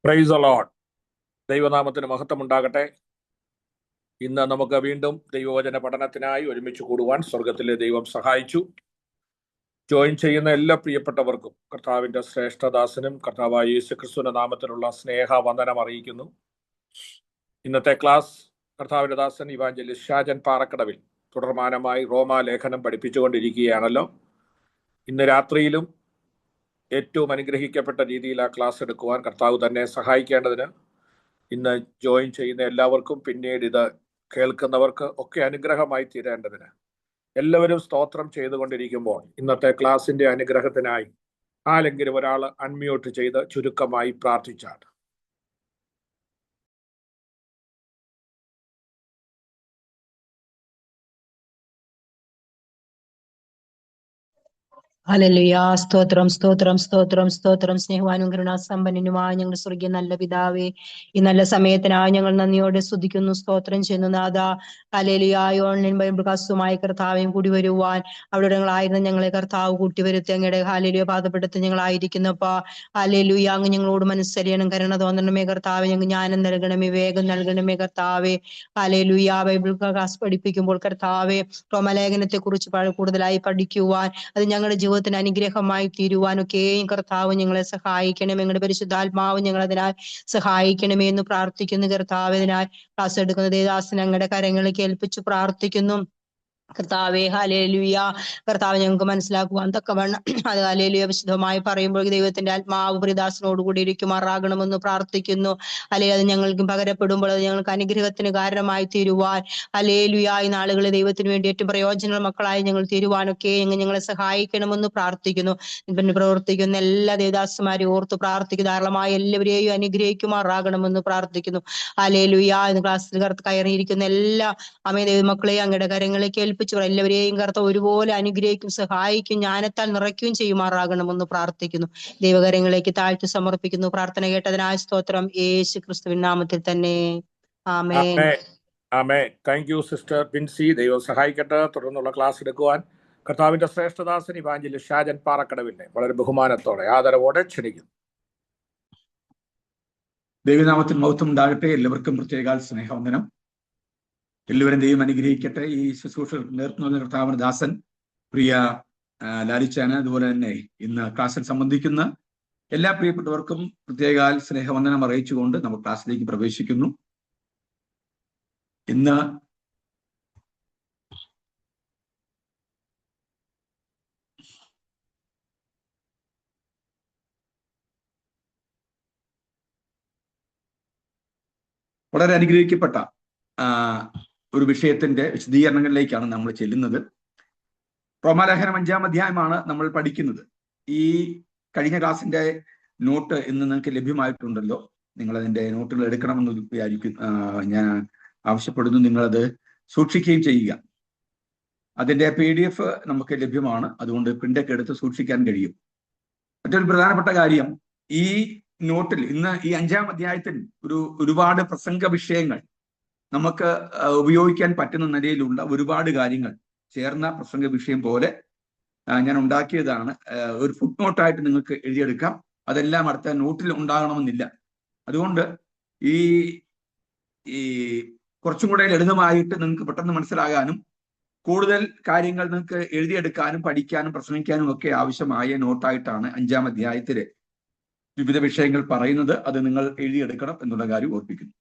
Praise the Lord. ദൈവനാമത്തിന് മഹത്വമുണ്ടാകട്ടെ. ഇന്ന് നമുക്ക് വീണ്ടും ദൈവവചന പഠനത്തിനായി ഒരുമിച്ച് കൂടുവാൻ സ്വർഗത്തിലെ ദൈവം സഹായിച്ചു. ജോയിൻ ചെയ്യുന്ന എല്ലാ പ്രിയപ്പെട്ടവർക്കും കർത്താവിന്റെ ശ്രേഷ്ഠദാസനും കർത്താവായ യേശുക്രിസ്തുവിന്റെ നാമത്തിലുള്ള സ്നേഹവന്ദനം അറിയിക്കുന്നു. ഇന്നത്തെ ക്ലാസ് കർത്താവിന്റെ ദാസൻ ഇവാഞ്ചലിസ്റ്റ് ഷാജൻ പാറക്കടവിൽ തുടർമാനമായി റോമാലേഖനം പഠിപ്പിച്ചുകൊണ്ടിരിക്കുകയാണല്ലോ. ഇന്ന് രാത്രിയിലും ഏറ്റവും അനുഗ്രഹിക്കപ്പെട്ട രീതിയിൽ ആ ക്ലാസ് എടുക്കുവാൻ കർത്താവ് തന്നെ സഹായിക്കേണ്ടതിന് ഇന്ന് ജോയിൻ ചെയ്യുന്ന എല്ലാവർക്കും പിന്നീട് ഇത് കേൾക്കുന്നവർക്ക് ഒക്കെ അനുഗ്രഹമായി തീരേണ്ടതിന് എല്ലാവരും സ്തോത്രം ചെയ്തുകൊണ്ടിരിക്കുമ്പോൾ ഇന്നത്തെ ക്ലാസിന്റെ അനുഗ്രഹത്തിനായി ആരെങ്കിലും ഒരാൾ അൺമ്യൂട്ട് ചെയ്ത് ചുരുക്കമായി പ്രാർത്ഥിച്ചാൽ. ഹല്ലേലൂയ. സ്തോത്രം സ്തോത്രം സ്തോത്രം സ്തോത്രം. സ്നേഹവാനും കരുണാസമ്പന്നനുമായ ഞങ്ങളുടെ സ്വർഗീയ നല്ല പിതാവേ, ഈ നല്ല സമയത്തിനായി ഞങ്ങൾ നന്ദിയോടെ സ്തുതിക്കുന്നു, സ്തോത്രം ചെയ്യുന്നു നാഥ. ഹല്ലേലൂയ. ഓൺലൈൻ ബൈബിൾ ക്ലാസ്സുമായി കർത്താവേയും കൂടി വരുവാൻ അവിടെ ഞങ്ങളായിരുന്ന ഞങ്ങളെ കർത്താവ് കൂട്ടിവരുത്തി അങ്ങയുടെ ഹല്ലേലൂയ പാദപ്പെടുത്തി ഞങ്ങളായിരിക്കുന്നപ്പാ. ഹല്ലേലൂയ. അങ്ങ് ഞങ്ങളോട് മനസ്സരിയണം, കരുണ തോന്നണമേ കർത്താവേ. ഞങ്ങൾ ജ്ഞാനം നൽകണമേ, വേഗം നൽകണമേ കർത്താവേ. ഹല്ലേലൂയ. ബൈബിൾ ക്ലാസ് പഠിപ്പിക്കുമ്പോൾ കർത്താവേ റോമലേഖനത്തെ കുറിച്ച് കൂടുതലായി പഠിക്കുവാൻ, അത് ഞങ്ങളുടെ ജീവിതത്തിന് അനുഗ്രഹമായി തീരുവാനൊക്കെയും കർത്താവ് ഞങ്ങളെ സഹായിക്കണം. ഞങ്ങളുടെ പരിശുദ്ധാത്മാവ് ഞങ്ങൾ അതിനായി സഹായിക്കണമേ എന്ന് പ്രാർത്ഥിക്കുന്നു കർത്താവ്. അതിനായി ക്ലാസ് എടുക്കുന്ന ദേവദാസൻ ഞങ്ങളുടെ കരങ്ങളിൽ ഏൽപ്പിച്ചു പ്രാർത്ഥിക്കുന്നു കർത്താവേ. ഹല്ലേലൂയ. കർത്താവ് ഞങ്ങൾക്ക് മനസ്സിലാക്കുവാൻ തക്കവണ്ണം അത് ഹല്ലേലൂയ വിശുദ്ധമായി പറയുമ്പോൾ ദൈവത്തിന്റെ ആത്മാവ് പ്രിയദാസനോടുകൂടി ഇരിക്കുമാറാകണമെന്ന് പ്രാർത്ഥിക്കുന്നു. ഹല്ലേലൂയ. അത് ഞങ്ങൾക്ക് പകരപ്പെടുമ്പോൾ അത് ഞങ്ങൾക്ക് അനുഗ്രഹത്തിന് കാരണമായി തീരുവാൻ, ഹല്ലേലൂയ, ഈ നാളുകളിൽ ദൈവത്തിന് വേണ്ടി ഏറ്റവും പ്രയോജന മക്കളായി ഞങ്ങൾ തീരുവാനൊക്കെ ഞങ്ങളെ സഹായിക്കണമെന്ന് പ്രാർത്ഥിക്കുന്നു. പിന്നെ പ്രവർത്തിക്കുന്ന എല്ലാ ദേവദാസന്മാരെയും ഓർത്ത് പ്രാർത്ഥിക്കുന്നു. ധാരാളമായി എല്ലാവരെയും അനുഗ്രഹിക്കുമാറാകണമെന്ന് പ്രാർത്ഥിക്കുന്നു. ഹല്ലേലൂയ. ഇന്ന് ക്ലാസ്സിൽ കയറിയിരിക്കുന്ന എല്ലാ അമേ ദൈവമക്കളെയും അങ്ങയുടെ കരങ്ങളിലേക്ക് ഏൽപ്പിച്ചു എല്ലാവരെയും കർത്താവ് ഒരുപോലെ അനുഗ്രഹിക്കും, സഹായിക്കും, ജ്ഞാനത്താൽ നിറയ്ക്കുകയും ചെയ്യുമാറാകണമെന്ന് പ്രാർത്ഥിക്കുന്നു. ദൈവകരങ്ങളിലേക്ക് താഴ്ത്തി സമർപ്പിക്കുന്നു. പ്രാർത്ഥന കേട്ടതിനായ സ്തോത്രം, യേശു ക്രിസ്തുവിൻ നാമത്തിൽ തന്നെ. Amen. Amen. Thank you sister Binsy. ദൈവം സഹായിക്കട്ടെ. തുടർന്നുള്ള ക്ലാസ് എടുക്കുവാൻ കർത്താവിന്റെ ശ്രേഷ്ഠദാസൻ ഇവാഞ്ചലിസ്റ്റ് ഷാജൻ പാറക്കടവിനെ വളരെ ബഹുമാനത്തോടെ ആദരവോടെ ക്ഷണിക്കുന്നു. ദൈവനാമത്തിൽ മഹത്വം ഉണ്ടാകട്ടെ. എല്ലാവർക്കും പ്രത്യേക സ്നേഹവന്ദനം. എല്ലാവരും ദൈവം അനുഗ്രഹിക്കട്ടെ. ഈ ശുശ്രൂഷ നേതൃത്വം കർത്താവിന്റെ ദാസൻ പ്രിയ ലാലിച്ചാന്, അതുപോലെ തന്നെ ഇന്ന് ക്ലാസ്സിൽ സംബന്ധിക്കുന്ന എല്ലാ പ്രിയപ്പെട്ടവർക്കും പ്രത്യേക സ്നേഹവന്ദനം അറിയിച്ചുകൊണ്ട് നമ്മൾ ക്ലാസ്സിലേക്ക് പ്രവേശിക്കുന്നു. ഇന്ന് വളരെ അനുഗ്രഹിക്കപ്പെട്ട ഒരു വിഷയത്തിന്റെ വിശദീകരണങ്ങളിലേക്കാണ് നമ്മൾ ചെല്ലുന്നത്. റോമാലേഖനം 5-ാം അധ്യായമാണ് നമ്മൾ പഠിക്കുന്നത്. ഈ കഴിഞ്ഞ ക്ലാസിന്റെ നോട്ട് ഇന്ന് നിങ്ങൾക്ക് ലഭ്യമായിട്ടുണ്ടല്ലോ. നിങ്ങൾ അതിന്റെ നോട്ടുകൾ എടുക്കണമെന്ന് വിചാരിക്കും, ഞാൻ ആവശ്യപ്പെടുന്നു. നിങ്ങളത് സൂക്ഷിക്കുകയും ചെയ്യുക. അതിന്റെ PDF നമുക്ക് ലഭ്യമാണ്, അതുകൊണ്ട് പ്രിന്റൊക്കെ എടുത്ത് സൂക്ഷിക്കാൻ കഴിയും. മറ്റൊരു പ്രധാനപ്പെട്ട കാര്യം, ഈ നോട്ടിൽ ഇന്ന് ഈ 5-ാം അധ്യായത്തിൽ ഒരുപാട് പ്രസംഗ വിഷയങ്ങൾ നമുക്ക് ഉപയോഗിക്കാൻ പറ്റുന്ന നിലയിലുള്ള ഒരുപാട് കാര്യങ്ങൾ ചേർന്ന പ്രസംഗ വിഷയം പോലെ ഞാൻ ഉണ്ടാക്കിയതാണ്. ഒരു ഫുട് നോട്ടായിട്ട് നിങ്ങൾക്ക് എഴുതിയെടുക്കാം. അതെല്ലാം അടുത്ത നോട്ടിൽ ഉണ്ടാകണമെന്നില്ല. അതുകൊണ്ട് ഈ കുറച്ചും കൂടെ ലളിതമായിട്ട് നിങ്ങൾക്ക് പെട്ടെന്ന് മനസ്സിലാകാനും കൂടുതൽ കാര്യങ്ങൾ നിങ്ങൾക്ക് എഴുതിയെടുക്കാനും പഠിക്കാനും പ്രസംഗിക്കാനും ഒക്കെ ആവശ്യമായ നോട്ടായിട്ടാണ് 5-ാം അധ്യായത്തിലെ വിവിധ വിഷയങ്ങൾ പറയുന്നത്. അത് നിങ്ങൾ എഴുതിയെടുക്കണം എന്നുള്ള കാര്യം ഓർപ്പിക്കുന്നു.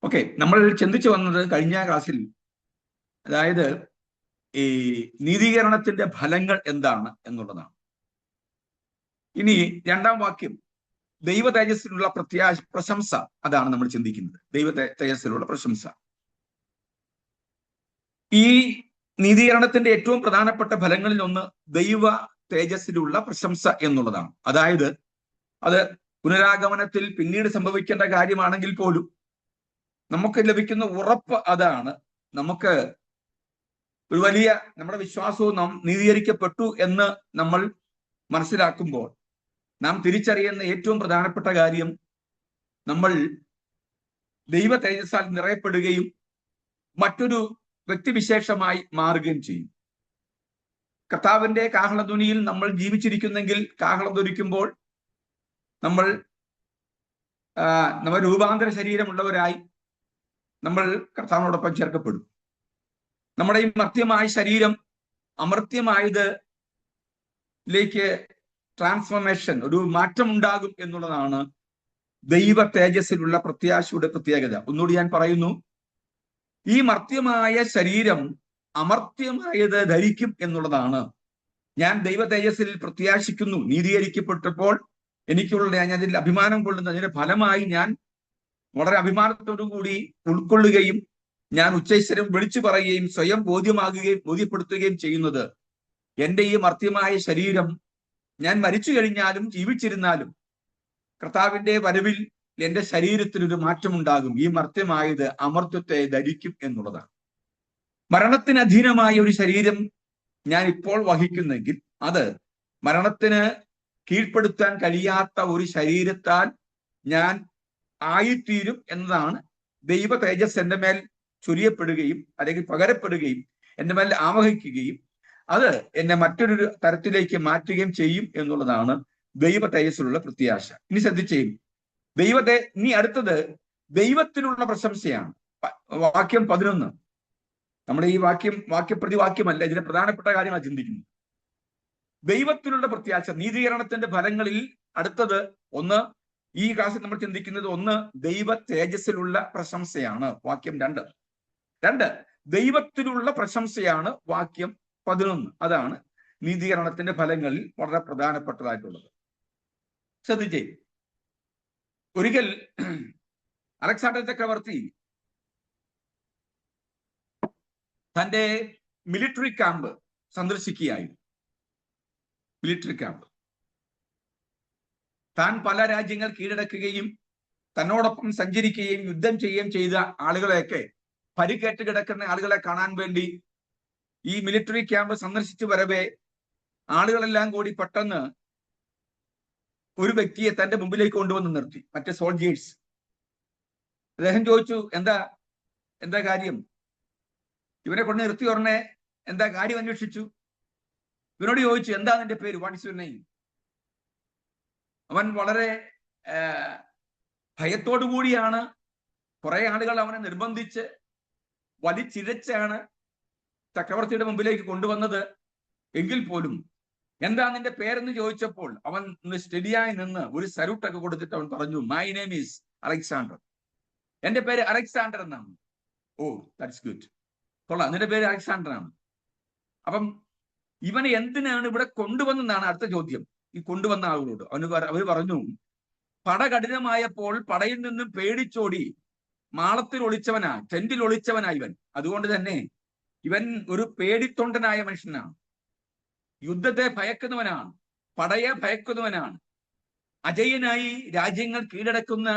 ഓക്കെ, നമ്മൾ ചിന്തിച്ചു വന്നത് കഴിഞ്ഞ ക്ലാസ്സിൽ, അതായത് ഈ നീതീകരണത്തിന്റെ ഫലങ്ങൾ എന്താണ് എന്നുള്ളതാണ്. ഇനി 2-ാം വാക്യം, ദൈവ തേജസ്സിലുള്ള പ്രശംസ, അതാണ് നമ്മൾ ചിന്തിക്കുന്നത്. ദൈവ തേജസ്സിലുള്ള പ്രശംസ. ഈ നീതീകരണത്തിന്റെ ഏറ്റവും പ്രധാനപ്പെട്ട ഫലങ്ങളിൽ ഒന്ന് ദൈവ തേജസ്സിലുള്ള പ്രശംസ എന്നുള്ളതാണ്. അതായത് അത് പുനരാഗമനത്തിൽ പിന്നീട് സംഭവിക്കേണ്ട കാര്യമാണെങ്കിൽ പോലും നമുക്ക് ലഭിക്കുന്ന ഉറപ്പ് അതാണ്. നമുക്ക് ഒരു വലിയ നമ്മുടെ വിശ്വാസവും നാം നീതീകരിക്കപ്പെട്ടു എന്ന് നമ്മൾ മനസ്സിലാക്കുമ്പോൾ നാം തിരിച്ചറിയുന്ന ഏറ്റവും പ്രധാനപ്പെട്ട കാര്യം, നമ്മൾ ദൈവ തേജസ്സാൽ നിറയപ്പെടുകയും മറ്റൊരു വ്യക്തിവിശേഷമായി മാറുകയും ചെയ്യും. കർത്താവിന്റെ കാഹളധ്വനിയിൽ നമ്മൾ ജീവിച്ചിരിക്കുന്നെങ്കിൽ, കാഹളം ധ്വനിക്കുമ്പോൾ നമ്മൾ രൂപാന്തര ശരീരമുള്ളവരായി നമ്മൾ കർത്താവിനോടൊപ്പം ചേർക്കപ്പെടും. നമ്മുടെ ഈ മർത്യമായ ശരീരം അമർത്യമായതിലേക്ക് ട്രാൻസ്ഫോർമേഷൻ, ഒരു മാറ്റം ഉണ്ടാകും എന്നുള്ളതാണ് ദൈവ തേജസ്സിലുള്ള പ്രത്യാശയുടെ പ്രത്യേകത. ഒന്നുകൂടി ഞാൻ പറയുന്നു, ഈ മർത്യമായ ശരീരം അമർത്യമായത് ധരിക്കും എന്നുള്ളതാണ്. ഞാൻ ദൈവ തേജസ്സിൽ പ്രത്യാശിക്കുന്നു. നീതീകരിക്കപ്പെട്ടപ്പോൾ എനിക്കുള്ള ഞാൻ അതിൽ അഭിമാനം കൊള്ളുന്നു. അതിന്റെ ഫലമായി ഞാൻ വളരെ അഭിമാനത്തോടു കൂടി ഉൾക്കൊള്ളുകയും ഞാൻ ഉച്ചൈസ്വരം വിളിച്ചു പറയുകയും സ്വയം ബോധ്യപ്പെടുത്തുകയും ചെയ്യുന്നത്, എൻ്റെ ഈ മർത്യമായ ശരീരം ഞാൻ മരിച്ചു കഴിഞ്ഞാലും ജീവിച്ചിരുന്നാലും കർത്താവിന്റെ വരവിൽ എൻ്റെ ശരീരത്തിനൊരു മാറ്റമുണ്ടാകും. ഈ മർത്യമായത് അമർത്യത്തെ ധരിക്കും എന്നുള്ളതാണ്. മരണത്തിന് അധീനമായ ഒരു ശരീരം ഞാൻ ഇപ്പോൾ വഹിക്കുന്നെങ്കിൽ അത് മരണത്തിന് കീഴ്പ്പെടുത്താൻ കഴിയാത്ത ഒരു ശരീരത്താൽ ഞാൻ ആയിത്തീരും എന്നതാണ് ദൈവ തേജസ് എൻ്റെ മേൽ ചൊരിയപ്പെടുകയും അല്ലെങ്കിൽ പകരപ്പെടുകയും എൻ്റെ മേൽ ആവഹിക്കുകയും അത് എന്നെ മറ്റൊരു തരത്തിലേക്ക് മാറ്റുകയും ചെയ്യും എന്നുള്ളതാണ് ദൈവ തേജസ്സിലുള്ള പ്രത്യാശ. ഇനി ശ്രദ്ധിച്ചേ, ഇനി അടുത്തത് ദൈവത്തിനുള്ള പ്രശംസയാണ്. വാക്യം 11. നമ്മുടെ ഈ വാക്യപ്രതിവാക്യമല്ല, ഇതിന്റെ പ്രധാനപ്പെട്ട കാര്യമാണ് ചിന്തിക്കുന്നത്. ദൈവത്തിലുള്ള പ്രത്യാശ, നീതീകരണത്തിന്റെ ഫലങ്ങളിൽ അടുത്തത് ഒന്ന്, ഈ ക്ലാസ്സിൽ നമ്മൾ ചിന്തിക്കുന്നത് ഒന്ന് ദൈവ തേജസ്സിലുള്ള പ്രശംസയാണ്. വാക്യം 2 ദൈവത്തിലുള്ള പ്രശംസയാണ്. വാക്യം 11 അതാണ് നീതീകരണത്തിന്റെ ഫലങ്ങളിൽ വളരെ പ്രധാനപ്പെട്ടതായിട്ടുള്ളത്. ശ്രദ്ധിച്ചേ, ഒരിക്കൽ അലക്സാണ്ടർ ചക്രവർത്തി തന്റെ മിലിറ്ററി ക്യാമ്പ് സന്ദർശിക്കുകയായിരുന്നു. മിലിറ്ററി ക്യാമ്പ് താൻ പല രാജ്യങ്ങൾ കീഴടക്കുകയും തന്നോടൊപ്പം സഞ്ചരിക്കുകയും യുദ്ധം ചെയ്യുകയും ചെയ്ത ആളുകളെയൊക്കെ, പരിക്കേറ്റ് കിടക്കുന്ന ആളുകളെ കാണാൻ വേണ്ടി ഈ മിലിറ്ററി ക്യാമ്പ് സന്ദർശിച്ചു വരവേ ആളുകളെല്ലാം കൂടി പെട്ടെന്ന് ഒരു വ്യക്തിയെ തന്റെ മുമ്പിലേക്ക് കൊണ്ടുവന്ന് നിർത്തി, മറ്റേ സോൾജേഴ്സ്. അദ്ദേഹം ചോദിച്ചു, എന്താ കാര്യം? ഇവനെ കൊണ്ട് നിർത്തി ഉടനെ എന്താ കാര്യം അന്വേഷിച്ചു. ഇവനോട് ചോദിച്ചു, എന്താ നിന്റെ പേര്? What is your name? അവൻ വളരെ ഭയത്തോടു കൂടിയാണ്, കുറെ ആളുകൾ അവനെ നിർബന്ധിച്ച് വലിച്ചിഴച്ചാണ് ചക്രവർത്തിയുടെ മുമ്പിലേക്ക് കൊണ്ടുവന്നത്. എങ്കിൽ പോലും എന്താ നിന്റെ പേരെന്ന് ചോദിച്ചപ്പോൾ അവൻ സ്റ്റഡിയായി നിന്ന് ഒരു സല്യൂട്ടൊക്കെ കൊടുത്തിട്ട് അവൻ പറഞ്ഞു, മൈ നെയിം ഈസ് അലക്സാണ്ടർ. എന്റെ പേര് അലക്സാണ്ടർ എന്നാണ്. ഓ, ദാറ്റ്സ് ഗുഡ്, കൊള്ളാം, നിന്റെ പേര് അലക്സാണ്ടർ ആണ്. അപ്പം ഇവനെ എന്തിനാണ് ഇവിടെ കൊണ്ടുവന്നെന്നാണ് അടുത്ത ചോദ്യം. ഈ കൊണ്ടുവന്ന ആളുകളോട് അവര് പറഞ്ഞു, പട കഠിനമായപ്പോൾ പടയിൽ നിന്നും പേടിച്ചോടി മാളത്തിൽ ഒളിച്ചവനാ, ടെന്റിൽ ഒളിച്ചവനാ ഇവൻ. അതുകൊണ്ട് തന്നെ ഇവൻ ഒരു പേടിത്തൊണ്ടനായ മനുഷ്യനാണ്, യുദ്ധത്തെ ഭയക്കുന്നവനാണ്, പടയെ ഭയക്കുന്നവനാണ്, അജയ്യനായി രാജ്യങ്ങൾ കീഴടക്കുന്ന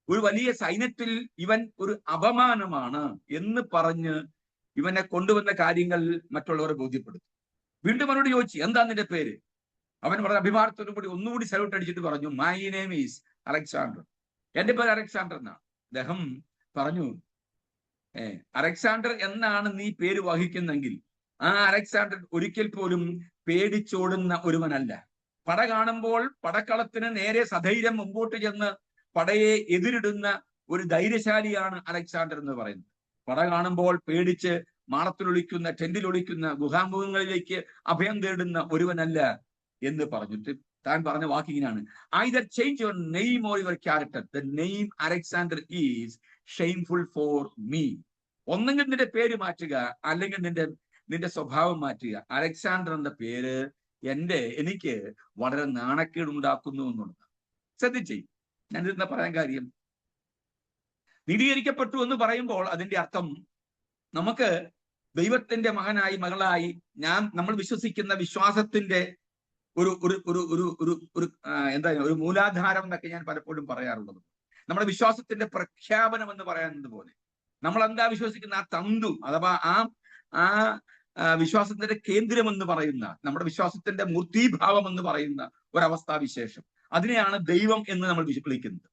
ഒരു വലിയ സൈന്യത്തിൽ ഇവൻ ഒരു അപമാനമാണ് എന്ന് പറഞ്ഞ് ഇവനെ കൊണ്ടുവന്ന കാര്യങ്ങൾ മറ്റുള്ളവരെ ബോധ്യപ്പെടുത്തി. വീണ്ടും അവനോട് ചോദിച്ചു, എന്താ നിന്റെ പേര്? അവൻ വളരെ അഭിമാനത്തോടും കൂടി ഒന്നുകൂടി സല്യൂട്ട് അടിച്ചിട്ട് പറഞ്ഞു, മൈ നെയിം ഈസ് അലക്സാണ്ടർ. എന്റെ പേര് അലക്സാണ്ടർ എന്നാണ്. അദ്ദേഹം പറഞ്ഞു, അലക്സാണ്ടർ എന്നാണ് നീ പേര് വഹിക്കുന്നെങ്കിൽ ആ അലക്സാണ്ടർ ഒരിക്കൽ പോലും പേടിച്ചോടുന്ന ഒരുവനല്ല. പട കാണുമ്പോൾ പടക്കളത്തിന് നേരെ സധൈര്യം മുമ്പോട്ട് ചെന്ന് പടയെ എതിരിടുന്ന ഒരു ധൈര്യശാലിയാണ് അലക്സാണ്ടർ എന്ന് പറയുന്നത്. പട കാണുമ്പോൾ പേടിച്ച് മാളത്തിലൊളിക്കുന്ന, ടെന്റിലൊളിക്കുന്ന, ഗുഹാമുഖങ്ങളിലേക്ക് അഭയം തേടുന്ന ഒരുവനല്ല എന്ന് പറഞ്ഞിട്ട് താൻ പറഞ്ഞ വാക്കിങ്ങനാണ്, either change your name or your character. The name Alexander is shameful for me. ഒന്നെങ്കിൽ നിന്റെ പേര് മാറ്റുക, അല്ലെങ്കിൽ നിന്റെ സ്വഭാവം മാറ്റുക. അലക്സാണ്ടർ എന്ന പേര് എനിക്ക് വളരെ നാണക്കേട് ഉണ്ടാക്കുന്നു എന്നുള്ളത് ശ്രദ്ധിച്ചേ. ഞാൻ ഇതെന്താ പറയാൻ കാര്യം? നീതീകരിക്കപ്പെട്ടു എന്ന് പറയുമ്പോൾ അതിന്റെ അർത്ഥം നമുക്ക് ദൈവത്തിന്റെ മകനായി, മകളായി നമ്മൾ വിശ്വസിക്കുന്ന വിശ്വാസത്തിന്റെ ഒരു മൂലാധാരം എന്നൊക്കെ ഞാൻ പലപ്പോഴും പറയാറുള്ളത്. നമ്മുടെ വിശ്വാസത്തിന്റെ പ്രഖ്യാപനം എന്ന് പറയുന്നത് പോലെ നമ്മൾ എന്താ വിശ്വസിക്കുന്ന ആ തന്തു, അഥവാ ആ വിശ്വാസത്തിന്റെ കേന്ദ്രം എന്ന് പറയുന്ന, നമ്മുടെ വിശ്വാസത്തിന്റെ മൂർത്തീഭാവം എന്ന് പറയുന്ന ഒരവസ്ഥാവിശേഷം, അതിനെയാണ് ദൈവം എന്ന് നമ്മൾ വിളിക്കുന്നത്.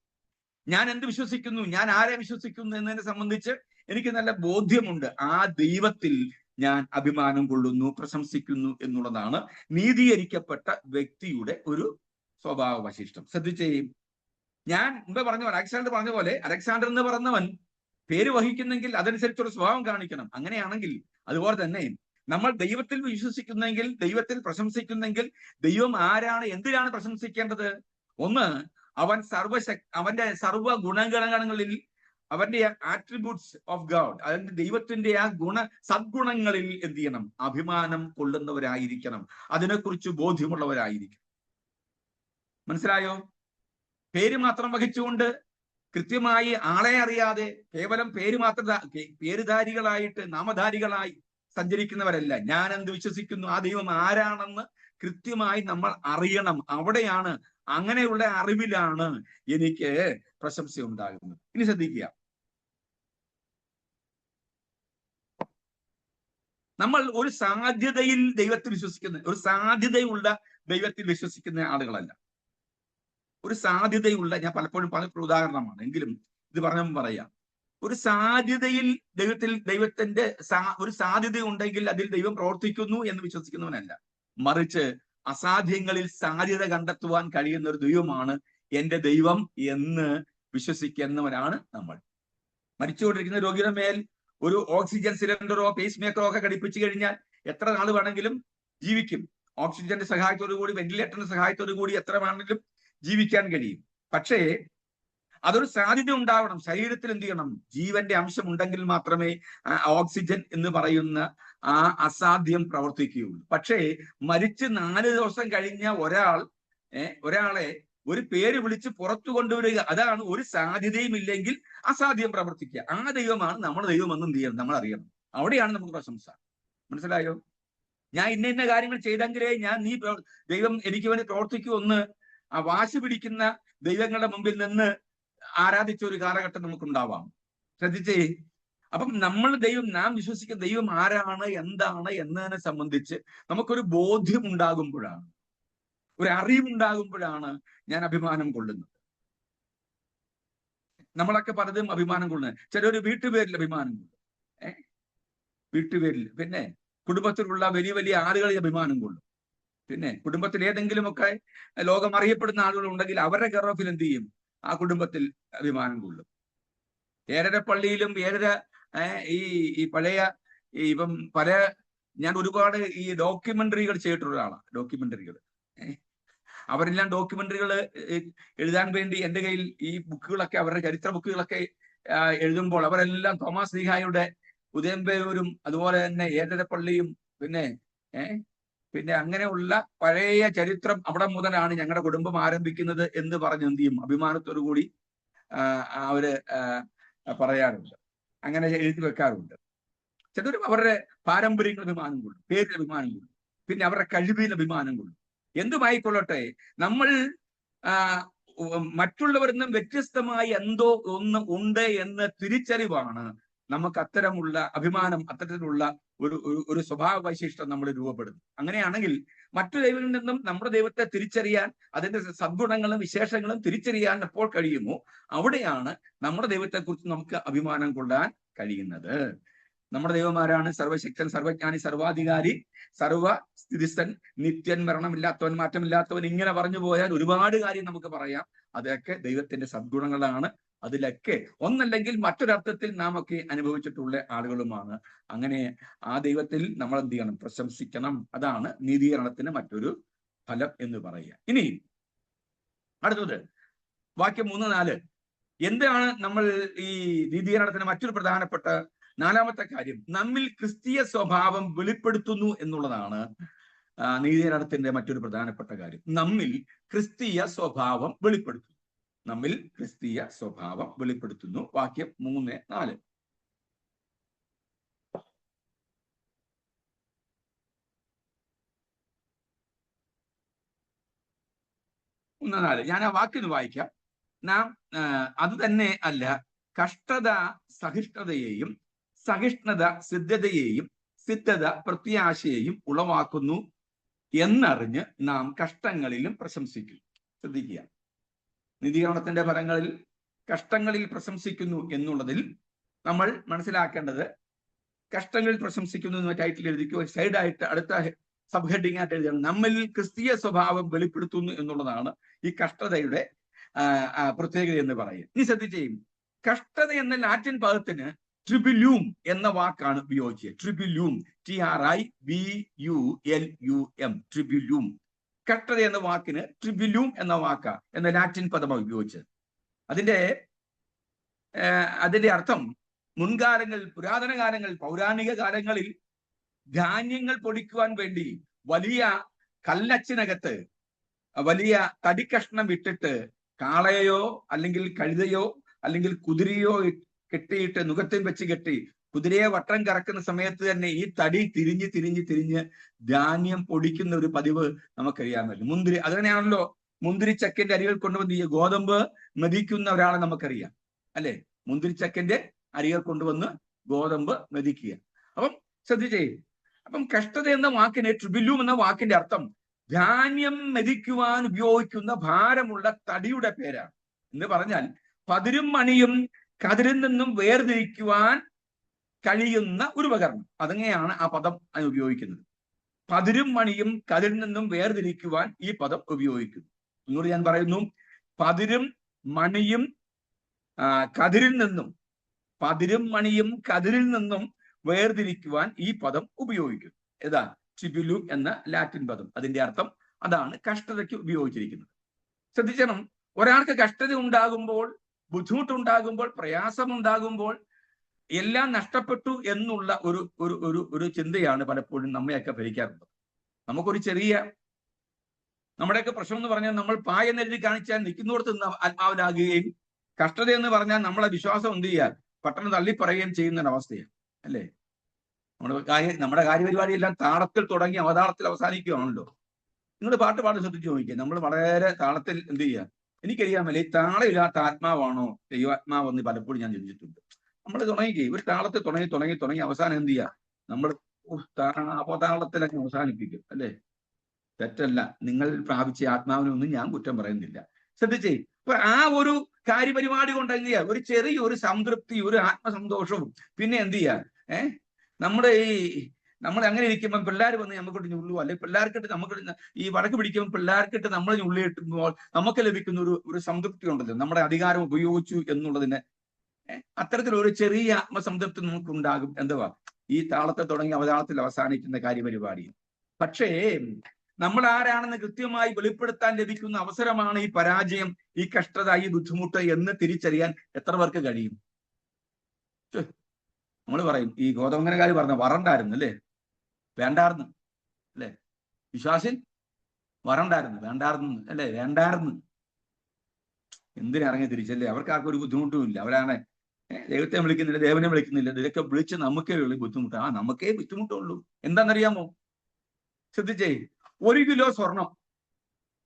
ഞാൻ എന്ത് വിശ്വസിക്കുന്നു, ഞാൻ ആരെ വിശ്വസിക്കുന്നു എന്നതിനെ സംബന്ധിച്ച് എനിക്ക് നല്ല ബോധ്യമുണ്ട്. ആ ദൈവത്തിൽ ഞാൻ അഭിമാനം കൊള്ളുന്നു, പ്രശംസിക്കുന്നു എന്നുള്ളതാണ് നീതീകരിക്കപ്പെട്ട വ്യക്തിയുടെ ഒരു സ്വഭാവ വൈശിഷ്ട്യം. ശ്രദ്ധിച്ചേ, ഞാൻ മുമ്പേ പറഞ്ഞ പോലെ, അലക്സാണ്ടർ പറഞ്ഞ പോലെ, അലക്സാണ്ടർ എന്ന് പറഞ്ഞവൻ പേര് വഹിക്കുന്നെങ്കിൽ അതനുസരിച്ചുള്ള സ്വഭാവം കാണിക്കണം. അങ്ങനെയാണെങ്കിൽ അതുപോലെ തന്നെ നമ്മൾ ദൈവത്തിൽ വിശ്വസിക്കുന്നെങ്കിൽ, ദൈവത്തിൽ പ്രശംസിക്കുന്നെങ്കിൽ, ദൈവം ആരാണ്, എന്തിനാണ് പ്രശംസിക്കേണ്ടത്? ഒന്ന്, അവന്റെ സർവ്വ ഗുണഗണങ്ങളിൽ, അവന്റെ ആട്രിബ്യൂട്ട്സ് ഓഫ് ഗോഡ്, അതിന്റെ ദൈവത്തിന്റെ ആ സദ്ഗുണങ്ങളിൽ എന്ത് ചെയ്യണം? അഭിമാനം കൊള്ളുന്നവരായിരിക്കണം, അതിനെക്കുറിച്ച് ബോധ്യമുള്ളവരായിരിക്കണം. മനസ്സിലായോ? പേര് മാത്രം വഹിച്ചുകൊണ്ട് കൃത്യമായി ആളെ അറിയാതെ കേവലം പേരുധാരികളായിട്ട് നാമധാരികളായി സഞ്ചരിക്കുന്നവരല്ല. ഞാൻ എന്ത് വിശ്വസിക്കുന്നു, ആ ദൈവം ആരാണെന്ന് കൃത്യമായി നമ്മൾ അറിയണം. അവിടെയാണ്, അങ്ങനെയുള്ള അറിവിലാണ് എനിക്ക് പ്രശംസ ഉണ്ടാകുന്നത്. ഇനി ശ്രദ്ധിക്കുക, നമ്മൾ ഒരു സാധ്യതയിൽ ദൈവത്തിൽ വിശ്വസിക്കുന്ന, ഒരു സാധ്യതയുള്ള ദൈവത്തിൽ വിശ്വസിക്കുന്ന ആളുകളല്ല. ഒരു സാധ്യതയുള്ള, ഞാൻ പലപ്പോഴും പറഞ്ഞ ഉദാഹരണമാണ് എങ്കിലും ഇത് പറഞ്ഞപ്പോൾ പറയാം, ഒരു സാധ്യതയിൽ ദൈവത്തിന്റെ ഒരു സാധ്യത ഉണ്ടെങ്കിൽ അതിൽ ദൈവം പ്രവർത്തിക്കുന്നു എന്ന് വിശ്വസിക്കുന്നവനല്ല. മറിച്ച് അസാധ്യങ്ങളിൽ സാധ്യത കണ്ടെത്തുവാൻ കഴിയുന്ന ഒരു ദൈവമാണ് എന്റെ ദൈവം എന്ന് വിശ്വസിക്കുന്നവരാണ് നമ്മൾ. മരിച്ചുകൊണ്ടിരിക്കുന്ന രോഗിയുടെ മേൽ ഒരു ഓക്സിജൻ സിലിണ്ടറോ പേസ് മേക്കറോ ഒക്കെ ഘടിപ്പിച്ചു കഴിഞ്ഞാൽ എത്ര നാൾ വേണമെങ്കിലും ജീവിക്കും. ഓക്സിജന്റെ സഹായത്തോടു കൂടി, വെന്റിലേറ്ററിന്റെ സഹായത്തോടു കൂടി എത്ര വേണമെങ്കിലും ജീവിക്കാൻ കഴിയും. പക്ഷേ അതൊരു സാധ്യത ഉണ്ടാവണം. ശരീരത്തിൽ എന്ത് ചെയ്യണം? ജീവന്റെ അംശം ഉണ്ടെങ്കിൽ മാത്രമേ ഓക്സിജൻ എന്ന് പറയുന്ന ആ അസാധ്യം പ്രവർത്തിക്കുകയുള്ളൂ. പക്ഷേ മരിച്ച് 4 ദിവസം കഴിഞ്ഞ ഒരാളെ ഒരു പേര് വിളിച്ച് പുറത്തു കൊണ്ടുവരിക, അതാണ് ഒരു സാധ്യതയും ഇല്ലെങ്കിൽ അസാധ്യം പ്രവർത്തിക്കുക. ആ ദൈവമാണ് നമ്മുടെ ദൈവം എന്ന് എന്ത് ചെയ്യണം? നമ്മൾ അറിയണം. അവിടെയാണ് നമുക്ക് പ്രശംസ. മനസ്സിലായോ? ഞാൻ ഇന്ന കാര്യങ്ങൾ ചെയ്തെങ്കിലേ ദൈവം എനിക്ക് വേണ്ടി പ്രവർത്തിക്കുമെന്ന് ആ വാശി പിടിക്കുന്ന ദൈവങ്ങളുടെ മുമ്പിൽ നിന്ന് ആരാധിച്ച ഒരു കാലഘട്ടം നമുക്കുണ്ടാവാം. ശ്രദ്ധിച്ചേ, അപ്പം നാം വിശ്വസിക്കുന്ന ദൈവം ആരാണ്, എന്താണ് എന്നതിനെ സംബന്ധിച്ച് നമുക്കൊരു ബോധ്യം ഉണ്ടാകുമ്പോഴാണ്, ഒരു അറിവുണ്ടാകുമ്പോഴാണ് ഞാൻ അഭിമാനം കൊള്ളുന്നത്. നമ്മളൊക്കെ പലതും അഭിമാനം കൊള്ളുന്നത്. ചിലർ വീട്ടുപേരിൽ അഭിമാനം കൊള്ളും, വീട്ടുപേരിൽ. പിന്നെ കുടുംബത്തിലുള്ള വലിയ വലിയ ആളുകളിൽ അഭിമാനം കൊള്ളും. പിന്നെ കുടുംബത്തിൽ ഏതെങ്കിലുമൊക്കെ ലോകം അറിയപ്പെടുന്ന ആളുകൾ ഉണ്ടെങ്കിൽ അവരുടെ ഗർവത്തിൽ എന്ത് ചെയ്യും? ആ കുടുംബത്തിൽ അഭിമാനം കൊള്ളും. ഏഴര പള്ളിയിലും ഈ പഴയ ഞാൻ ഒരുപാട് ഈ ഡോക്യുമെന്ററികൾ ചെയ്തിട്ടുള്ള ഒരാളാണ്. അവരെല്ലാം ഡോക്യുമെന്ററികൾ എഴുതാൻ വേണ്ടി എൻ്റെ കയ്യിൽ ഈ ബുക്കുകളൊക്കെ, അവരുടെ ചരിത്ര ബുക്കുകളൊക്കെ എഴുതുമ്പോൾ അവരെല്ലാം തോമസ് ശ്ലീഹായുടെ ഉദയംപേരൂരും അതുപോലെ തന്നെ ഏഴരപ്പള്ളിയും പിന്നെ അങ്ങനെയുള്ള പഴയ ചരിത്രം, അവിടെ മുതലാണ് ഞങ്ങളുടെ കുടുംബം ആരംഭിക്കുന്നത് എന്ന് പറഞ്ഞ് എന്ത് ചെയ്യും? അഭിമാനത്തോടു കൂടി അവര് പറയാറുണ്ട്, അങ്ങനെ എഴുതി വെക്കാറുണ്ട്. ചിലർ അവരുടെ പാരമ്പര്യങ്ങൾ അഭിമാനം കൊള്ളും, പേരിൽ അഭിമാനം കൊള്ളും, പിന്നെ അവരുടെ കഴിവിൽ അഭിമാനം കൊള്ളും. എന്തുമായിക്കൊള്ളട്ടെ, നമ്മൾ മറ്റുള്ളവരിൽ നിന്നും വ്യത്യസ്തമായി എന്തോ ഒന്ന് ഉണ്ട് എന്ന തിരിച്ചറിവാണ് നമുക്ക് അത്തരമുള്ള അഭിമാനം, അത്തരത്തിലുള്ള ഒരു സ്വഭാവ വൈശിഷ്ട്യം നമ്മൾ രൂപപ്പെടുന്നു. അങ്ങനെയാണെങ്കിൽ മറ്റു ദൈവങ്ങളിൽ നിന്നും നമ്മുടെ ദൈവത്തെ തിരിച്ചറിയാൻ, അതിന്റെ സദ്ഗുണങ്ങളും വിശേഷങ്ങളും തിരിച്ചറിയാൻ എപ്പോൾ കഴിയുമോ അവിടെയാണ് നമ്മുടെ ദൈവത്തെക്കുറിച്ച് നമുക്ക് അഭിമാനം കൊള്ളാൻ കഴിയുന്നത്. നമ്മുടെ ദൈവമാരാണ്? സർവശക്തൻ, സർവജ്ഞാനി, സർവാധികാരി, സർവസ്ഥിതിസ്ഥൻ, നിത്യൻ, മരണമില്ലാത്തവൻ, മാറ്റമില്ലാത്തവൻ. ഇങ്ങനെ പറഞ്ഞു പോയാൽ ഒരുപാട് കാര്യം നമുക്ക് പറയാം. അതൊക്കെ ദൈവത്തിന്റെ സദ്ഗുണങ്ങളാണ്. അതിലൊക്കെ ഒന്നല്ലെങ്കിൽ മറ്റൊരർത്ഥത്തിൽ നാം ഒക്കെ അനുഭവിച്ചിട്ടുള്ള ആളുകളുമാണ്. അങ്ങനെ ആ ദൈവത്തിൽ നമ്മൾ എന്ത് ചെയ്യണം? പ്രശംസിക്കണം. അതാണ് നീതീകരണത്തിന് മറ്റൊരു ഫലം എന്ന് പറയുക. ഇനി അടുത്തത് വാക്യം 3-4. എന്താണ് നമ്മൾ ഈ നീതീകരണത്തിന് മറ്റൊരു പ്രധാനപ്പെട്ട 4-ാമത്തെ കാര്യം? നമ്മിൽ ക്രിസ്തീയ സ്വഭാവം വെളിപ്പെടുത്തുന്നു എന്നുള്ളതാണ് നീതീകരണത്തിന്റെ മറ്റൊരു പ്രധാനപ്പെട്ട കാര്യം. നമ്മിൽ ക്രിസ്തീയ സ്വഭാവം വെളിപ്പെടുത്തുന്നു. നമ്മിൽ ക്രിസ്തീയ സ്വഭാവം വെളിപ്പെടുത്തുന്നു. വാക്യം 3-4. ഞാൻ ആ വാക്യം വായിക്കാം. നാം അത് തന്നെ അല്ല, കഷ്ടത സഹിഷ്ണുതയെയും, സഹിഷ്ണുത സിദ്ധതയെയും, സിദ്ധത പ്രത്യാശയെയും ഉളവാക്കുന്നു എന്നറിഞ്ഞ് നാം കഷ്ടങ്ങളിലും പ്രശംസിക്കുന്നു. ശ്രദ്ധിക്കുക, നീതീകരണത്തിന്റെ ഫലങ്ങളിൽ കഷ്ടങ്ങളിൽ പ്രശംസിക്കുന്നു എന്നുള്ളതിൽ നമ്മൾ മനസ്സിലാക്കേണ്ടത്, കഷ്ടങ്ങളിൽ പ്രശംസിക്കുന്നു എന്ന ടൈറ്റിൽ എഴുതിക്കോ. സൈഡായിട്ട് അടുത്ത സബ് ഹെഡിങ് ആയിട്ട് എഴുതിയാണ് നമ്മിൽ ക്രിസ്തീയ സ്വഭാവം വെളിപ്പെടുത്തുന്നു എന്നുള്ളതാണ് ഈ കഷ്ടതയുടെ പ്രത്യേകത എന്ന് പറയുന്നത്. ഇനി ശ്രദ്ധിച്ചേയും, കഷ്ടത എന്ന ലാറ്റിൻ പദത്തിന് ട്രിബുലൂം എന്ന വാക്കാണ് ഉപയോഗിച്ചത്. ട്രിബുലൂം, TRIBULUM, ട്രിബുലൂം. കഷ്ടത എന്ന വാക്കിന് ട്രിബുലൂം എന്ന വാക്ക എന്ന ലാറ്റിൻ പദമാണ് ഉപയോഗിച്ചത്. അതിന്റെ അർത്ഥം മുൻകാലങ്ങളിൽ, പുരാതന കാലങ്ങളിൽ, പൗരാണിക കാലങ്ങളിൽ ധാന്യങ്ങൾ പൊടിക്കുവാൻ വേണ്ടി വലിയ കല്ലച്ചിനകത്ത് വലിയ തടിക്കഷ്ണം ഇട്ടിട്ട് കാളയോ അല്ലെങ്കിൽ കഴുതയോ അല്ലെങ്കിൽ കുതിരയോ കെട്ടിയിട്ട് നുകത്തിൽ വെച്ച് കെട്ടി കുതിരയെ വട്ടം കറക്കുന്ന സമയത്ത് തന്നെ ഈ തടി തിരിഞ്ഞ് തിരിഞ്ഞ് തിരിഞ്ഞ് ധാന്യം പൊടിക്കുന്ന ഒരു പതിവ് നമുക്കറിയാമല്ലോ. മുന്തിരി അതന്നെയാണല്ലോ, മുന്തിരിച്ചക്കന്റെ അരികൾ കൊണ്ടുവന്ന് ഈ ഗോതമ്പ് മെതിക്കുന്ന ഒരാളെ നമുക്കറിയാം അല്ലെ. മുന്തിരിച്ചക്കന്റെ അരികൾ കൊണ്ടുവന്ന് ഗോതമ്പ് മെതിക്കുക. അപ്പം ശ്രദ്ധിച്ചേ, അപ്പം കഷ്ടത എന്ന വാക്കിന്, ട്രിബുലൂം എന്ന വാക്കിന്റെ അർത്ഥം ധാന്യം മെതിക്കുവാൻ ഉപയോഗിക്കുന്ന ഭാരമുള്ള തടിയുടെ പേരാണ്. എന്ന് പറഞ്ഞാൽ പതിരും മണിയും കതിരിൽ നിന്നും വേർതിരിക്കുവാൻ കഴിയുന്ന ഒരു ഉപകരണം. അതങ്ങനെയാണ് ആ പദം ഉപയോഗിക്കുന്നത്. പതിരും മണിയും കതിരിൽ നിന്നും വേർതിരിക്കുവാൻ ഈ പദം ഉപയോഗിക്കുന്നു. ഒന്നുകൂടി ഞാൻ പറയുന്നു, പതിരും മണിയും കതിരിൽ നിന്നും, പതിരും മണിയും കതിരിൽ നിന്നും വേർതിരിക്കുവാൻ ഈ പദം ഉപയോഗിക്കുന്നു. ഏതാ? ട്രിബുലൂം എന്ന ലാറ്റിൻ പദം. അതിന്റെ അർത്ഥം അതാണ് കഷ്ടതയ്ക്ക് ഉപയോഗിച്ചിരിക്കുന്നത്. ശ്രദ്ധിക്കണം, ഒരാൾക്ക് കഷ്ടത ഉണ്ടാകുമ്പോൾ, ബുദ്ധിമുട്ടുണ്ടാകുമ്പോൾ, പ്രയാസമുണ്ടാകുമ്പോൾ എല്ലാം നഷ്ടപ്പെട്ടു എന്നുള്ള ഒരു ചിന്തയാണ് പലപ്പോഴും നമ്മയൊക്കെ ഭരിക്കാറുള്ളത്. നമുക്കൊരു ചെറിയ, നമ്മുടെയൊക്കെ പ്രശ്നം എന്ന് പറഞ്ഞാൽ നമ്മൾ പായ നെല്ലി കാണിച്ചാൽ നിൽക്കുന്നിടത്ത് നിന്ന് ആത്മാവിലാകുകയും കഷ്ടത എന്ന് പറഞ്ഞാൽ നമ്മളെ വിശ്വാസം എന്ത് ചെയ്യാൻ പെട്ടെന്ന് തള്ളിപ്പറയുകയും ചെയ്യുന്ന ഒരവസ്ഥയാണ് അല്ലേ. നമ്മുടെ കാര്യപരിപാടി എല്ലാം താളത്തിൽ തുടങ്ങി അവതാളത്തിൽ അവസാനിക്കുകയാണല്ലോ. നിങ്ങൾ പാട്ട് പാടി ശ്രദ്ധിച്ചു നോക്കിയാൽ നമ്മൾ വളരെ താളത്തിൽ എന്ത് ചെയ്യുക. എനിക്കറിയാമല്ലേ, ഈ താളമില്ലാത്ത ആത്മാവാണോ ദൈവാത്മാവെന്ന് പലപ്പോഴും ഞാൻ ചിന്തിച്ചിട്ടുണ്ട്. നമ്മൾ തുടങ്ങി ഒരു താളത്തിൽ തുടങ്ങി അവസാനം എന്ത് ചെയ്യുക, നമ്മൾ അപതാളത്തിലൊക്കെ അവസാനിപ്പിക്കും അല്ലേ. തെറ്റല്ല, നിങ്ങൾ പ്രാപിച്ച ആത്മാവിനൊന്നും ഞാൻ കുറ്റം പറയുന്നില്ല. ശ്രദ്ധിച്ചേ, ഇപ്പൊ ആ ഒരു കാര്യപരിപാടി കൊണ്ട് എന്ത് ചെയ്യുക, ഒരു ചെറിയൊരു സംതൃപ്തി, ഒരു ആത്മസന്തോഷവും. പിന്നെ എന്ത് ചെയ്യുക, നമ്മൾ അങ്ങനെ ഇരിക്കുമ്പോൾ പിള്ളേർ വന്ന് നമുക്കിട്ട് ഞുള്ളു, അല്ലെ പിള്ളേർക്കിട്ട് നമുക്ക് ഈ വടക്ക് പിടിക്കുമ്പോൾ പിള്ളേർക്കിട്ട് നമ്മൾ ഞുള്ളിയിട്ടുമ്പോൾ നമുക്ക് ലഭിക്കുന്ന ഒരു സംതൃപ്തി ഉണ്ടല്ലോ, നമ്മുടെ അധികാരം ഉപയോഗിച്ചു എന്നുള്ളതിന്. അത്തരത്തിലൊരു ചെറിയ ആത്മസംതൃപ്തി നമുക്കുണ്ടാകും. എന്തുവാ, ഈ താളത്തെ തുടങ്ങി അവതാളത്തിൽ അവസാനിക്കുന്ന കാര്യപരിപാടി. പക്ഷേ നമ്മൾ ആരാണെന്ന് കൃത്യമായി വെളിപ്പെടുത്താൻ ലഭിക്കുന്ന അവസരമാണ് ഈ പരാജയം, ഈ കഷ്ടത, ഈ ബുദ്ധിമുട്ട് എന്ന് തിരിച്ചറിയാൻ എത്ര പേർക്ക് കഴിയും? നമ്മൾ പറയും, ഈ ഗോതമ്പനക്കാർ പറഞ്ഞ വറണ്ടായിരുന്നു അല്ലേ, വേണ്ടായിരുന്നു അല്ലേ. വിശ്വാസിൽ വറണ്ടായിരുന്നു, വേണ്ടായിരുന്നു അല്ലേ, വേണ്ടായിരുന്നു. എന്തിനിറങ്ങി തിരിച്ചല്ലേ? അവർക്ക് ആർക്കും ഒരു ബുദ്ധിമുട്ടും ഇല്ല. അവരാണ് ദൈവത്തെ വിളിക്കുന്നില്ല, ദേവനെ വിളിക്കുന്നില്ല. ഇതൊക്കെ വിളിച്ച് നമുക്കേ ഉള്ളൂ ബുദ്ധിമുട്ട്. നമുക്കേ ബുദ്ധിമുട്ടുള്ളൂ. എന്താണെന്നറിയാമോ? ശ്രദ്ധിച്ചേ, 1 കിലോ സ്വർണം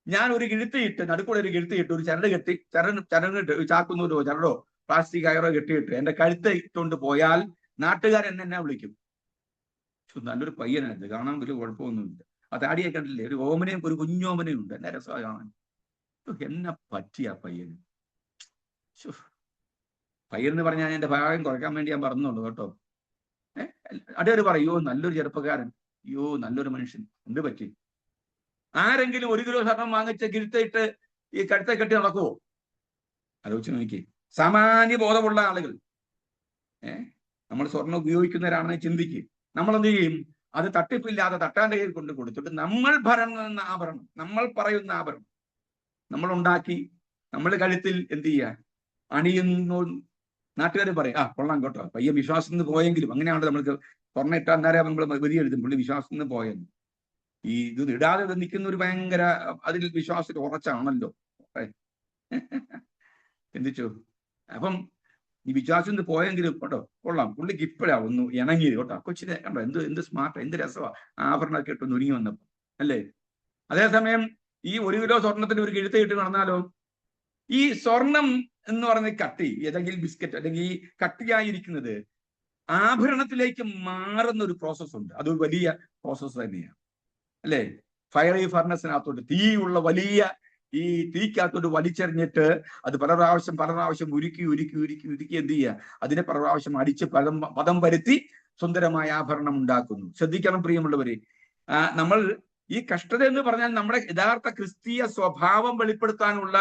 ഞാൻ ഒരു കിഴുത്തിയിട്ട്, നടുക്കൂടെ ഒരു കിഴുത്തിയിട്ട്, ഒരു ചരട് കെട്ടി, ചരടിട്ട് ചാക്കുന്നൂരോ ചരടോ പ്ലാസ്റ്റിക് കയറോ കെട്ടിയിട്ട് എന്റെ കഴുത്ത് ഇട്ടുകൊണ്ട് പോയാൽ നാട്ടുകാരൻ എന്നെ വിളിക്കും, നല്ലൊരു പയ്യനായിരുന്നു, കാണാൻ വലിയ കുഴപ്പമൊന്നുമില്ല. ആ താടിയെ കണ്ടില്ലേ, ഒരു ഓമനയും ഒരു കുഞ്ഞോമനയും ഉണ്ട്, എന്നെ രസമായി കാണാൻ. എന്നെ പറ്റിയ പയ്യന്. പയ്യൻ പറഞ്ഞാൽ എന്റെ ഭാഗം കുറയ്ക്കാൻ വേണ്ടി ഞാൻ പറഞ്ഞുള്ളൂ കേട്ടോ. അടയൊരു പറയോ നല്ലൊരു ചെറുപ്പക്കാരൻ, അയ്യോ നല്ലൊരു മനുഷ്യൻ, എന്ത് പറ്റി? ആരെങ്കിലും 1 കിലോ സ്വർണം വാങ്ങിച്ച കിഴുത്തിട്ട് ഈ കഴുത്തെ കെട്ടി നടക്കുവോ? ആലോചിച്ച് നോക്കി. സാമാന്യ ബോധമുള്ള ആളുകൾ നമ്മൾ സ്വർണം ഉപയോഗിക്കുന്നവരാണെന്ന് ചിന്തിക്കുക. നമ്മൾ എന്ത് ചെയ്യും? അത് തട്ടിപ്പില്ലാതെ തട്ടാൻ്റെ കയ്യിൽ കൊണ്ട് കൊടുത്തിട്ട് നമ്മൾ ഭരണ ആഭരണം, നമ്മൾ പറയുന്ന ആഭരണം നമ്മൾ ഉണ്ടാക്കി നമ്മൾ കഴുത്തിൽ എന്ത് ചെയ്യുക, അണിയുന്നു. നാട്ടുകാർ പറയും, കൊള്ളാം കേട്ടോ, പയ്യ വിശ്വാസത്തിൽ നിന്ന് പോയെങ്കിലും. അങ്ങനെയാണല്ലോ നമ്മൾക്ക് സ്വർണ്ണം ഇട്ടാൽ അന്നേരം നമ്മൾ വിധി എഴുതും, പുള്ളി വിശ്വാസത്തിൽ നിന്ന് പോയെന്ന്. ഈ ഇത് ഇടാതെ നിൽക്കുന്ന ഒരു ഭയങ്കര അതിൽ വിശ്വാസത്തിൽ ഉറച്ചാണല്ലോ. ചിന്തിച്ചു. അപ്പം ഈ വിശ്വാസത്തിൽ നിന്ന് പോയെങ്കിലും കേട്ടോ കൊള്ളാം, പുള്ളിക്ക് ഇപ്പോഴാ ഒന്ന് ഇണങ്ങിയത് കേട്ടോ. കൊച്ചിനെ കണ്ടോ, എന്ത് സ്മാർട്ട്, എന്ത് രസമാണ് ആഭരണമൊക്കെ ഇട്ടൊന്ന് ഒരുങ്ങി വന്നപ്പോ അല്ലേ. അതേസമയം ഈ 1 കിലോ സ്വർണത്തിന് ഒരു കിഴുത്തയിട്ട് നടന്നാലോ, ഈ സ്വർണം എന്ന് പറഞ്ഞ കട്ടി, ഏതെങ്കിലും ബിസ്ക്കറ്റ് അല്ലെങ്കിൽ ഈ കട്ടിയായിരിക്കുന്നത് ആഭരണത്തിലേക്ക് മാറുന്ന ഒരു പ്രോസസ് ഉണ്ട്. അതൊരു വലിയ പ്രോസസ് തന്നെയാണ് അല്ലേ. ഫയറി ഫർണസിനകത്തോട്ട്, തീയുള്ള വലിയ ഈ തീക്കകത്തോട്ട് വലിച്ചെറിഞ്ഞിട്ട് അത് പല പ്രാവശ്യം ഉരുക്കി എന്ത് ചെയ്യുക, അതിനെ പല പ്രാവശ്യം അടിച്ച് പദം വരുത്തി സുന്ദരമായ ആഭരണം ഉണ്ടാക്കുന്നു. ശ്രദ്ധിക്കണം പ്രിയമുള്ളവരെ, നമ്മൾ ഈ കഷ്ടത എന്ന് പറഞ്ഞാൽ നമ്മുടെ യഥാർത്ഥ ക്രിസ്തീയ സ്വഭാവം വെളിപ്പെടുത്താനുള്ള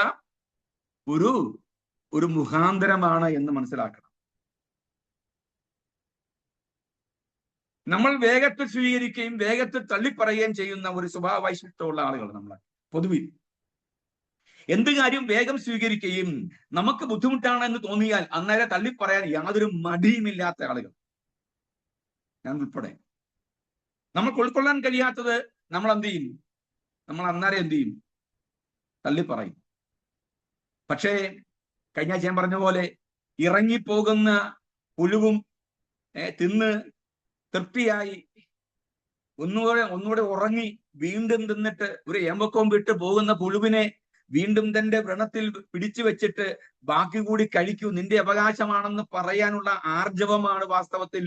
ഒരു മുഖാന്തരമാണ് എന്ന് മനസ്സിലാക്കണം. നമ്മൾ വേഗത്തിൽ സ്വീകരിക്കുകയും വേഗത്തിൽ തള്ളിപ്പറയുകയും ചെയ്യുന്ന ഒരു സ്വഭാവ വൈശിഷ്ട്യമുള്ള ആളുകൾ നമ്മൾ പൊതുവിൽ. എന്ത് കാര്യം വേഗം സ്വീകരിക്കുകയും നമുക്ക് ബുദ്ധിമുട്ടാണ് എന്ന് തോന്നിയാൽ അന്നേരം തള്ളിപ്പറയാൻ യാതൊരു മടിയുമില്ലാത്ത ആളുകൾ, ഞാൻ ഉൾപ്പെടെ. നമുക്ക് ഉൾക്കൊള്ളാൻ കഴിയാത്തത് നമ്മൾ എന്ത് ചെയ്യും? നമ്മൾ അന്നേരം എന്ത് ചെയ്യും? തള്ളിപ്പറയും. പക്ഷേ കഴിഞ്ഞ ഞാൻ പറഞ്ഞ പോലെ ഇറങ്ങിപ്പോകുന്ന പുഴുവും തിന്ന് തൃപ്തിയായി ഒന്നുകൂടെ ഉറങ്ങി വീണ്ടും തിന്നിട്ട് ഒരു ഏമ്പക്കവും വിട്ട് പോകുന്ന പുഴുവിനെ വീണ്ടും തന്റെ വ്രണത്തിൽ പിടിച്ചു വെച്ചിട്ട് ബാക്കി കൂടി കഴിക്കൂ, നിന്റെ അവകാശമാണെന്ന് പറയാനുള്ള ആർജവമാണ് വാസ്തവത്തിൽ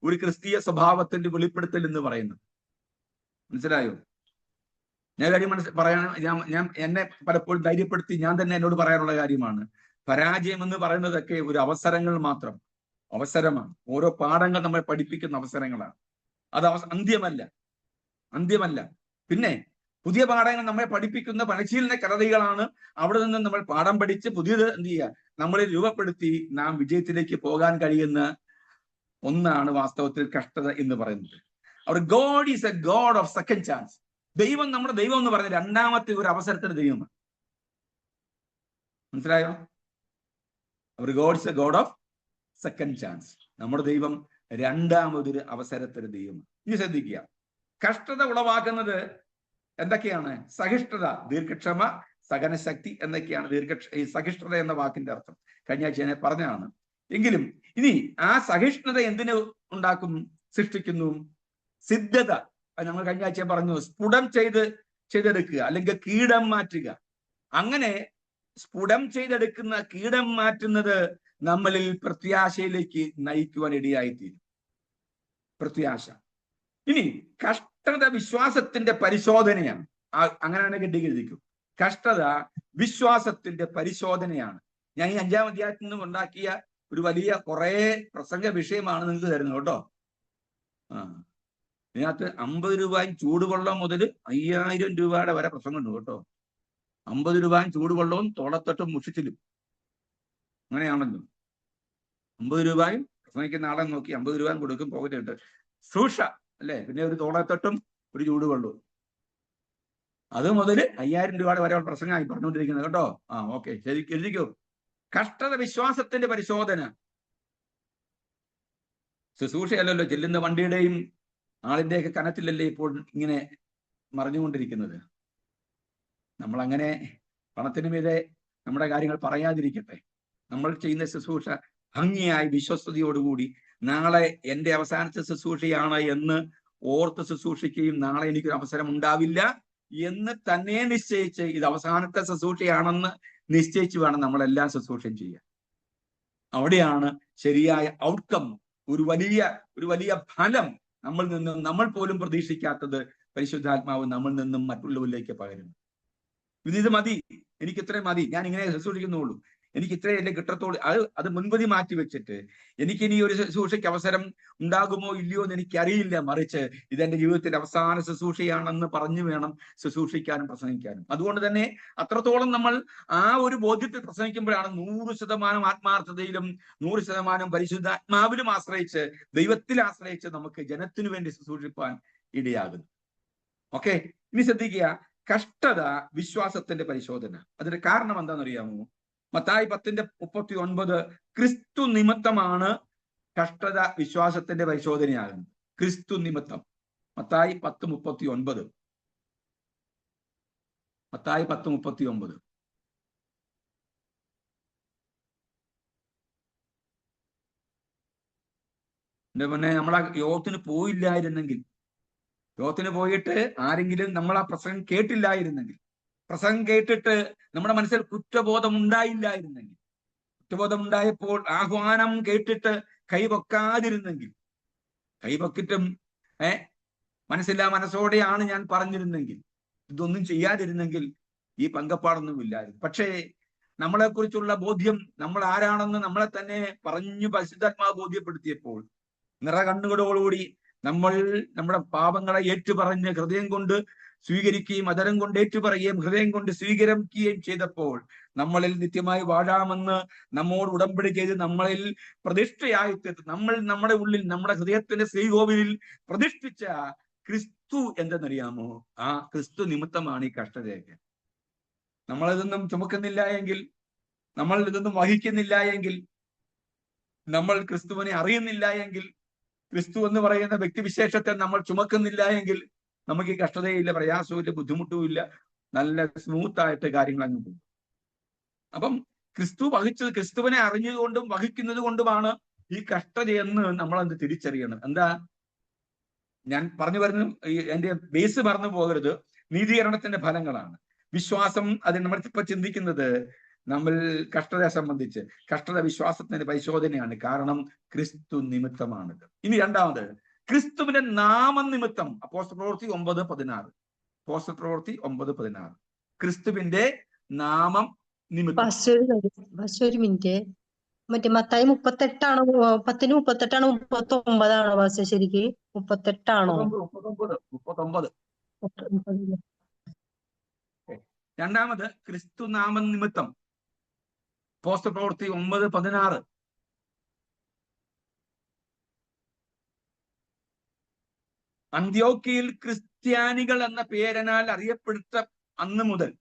ഒരു ക്രിസ്തീയ സ്വഭാവത്തിന്റെ വെളിപ്പെടുത്തൽ എന്ന് പറയുന്നത്. മനസ്സിലായോ? ഞാൻ കാര്യം ഞാൻ എന്നെ പലപ്പോഴും ധൈര്യപ്പെടുത്തി ഞാൻ തന്നെ എന്നോട് പറയാനുള്ള കാര്യമാണ്, പരാജയം എന്ന് പറയുന്നതൊക്കെ ഒരു അവസരങ്ങൾ മാത്രം, അവസരമാണ്. ഓരോ പാഠങ്ങൾ നമ്മളെ പഠിപ്പിക്കുന്ന അവസരങ്ങളാണ്, അത് അന്ത്യമല്ല. പിന്നെ പുതിയ പാഠങ്ങൾ നമ്മളെ പഠിപ്പിക്കുന്ന പരിശീലന കഥകളാണ്. അവിടെ നിന്ന് നമ്മൾ പാഠം പഠിച്ച് പുതിയത് എന്ത് ചെയ്യുക, നമ്മളെ രൂപപ്പെടുത്തി നാം വിജയത്തിലേക്ക് പോകാൻ കഴിയുന്ന ഒന്നാണ് വാസ്തവത്തിൽ കഷ്ടത എന്ന് പറയുന്നത്. Our God is a God of second chance. ദൈവം, നമ്മുടെ ദൈവം എന്ന് പറയുന്നത് രണ്ടാമത്തെ ഒരു അവസരത്തിന്റെ ദൈവമാണ്. മനസ്സിലായോ? Our God is a God of second chance. നമ്മുടെ ദൈവം രണ്ടാമതൊരു അവസരത്തിന്റെ ദൈവമാണ്. ഇനി ശ്രദ്ധിക്കുക, കഷ്ടത ഉളവാക്കുന്നത് എന്തൊക്കെയാണ്? സഹിഷ്ണുത, ദീർഘക്ഷമ, സഹനശക്തി എന്നൊക്കെയാണ് ഈ സഹിഷ്ണുത എന്ന വാക്കിന്റെ അർത്ഥം. കഴിഞ്ഞ ആഴ്ച ഞാൻ പറഞ്ഞതാണ്. എങ്കിലും ഇനി ആ സഹിഷ്ണുത എന്തിനു ഉണ്ടാക്കും, സൃഷ്ടിക്കുന്നു? സിദ്ധത. നമ്മൾ കഴിഞ്ഞ ആഴ്ച പറഞ്ഞു, സ്ഫുടം ചെയ്തെടുക്കുക അല്ലെങ്കിൽ കീടം മാറ്റുക. അങ്ങനെ സ്ഫുടം ചെയ്തെടുക്കുന്ന, കീടം മാറ്റുന്നത് നമ്മളിൽ പ്രത്യാശയിലേക്ക് നയിക്കുവാൻ ഇടയായിത്തീരും. പ്രത്യാശ. ഇനി കഷ്ടത വിശ്വാസത്തിന്റെ പരിശോധനയാണ്. അങ്ങനെയാണ് കെട്ടിക്കെഴുതിക്കും. കഷ്ടത വിശ്വാസത്തിന്റെ പരിശോധനയാണ്. ഞാൻ ഈ 5-ാം അധ്യായത്തിൽ നിന്നും ഉണ്ടാക്കിയ ഒരു വലിയ കുറെ പ്രസംഗ വിഷയമാണ് നിങ്ങൾക്ക് തരുന്നത് കേട്ടോ. ഇതിനകത്ത് 50 രൂപയും ചൂടുവെള്ളം മുതൽ 5000 രൂപയുടെ വരെ പ്രസംഗമുണ്ട് കേട്ടോ. 50 രൂപയും ചൂടുവെള്ളവും തോളത്തൊട്ടും മുഷിച്ചിലും. അങ്ങനെയാണല്ലോ. 50 രൂപയും പ്രസംഗിക്കുന്ന ആളെ നോക്കി 50 രൂപയും കൊടുക്കും, പോകറ്റിട്ട് സൂക്ഷ അല്ലേ, പിന്നെ ഒരു തോളത്തൊട്ടും ഒരു ചൂടുവെള്ളവും. അത് മുതൽ 5000 രൂപയുടെ വരെ പ്രസംഗമായി പറഞ്ഞുകൊണ്ടിരിക്കുന്നത് കേട്ടോ. ഓക്കെ, ശരി, എഴുതിക്കോ. കഷ്ടത വിശ്വാസത്തിന്റെ പരിശോധന. ശുശ്രൂഷയല്ലല്ലോ, ചെല്ലുന്ന വണ്ടിയുടെയും ആളിന്റെയൊക്കെ കനത്തിലല്ലേ ഇപ്പോൾ ഇങ്ങനെ മറിഞ്ഞുകൊണ്ടിരിക്കുന്നത്. നമ്മളങ്ങനെ പണത്തിന് മീതെ നമ്മുടെ കാര്യങ്ങൾ പറയാതിരിക്കട്ടെ. നമ്മൾ ചെയ്യുന്ന ശുശ്രൂഷ ഭംഗിയായി വിശ്വസ്തയോടുകൂടി നാളെ എൻ്റെ അവസാനത്തെ ശുശ്രൂഷയാണ് എന്ന് ഓർത്ത് ശുശ്രൂഷിക്കുകയും നാളെ എനിക്കൊരു അവസരം ഉണ്ടാവില്ല എന്ന് തന്നെ നിശ്ചയിച്ച് ഇത് അവസാനത്തെ ശുശ്രൂഷയാണെന്ന് നിശ്ചയിച്ച് വേണം നമ്മളെല്ലാം ശുശ്രൂഷയും ചെയ്യാൻ. അവിടെയാണ് ശരിയായ ഔട്ട്കം, ഒരു വലിയ ഫലം നമ്മൾ പോലും പ്രതീക്ഷിക്കാത്തത് പരിശുദ്ധാത്മാവ് നമ്മളിൽ നിന്നും മറ്റുള്ളവരിലേക്ക് പകരുന്നു. ഇത് മതി, എനിക്ക് ഇത്രയും മതി, ഞാൻ ഇങ്ങനെ ശുശ്രൂഷിക്കുന്നുള്ളൂ, എനിക്ക് ഇത്രയല്ലേ കിട്ടത്തോളൂ, അത് മുൻപതി മാറ്റി വെച്ചിട്ട് എനിക്കിനി ഒരു ശുശ്രൂഷയ്ക്ക് അവസരം ഉണ്ടാകുമോ ഇല്ലയോ എന്ന് എനിക്കറിയില്ല, മറിച്ച് ഇതെന്റെ ജീവിതത്തിന്റെ അവസാന ശുശ്രൂഷയാണെന്ന് പറഞ്ഞു വേണം ശുശ്രൂഷിക്കാനും പ്രസംഗിക്കാനും. അതുകൊണ്ട് തന്നെ അത്രത്തോളം നമ്മൾ ആ ഒരു ബോധ്യത്തിൽ പ്രസംഗിക്കുമ്പോഴാണ് 100% ആത്മാർത്ഥതയിലും 100% പരിശുദ്ധാത്മാവിലും ആശ്രയിച്ച്, ദൈവത്തിൽ ആശ്രയിച്ച് നമുക്ക് ജനത്തിനു വേണ്ടി ശുശ്രൂഷിപ്പാൻ ഇടയാകുന്നു. ഓക്കെ, ഇനി ശ്രദ്ധിക്കുക, കഷ്ടത വിശ്വാസത്തിന്റെ പരിശോധന. അതിന്റെ കാരണം എന്താണെന്നറിയാമോ? മത്തായി 10:39 ക്രിസ്തു നിമിത്തമാണ് കഷ്ടത വിശ്വാസത്തിന്റെ പരിശോധനയാകുന്നത്. ക്രിസ്തു നിമിത്തം. മത്തായി 10:39. മത്തായി 10:39. എന്റെ മുന്നേ നമ്മളാ യോഗത്തിന് പോയില്ലായിരുന്നെങ്കിൽ, യോഗത്തിന് പോയിട്ട് ആരെങ്കിലും നമ്മൾ ആ പ്രസംഗം കേട്ടില്ലായിരുന്നെങ്കിൽ, പ്രസംഗം കേട്ടിട്ട് നമ്മുടെ മനസ്സിൽ കുറ്റബോധം ഉണ്ടായില്ലായിരുന്നെങ്കിൽ, കുറ്റബോധം ഉണ്ടായപ്പോൾ ആഹ്വാനം കേട്ടിട്ട് കൈവെക്കാതിരുന്നെങ്കിൽ, കൈവെക്കിട്ടും മനസ്സില്ലാ മനസ്സോടെയാണ് ഞാൻ പറഞ്ഞിരുന്നെങ്കിൽ, ഇതൊന്നും ചെയ്യാതിരുന്നെങ്കിൽ ഈ പങ്കപ്പാടൊന്നും ഇല്ലായിരുന്നു. പക്ഷേ നമ്മളെക്കുറിച്ചുള്ള ബോധ്യം, നമ്മൾ ആരാണെന്ന് നമ്മളെ തന്നെ പറഞ്ഞു പരിശുദ്ധാത്മാവ് ബോധ്യപ്പെടുത്തിയപ്പോൾ നിറകണ്ണുകളോടുകൂടി നമ്മൾ നമ്മുടെ പാപങ്ങളെ ഏറ്റുപറഞ്ഞ് ഹൃദയം കൊണ്ട് സ്വീകരിക്കുകയും അതരം കൊണ്ട് ഏറ്റുപറയുകയും ഹൃദയം കൊണ്ട് സ്വീകരിക്കുകയും ചെയ്തപ്പോൾ നമ്മളിൽ നിത്യമായി വാഴാമെന്ന് നമ്മോട് ഉടമ്പടി ചെയ്ത് നമ്മളിൽ പ്രതിഷ്ഠയായി നമ്മൾ നമ്മുടെ ഉള്ളിൽ നമ്മുടെ ഹൃദയത്തിന്റെ ശ്രീകോവിലിൽ പ്രതിഷ്ഠിച്ച ക്രിസ്തു എന്തെന്നറിയാമോ? ആ ക്രിസ്തു നിമിത്തമാണ് ഈ കഷ്ടതയൊക്കെ. നമ്മളിതൊന്നും ചുമക്കുന്നില്ല എങ്കിൽ, നമ്മൾ ഇതൊന്നും വഹിക്കുന്നില്ല എങ്കിൽ, നമ്മൾ ക്രിസ്തുവിനെ അറിയുന്നില്ല എങ്കിൽ, ക്രിസ്തു എന്ന് പറയുന്ന വ്യക്തിവിശേഷത്തെ നമ്മൾ ചുമക്കുന്നില്ല എങ്കിൽ നമുക്ക് ഈ കഷ്ടതയില്ല, പ്രയാസവും ബുദ്ധിമുട്ടും ഇല്ല, നല്ല സ്മൂത്തായിട്ട് കാര്യങ്ങൾ അങ്ങ് പോകും. അപ്പം ക്രിസ്തുവിനെ അറിഞ്ഞതുകൊണ്ടും വഹിക്കുന്നത് കൊണ്ടുമാണ് ഈ കഷ്ടതയെന്ന് നമ്മളത് തിരിച്ചറിയണം. എന്താ ഞാൻ പറഞ്ഞു എന്റെ ബേസ് പറഞ്ഞു പോകരുത്. നീതീകരണത്തിന്റെ ഫലങ്ങളാണ് വിശ്വാസം. അത് നമ്മളിപ്പോ ചിന്തിക്കുന്നത് നമ്മൾ കഷ്ടതയെ സംബന്ധിച്ച്, കഷ്ടത വിശ്വാസത്തിന്റെ പരിശോധനയാണ്. കാരണം ക്രിസ്തു നിമിത്തമാണിത്. ഇനി രണ്ടാമത്, ക്രിസ്തുവിന്റെ നാമനിമിത്തം. അപ്പോസ്തലപ്രവൃത്തി 9:16. അപ്പോസ്തലപ്രവൃത്തി 9:16. ക്രിസ്തുവിന്റെ നാമം നിമിത്തം. ഒരു മിനിറ്റ്, മറ്റേ മത്തായി 38ആണോ? 10:38ആണോ 39ആണോ ഭാഷ? ശരിക്ക് 38ആണോ? 39. രണ്ടാമത് ക്രിസ്തു നാമനിമിത്തം. അപ്പോസ്തലപ്രവൃത്തി 9:16. അന്ത്യോക്യയിൽ ക്രിസ്ത്യാനികൾ എന്ന പേരിനാൽ അറിയപ്പെടുത്ത അന്ന് മുതൽ,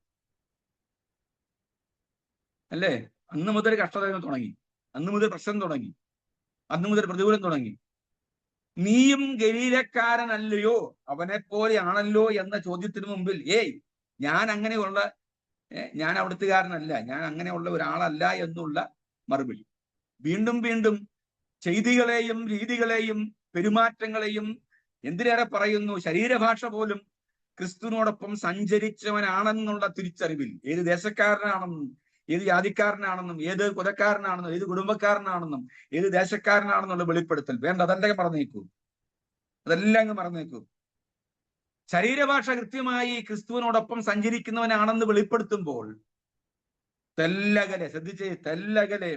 അല്ലേ, അന്ന് മുതൽ കഷ്ടതകൾ തുടങ്ങി, അന്ന് മുതൽ പ്രശ്നം തുടങ്ങി, അന്ന് മുതൽ പ്രതികൂലം തുടങ്ങി. നീയും ഗലീലക്കാരനല്ലയോ, അവനെ പോലെയാണല്ലോ എന്ന ചോദ്യത്തിന് മുമ്പിൽ ഞാൻ അങ്ങനെയുള്ള ഞാൻ അവിടുത്തുകാരനല്ല, ഞാൻ അങ്ങനെയുള്ള ഒരാളല്ല എന്നുള്ള മറുപടി. വീണ്ടും വീണ്ടും ചെയ്തികളെയും രീതികളെയും പെരുമാറ്റങ്ങളെയും എന്തിനേറെ പറയുന്നു, ശരീരഭാഷ പോലും ക്രിസ്തുവിനോടൊപ്പം സഞ്ചരിച്ചവനാണെന്നുള്ള തിരിച്ചറിവിൽ, ഏത് ദേശക്കാരനാണെന്നും ഏത് ജാതിക്കാരനാണെന്നും ഏത് കുലക്കാരനാണെന്നും ഏത് കുടുംബക്കാരനാണെന്നും ഏത് ദേശക്കാരനാണെന്നുള്ള വെളിപ്പെടുത്തൽ വേണ്ട. അതെല്ലാം മറന്നേക്കൂ, അതെല്ലാം അങ്ങ് മറന്നേക്കൂ. ശരീരഭാഷ കൃത്യമായി ക്രിസ്തുവിനോടൊപ്പം സഞ്ചരിക്കുന്നവനാണെന്ന് വെളിപ്പെടുത്തുമ്പോൾ തെല്ലകലെ, ശ്രദ്ധിച്ചേ, തെല്ലകലെ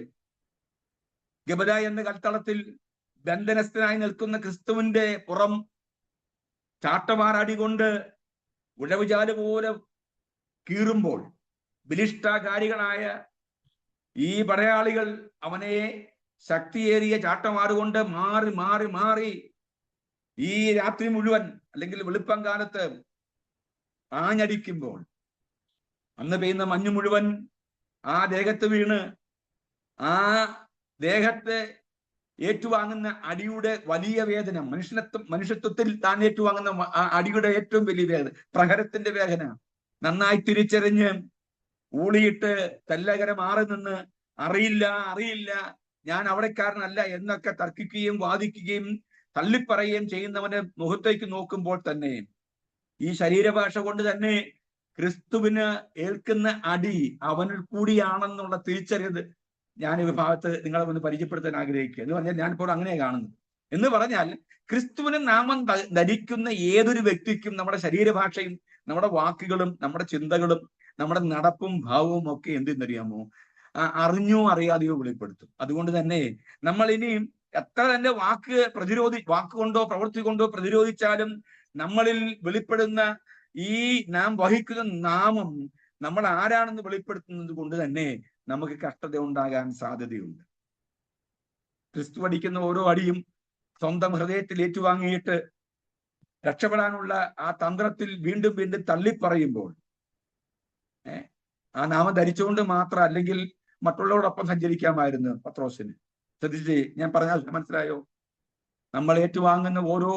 ഗബദ എന്ന കൽത്തളത്തിൽ ബന്ധനസ്ഥനായി നിൽക്കുന്ന ക്രിസ്തുവിന്റെ പുറം ചാട്ടവാറടി കൊണ്ട് ഉഴവുചാല് പോലെ കീറുമ്പോൾ ബലിഷ്ഠകാരികളായ ഈ പടയാളികൾ അവനെ ശക്തിയേറിയ ചാട്ടമാറുകൊണ്ട് മാറി മാറി മാറി ഈ രാത്രി മുഴുവൻ അല്ലെങ്കിൽ വെളുപ്പം കാലത്ത് ആഞ്ഞടിക്കുമ്പോൾ അന്ന് പെയ്യുന്ന മഞ്ഞു മുഴുവൻ ആ ദേഹത്ത് വീണ് ആ ദേഹത്തെ ഏറ്റുവാങ്ങുന്ന അടിയുടെ വലിയ വേദന, മനുഷ്യത്വത്തിൽ താൻ ഏറ്റുവാങ്ങുന്ന അടിയുടെ ഏറ്റവും വലിയ വേദന, പ്രഹരത്തിന്റെ വേദന നന്നായി തിരിച്ചറിഞ്ഞ് ഊളിയിട്ട് തെല്ലകര മാറി നിന്ന് അറിയില്ല ഞാൻ അവിടെക്കാരനല്ല എന്നൊക്കെ തർക്കിക്കുകയും വാദിക്കുകയും തള്ളിപ്പറയുകയും ചെയ്യുന്നവന്റെ മുഖത്തേക്ക് നോക്കുമ്പോൾ തന്നെ ഈ ശരീരഭാഷ കൊണ്ട് തന്നെ ക്രിസ്തുവിന് ഏൽക്കുന്ന അടി അവനിൽ കൂടിയാണെന്നുള്ള തിരിച്ചറിയത് ഞാൻ ഈ വിഭാഗത്ത് നിങ്ങളെ ഒന്ന് പരിചയപ്പെടുത്താൻ ആഗ്രഹിക്കുക. എന്ന് പറഞ്ഞാൽ ഞാനിപ്പോൾ അങ്ങനെ കാണുന്നത്. എന്ന് പറഞ്ഞാൽ ക്രിസ്തുവിന് നാമം ധരിക്കുന്ന ഏതൊരു വ്യക്തിക്കും നമ്മുടെ ശരീരഭാഷയും നമ്മുടെ വാക്കുകളും നമ്മുടെ ചിന്തകളും നമ്മുടെ നടപ്പും ഭാവവും ഒക്കെ എന്തെന്നറിയാമോ, അറിഞ്ഞോ അറിയാതെയോ വെളിപ്പെടുത്തും. അതുകൊണ്ട് തന്നെ നമ്മൾ ഇനിയും എത്ര തന്നെ വാക്കുകൊണ്ടോ പ്രവൃത്തി കൊണ്ടോ പ്രതിരോധിച്ചാലും നമ്മളിൽ വെളിപ്പെടുന്ന ഈ നാം വഹിക്കുന്ന നാമം നമ്മൾ ആരാണെന്ന് വെളിപ്പെടുത്തുന്നത് കൊണ്ട് തന്നെ നമുക്ക് കഷ്ടത ഉണ്ടാകാൻ സാധ്യതയുണ്ട്. ക്രിസ്തു അടിക്കുന്ന ഓരോ അടിയും സ്വന്തം ഹൃദയത്തിൽ ഏറ്റുവാങ്ങിയിട്ട് രക്ഷപ്പെടാനുള്ള ആ തന്ത്രത്തിൽ വീണ്ടും വീണ്ടും തള്ളിപ്പറയുമ്പോൾ ആ നാമം ധരിച്ചുകൊണ്ട് മാത്രം അല്ലെങ്കിൽ മറ്റുള്ളവരോടൊപ്പം സഞ്ചരിക്കാമായിരുന്നു പത്രോസിന്. ശ്രദ്ധിച്ച് ഞാൻ പറഞ്ഞാൽ മനസ്സിലായോ? നമ്മൾ ഏറ്റുവാങ്ങുന്ന ഓരോ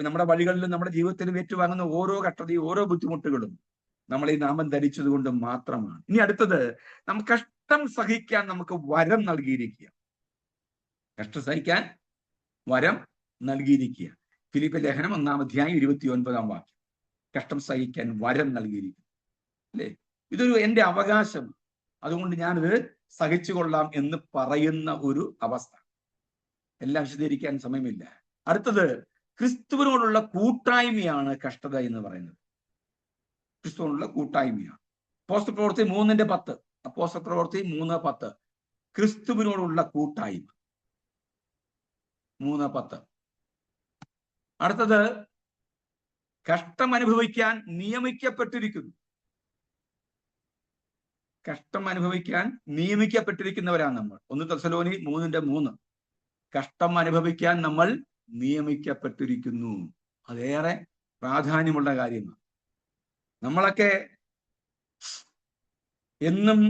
നമ്മുടെ വഴികളിലും നമ്മുടെ ജീവിതത്തിലും ഏറ്റുവാങ്ങുന്ന ഓരോ കഷ്ടതയും ഓരോ ബുദ്ധിമുട്ടുകളും നമ്മൾ ഈ നാമം ധരിച്ചത് കൊണ്ട് മാത്രമാണ്. ഇനി അടുത്തത്, നമുക്ക് കഷ്ടം സഹിക്കാൻ നമുക്ക് വരം നൽകിയിരിക്കുക. കഷ്ടം സഹിക്കാൻ വരം നൽകിയിരിക്കുക. ഫിലിപ്പ് ലേഖനം 1-ാം 29-ാം വാക്യം. കഷ്ടം സഹിക്കാൻ വരം നൽകിയിരിക്കുക, അല്ലേ? ഇതൊരു എൻ്റെ അവകാശം, അതുകൊണ്ട് ഞാനിത് സഹിച്ചുകൊള്ളാം എന്ന് പറയുന്ന ഒരു അവസ്ഥ. എല്ലാം വിശദീകരിക്കാൻ സമയമില്ല. അടുത്തത്, ക്രിസ്തുവിനോടുള്ള കൂട്ടായ്മയാണ് കഷ്ടത എന്ന് പറയുന്നത്. ക്രിസ്തുവിനുള്ള കൂട്ടായ്മയാണ്. അപ്പോസ്തലപ്രവൃത്തി 3:10. അപ്പോസ്തലപ്രവൃത്തി 3:10. ക്രിസ്തുവിനോടുള്ള കൂട്ടായ്മ. 3:10. അടുത്തത്, കഷ്ടം അനുഭവിക്കാൻ നിയമിക്കപ്പെട്ടിരിക്കുന്നു. കഷ്ടം അനുഭവിക്കാൻ നിയമിക്കപ്പെട്ടിരിക്കുന്നവരാണ് നമ്മൾ. 1 തെസ്സലോനി 3:3. കഷ്ടം അനുഭവിക്കാൻ നമ്മൾ നിയമിക്കപ്പെട്ടിരിക്കുന്നു. അതേറെ പ്രാധാന്യമുള്ള കാര്യമാണ്. നമ്മളൊക്കെ എന്നും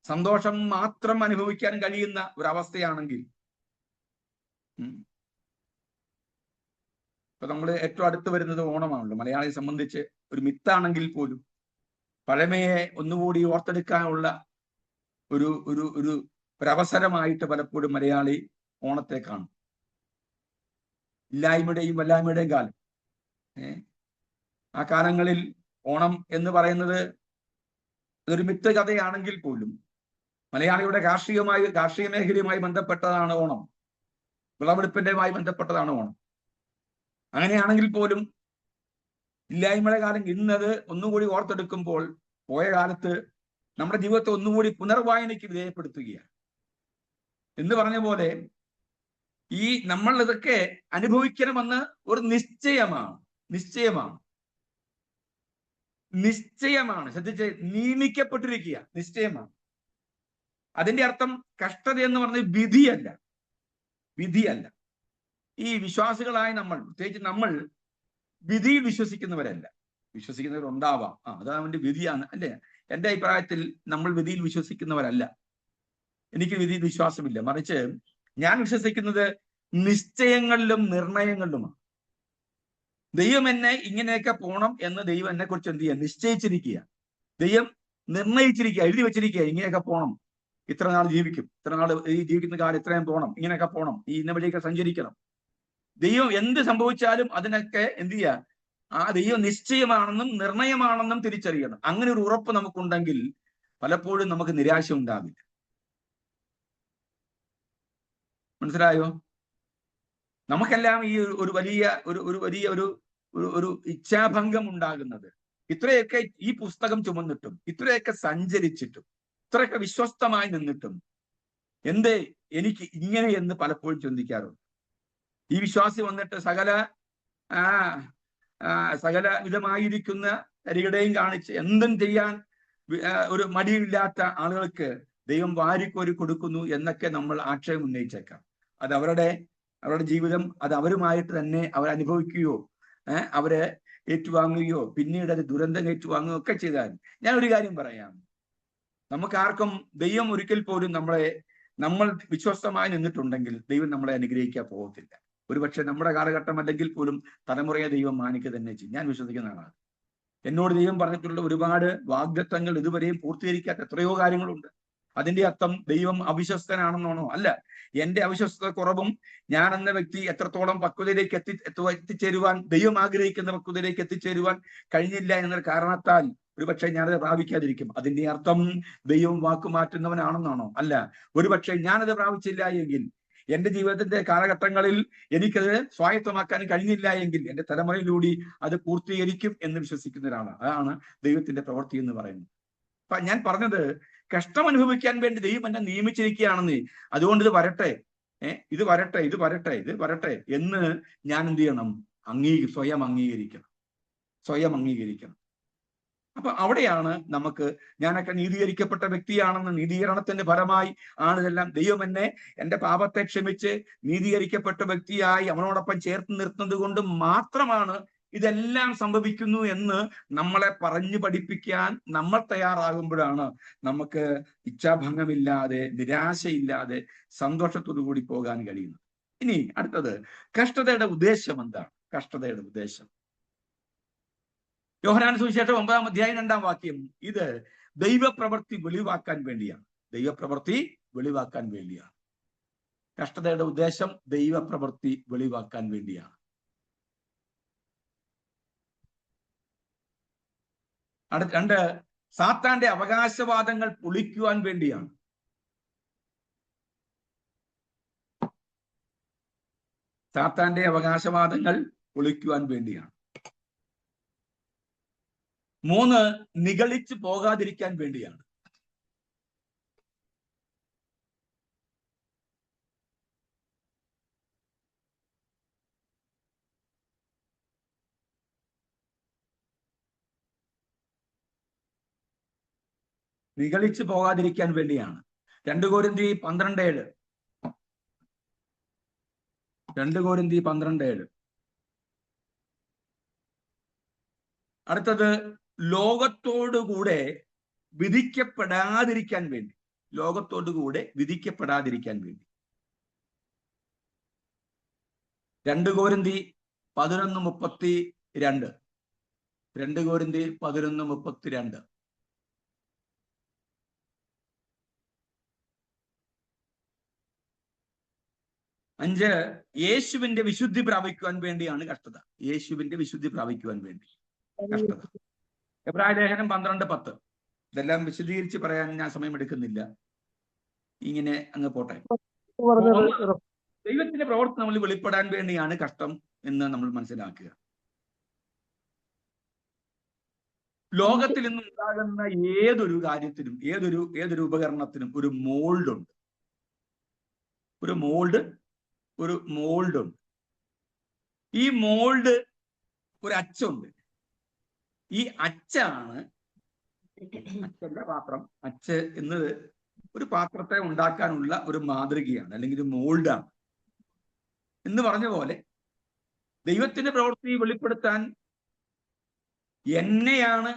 സന്തോഷം മാത്രം അനുഭവിക്കാൻ കഴിയുന്ന ഒരവസ്ഥയാണെങ്കിൽ, ഇപ്പൊ നമ്മൾ ഏറ്റവും അടുത്ത് വരുന്നത് ഓണമാണല്ലോ. മലയാളിയെ സംബന്ധിച്ച് ഒരു മിത്താണെങ്കിൽ പോലും പഴമയെ ഒന്നുകൂടി ഓർത്തെടുക്കാനുള്ള ഒരു ഒരു ഒരു ഒരവസരമായിട്ട് പലപ്പോഴും മലയാളി ഓണത്തെ കാണും. ഇല്ലായ്മയുടെയും വല്ലായ്മയുടെയും കാലം. ആ കാലങ്ങളിൽ ഓണം എന്ന് പറയുന്നത് ഒരു മിത്ത് കഥയാണെങ്കിൽ പോലും മലയാളിയുടെ കാർഷിക മേഖലയുമായി ബന്ധപ്പെട്ടതാണ് ഓണം. വിളവെടുപ്പിന്റെയുമായി ബന്ധപ്പെട്ടതാണ് ഓണം. അങ്ങനെയാണെങ്കിൽ പോലും ഇല്ലായ്മയുടെ കാലം ഇന്നത് ഒന്നുകൂടി ഓർത്തെടുക്കുമ്പോൾ പോയ കാലത്ത് നമ്മുടെ ജീവിതത്തെ ഒന്നുകൂടി പുനർവായനയ്ക്ക് വിധേയപ്പെടുത്തുകയാണ്. എന്ന് പറഞ്ഞ പോലെ നമ്മൾ ഇതൊക്കെ അനുഭവിക്കണമെന്ന് ഒരു നിശ്ചയമാണ്. ശ്രദ്ധിച്ച്, നിയമിക്കപ്പെട്ടിരിക്കുക, നിശ്ചയമാണ്. അതിന്റെ അർത്ഥം കഷ്ടത എന്ന് പറഞ്ഞത് വിധിയല്ല. ഈ വിശ്വാസികളായ നമ്മൾ, പ്രത്യേകിച്ച് നമ്മൾ വിധിയിൽ വിശ്വസിക്കുന്നവരുണ്ടാവാം. അത് അവന്റെ വിധിയാണ്, അല്ലേ? എന്റെ അഭിപ്രായത്തിൽ നമ്മൾ വിധിയിൽ വിശ്വസിക്കുന്നവരല്ല. എനിക്ക് വിധിയിൽ വിശ്വാസമില്ല. മറിച്ച് ഞാൻ വിശ്വസിക്കുന്നത് നിശ്ചയങ്ങളിലും നിർണയങ്ങളിലുമാണ്. ദൈവം എന്നെ ഇങ്ങനെയൊക്കെ പോണം എന്ന് ദൈവം എന്നെ കുറിച്ച് എന്ത് ചെയ്യുക? നിശ്ചയിച്ചിരിക്കുക. ദൈവം നിർണയിച്ചിരിക്കുക, എഴുതി വെച്ചിരിക്കുക. ഇങ്ങനെയൊക്കെ പോണം, ഇത്ര നാൾ ജീവിക്കും, ഇത്ര നാൾ ഈ ജീവിക്കുന്ന കാലം ഇത്രയും പോണം, ഇങ്ങനെയൊക്കെ പോണം, ഈ ഇന്ന വഴിയൊക്കെ സഞ്ചരിക്കണം. ദൈവം എന്ത് സംഭവിച്ചാലും അതിനൊക്കെ എന്ത് ചെയ്യുക? ആ ദൈവം നിശ്ചയമാണെന്നും നിർണയമാണെന്നും തിരിച്ചറിയണം. അങ്ങനെ ഒരു ഉറപ്പ് നമുക്കുണ്ടെങ്കിൽ പലപ്പോഴും നമുക്ക് നിരാശ ഉണ്ടാവില്ല. മനസ്സിലായോ? നമുക്കെല്ലാം ഈ ഒരു വലിയ ഒരു ഇച്ഛാഭംഗം ഉണ്ടാകുന്നത് ഇത്രയൊക്കെ ഈ പുസ്തകം ചുമന്നിട്ടും, ഇത്രയൊക്കെ സഞ്ചരിച്ചിട്ടും, ഇത്രയൊക്കെ വിശ്വസ്തമായി നിന്നിട്ടും എന്തേ എനിക്ക് ഇങ്ങനെ എന്ന് പലപ്പോഴും ചിന്തിക്കാറുണ്ട്. ഈ വിശ്വാസി വന്നിട്ട് സകല വിധമായിരിക്കുന്ന കരികടയും കാണിച്ച് എന്തും ചെയ്യാൻ ഒരു മടിയില്ലാത്ത ആളുകൾക്ക് ദൈവം വാരിക്കോരി കൊടുക്കുന്നു എന്നൊക്കെ നമ്മൾ ആക്ഷേപം ഉന്നയിച്ചേക്കാം. അത് അവരുടെ ജീവിതം, അത് അവരുമായിട്ട് തന്നെ അവരനുഭവിക്കുകയോ അവരെ ഏറ്റുവാങ്ങുകയോ പിന്നീട് അത് ദുരന്തം ഏറ്റുവാങ്ങുകയോ ഒക്കെ ചെയ്താൽ, ഞാൻ ഒരു കാര്യം പറയാം. നമുക്കാർക്കും ദൈവം ഒരിക്കൽ പോലും നമ്മൾ വിശ്വസ്തമായി നിന്നിട്ടുണ്ടെങ്കിൽ ദൈവം നമ്മളെ അനുഗ്രഹിക്കാൻ പോകത്തില്ല. ഒരുപക്ഷെ നമ്മുടെ കാലഘട്ടം അല്ലെങ്കിൽ പോലും തലമുറയെ ദൈവം മാനിക്കുക തന്നെ ചെയ്യും. ഞാൻ വിശ്വസിക്കുന്ന ആളാണ്. എന്നോട് ദൈവം പറഞ്ഞിട്ടുള്ള ഒരുപാട് വാഗ്ദത്തങ്ങൾ ഇതുവരെയും പൂർത്തീകരിക്കാത്ത എത്രയോ കാര്യങ്ങളുണ്ട്. അതിന്റെ അർത്ഥം ദൈവം അവിശ്വസ്തനാണെന്നാണോ? അല്ല. എന്റെ അവിശ്വസ്തത കുറവും ഞാൻ എന്ന വ്യക്തി എത്രത്തോളം പക്വതയിലേക്ക് എത്തിച്ചേരുവാൻ, ദൈവം ആഗ്രഹിക്കുന്ന പക്വതയിലേക്ക് എത്തിച്ചേരുവാൻ കഴിഞ്ഞില്ല എന്നൊരു കാരണത്താൽ ഒരുപക്ഷെ ഞാനത് പ്രാപിക്കാതിരിക്കും. അതിന്റെ അർത്ഥം ദൈവം വാക്കുമാറ്റുന്നവനാണെന്നാണോ? അല്ല. ഒരുപക്ഷെ ഞാനത് പ്രാപിച്ചില്ല എങ്കിൽ, എന്റെ ജീവിതത്തിന്റെ കാലഘട്ടങ്ങളിൽ എനിക്കത് സ്വായത്തമാക്കാൻ കഴിഞ്ഞില്ല എങ്കിൽ എന്റെ തലമുറയിലൂടെ അത് പൂർത്തീകരിക്കും എന്ന് വിശ്വസിക്കുന്ന ഒരാളാണ്. അതാണ് ദൈവത്തിന്റെ പ്രവൃത്തി എന്ന് പറയുന്നത്. അപ്പൊ ഞാൻ പറഞ്ഞത്, കഷ്ടം അനുഭവിക്കാൻ വേണ്ടി ദൈവം എന്നെ നിയമിച്ചിരിക്കുകയാണെന്ന്. അതുകൊണ്ട് ഇത് വരട്ടെ എന്ന് ഞാൻ എന്ത് ചെയ്യണം? സ്വയം അംഗീകരിക്കണം. അപ്പൊ അവിടെയാണ് നമുക്ക്, ഞാനൊക്കെ നീതീകരിക്കപ്പെട്ട വ്യക്തിയാണെന്ന്, നീതീകരണത്തിന്റെ ഫലമായി ആണ് ഇതെല്ലാം. ദൈവം എന്നെ എന്റെ പാപത്തെ ക്ഷമിച്ച് നീതീകരിക്കപ്പെട്ട വ്യക്തിയായി അവനോടൊപ്പം ചേർത്ത് നിർത്തുന്നത് കൊണ്ട് മാത്രമാണ് ഇതെല്ലാം സംഭവിക്കുന്നു എന്ന് നമ്മളെ പറഞ്ഞു പഠിപ്പിക്കാൻ നമ്മൾ തയ്യാറാകുമ്പോഴാണ് നമുക്ക് ഇച്ഛാഭംഗമില്ലാതെ, നിരാശയില്ലാതെ, സന്തോഷത്തോടു കൂടി പോകാൻ കഴിയുന്നത്. ഇനി അടുത്തത്, കഷ്ടതയുടെ ഉദ്ദേശം എന്താണ്? കഷ്ടതയുടെ ഉദ്ദേശം യോഹന്നാൻ സുവിശേഷം 9-ാം അധ്യായം 2-ാം വാക്യം, ഇത് ദൈവപ്രവൃത്തി വെളിവാക്കാൻ വേണ്ടിയാണ്. കഷ്ടതയുടെ ഉദ്ദേശം ദൈവപ്രവൃത്തി വെളിവാക്കാൻ വേണ്ടിയാണ്. രണ്ട്, സാത്താന്റെ അവകാശവാദങ്ങൾ പൊളിക്കുവാൻ വേണ്ടിയാണ്. സാത്താന്റെ അവകാശവാദങ്ങൾ പൊളിക്കുവാൻ വേണ്ടിയാണ്. 3, നിഗളിച്ചു പോകാതിരിക്കാൻ വേണ്ടിയാണ്. നിഗളിച്ചു പോകാതിരിക്കാൻ വേണ്ടിയാണ്. 2 കൊരിന്ത്യർ 12:7. 2 കൊരിന്ത്യർ 12:7. അടുത്തത് ലോകത്തോടുകൂടെ വിധിക്കപ്പെടാതിരിക്കാൻ വേണ്ടി. ലോകത്തോടുകൂടെ വിധിക്കപ്പെടാതിരിക്കാൻ വേണ്ടി. 2 കൊരിന്ത്യർ 11:32. 2 കൊരിന്ത്യർ 11:32. 5 യേശുവിന്റെ വിശുദ്ധി പ്രാപിക്കുവാൻ വേണ്ടിയാണ് കഷ്ടത. യേശുവിന്റെ വിശുദ്ധി പ്രാപിക്കുവാൻ വേണ്ടി കഷ്ടത. എബ്രായ ലേഖനം 12:10. ഇതെല്ലാം വിശദീകരിച്ച് പറയാൻ ഞാൻ സമയമെടുക്കുന്നില്ല, ഇങ്ങനെ അങ്ങ് പോട്ടെ. ദൈവത്തിന്റെ പ്രവർത്തനം നമ്മൾ വെളിപ്പെടാൻ വേണ്ടിയാണ് കഷ്ടം എന്ന് നമ്മൾ മനസ്സിലാക്കുക. ലോകത്തിൽ നിന്നും ഉണ്ടാകുന്ന ഏതൊരു കാര്യത്തിനും ഏതൊരു ഉപകരണത്തിനും ഒരു മോൾഡ് ഉണ്ട്. ഒരു മോൾഡ് ഉണ്ട്. ഈ മോൾഡ് ഒരു അച്ചുണ്ട്. ഈ അച്ചാണ് അച്ചന്റെ പാത്രം. അച്ച് എന്നത് ഒരു പാത്രത്തെ ഉണ്ടാക്കാനുള്ള ഒരു മാതൃകയാണ്, അല്ലെങ്കിൽ ഒരു മോൾഡാണ് എന്ന് പറഞ്ഞ പോലെ ദൈവത്തിന്റെ പ്രവൃത്തി വെളിപ്പെടുത്താൻ എന്നെയാണ്,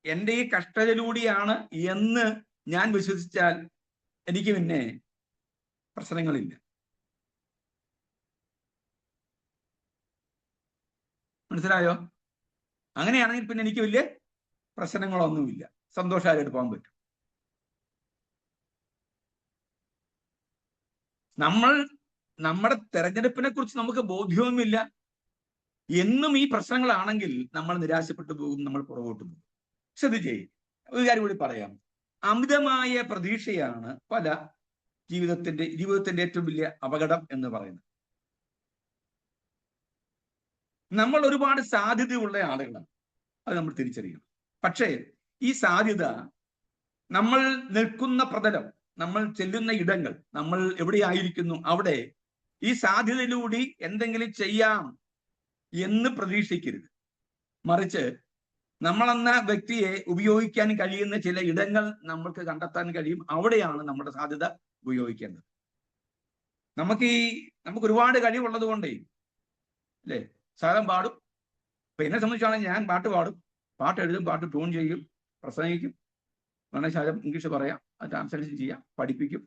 എൻ്റെ ഈ കഷ്ടതയിലൂടെയാണ് എന്ന് ഞാൻ വിശ്വസിച്ചാൽ എനിക്ക് പിന്നെ പ്രശ്നങ്ങളില്ല. മനസ്സിലായോ? അങ്ങനെയാണെങ്കിൽ പിന്നെ എനിക്ക് വലിയ പ്രശ്നങ്ങളൊന്നുമില്ല, സന്തോഷമായിട്ട് പോകാൻ പറ്റും. നമ്മുടെ തെരഞ്ഞെടുപ്പിനെ കുറിച്ച് നമുക്ക് ബോധ്യവുമില്ല എന്നും ഈ പ്രശ്നങ്ങളാണെങ്കിൽ നമ്മൾ നിരാശപ്പെട്ടു പോകും, നമ്മൾ പുറകോട്ട് പോകും. ശ്രദ്ധിച്ചേ, ഒരു കാര്യം കൂടി പറയാം. അമിതമായ പ്രതീക്ഷയാണ് പല ജീവിതത്തിന്റെ ഏറ്റവും വലിയ അപകടം എന്ന് പറയുന്നത്. നമ്മൾ ഒരുപാട് സാധ്യതയുള്ള ആളുകളാണ്, അത് നമ്മൾ തിരിച്ചറിയണം. പക്ഷേ ഈ സാധ്യത, നമ്മൾ നിൽക്കുന്ന പ്രതലം, നമ്മൾ ചെല്ലുന്ന ഇടങ്ങൾ, നമ്മൾ എവിടെയായിരിക്കുന്നു അവിടെ ഈ സാധ്യതയിലൂടെ എന്തെങ്കിലും ചെയ്യാം എന്ന് പ്രതീക്ഷിക്കരുത്. മറിച്ച് നമ്മളെന്ന വ്യക്തിയെ ഉപയോഗിക്കാൻ കഴിയുന്ന ചില ഇടങ്ങൾ നമ്മൾക്ക് കണ്ടെത്താൻ കഴിയും. അവിടെയാണ് നമ്മുടെ സാധ്യത ഉപയോഗിക്കേണ്ടത്. നമുക്ക് ഒരുപാട് കഴിവുള്ളത് കൊണ്ടേ അല്ലേ, ശകലം പാടും. ഇപ്പൊ എന്നെ സംബന്ധിച്ചാണെങ്കിൽ ഞാൻ പാട്ട് പാടും, പാട്ട് എഴുതും, പാട്ട് ട്യൂൺ ചെയ്യും, പ്രസംഗിക്കും, വേണമെങ്കിൽ ശകലം ഇംഗ്ലീഷ് പറയാം, അത് ട്രാൻസ്ലേഷൻ ചെയ്യാം, പഠിപ്പിക്കും,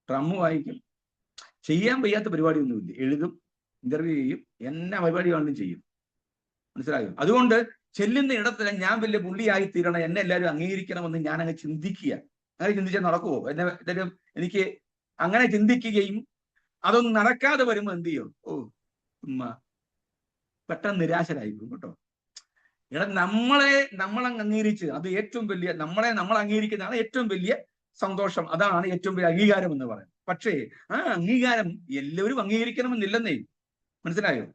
ഡ്രമ്മ് വായിക്കും. ചെയ്യാൻ വയ്യാത്ത പരിപാടിയൊന്നുമില്ല. എഴുതും, ഇന്റർവ്യൂ ചെയ്യും, എന്നാ പരിപാടിയാണെങ്കിലും ചെയ്യും. മനസ്സിലായോ? അതുകൊണ്ട് ചെല്ലുന്ന ഇടത്തിൽ ഞാൻ വലിയ പുള്ളിയായി തീരണം, എന്നെ എല്ലാവരും അംഗീകരിക്കണമെന്ന് ഞാൻ അങ്ങ് ചിന്തിക്കുക. അങ്ങനെ ചിന്തിച്ചാൽ നടക്കുമോ? എല്ലാവരും എനിക്ക് അങ്ങനെ ചിന്തിക്കുകയും അതൊന്നും നടക്കാതെ വരുമ്പോൾ എന്ത് ചെയ്യും? പെട്ടെന്ന് നിരാശരായിരിക്കും കേട്ടോ. നമ്മളെ അംഗീകരിച്ച്, അത് ഏറ്റവും വലിയ, നമ്മൾ അംഗീകരിക്കുന്നതാണ് ഏറ്റവും വലിയ സന്തോഷം. അതാണ് ഏറ്റവും വലിയ അംഗീകാരം എന്ന് പറയുന്നത്. പക്ഷേ ആ അംഗീകാരം എല്ലാവരും അംഗീകരിക്കണമെന്നില്ലെന്നേ. മനസ്സിലായോ?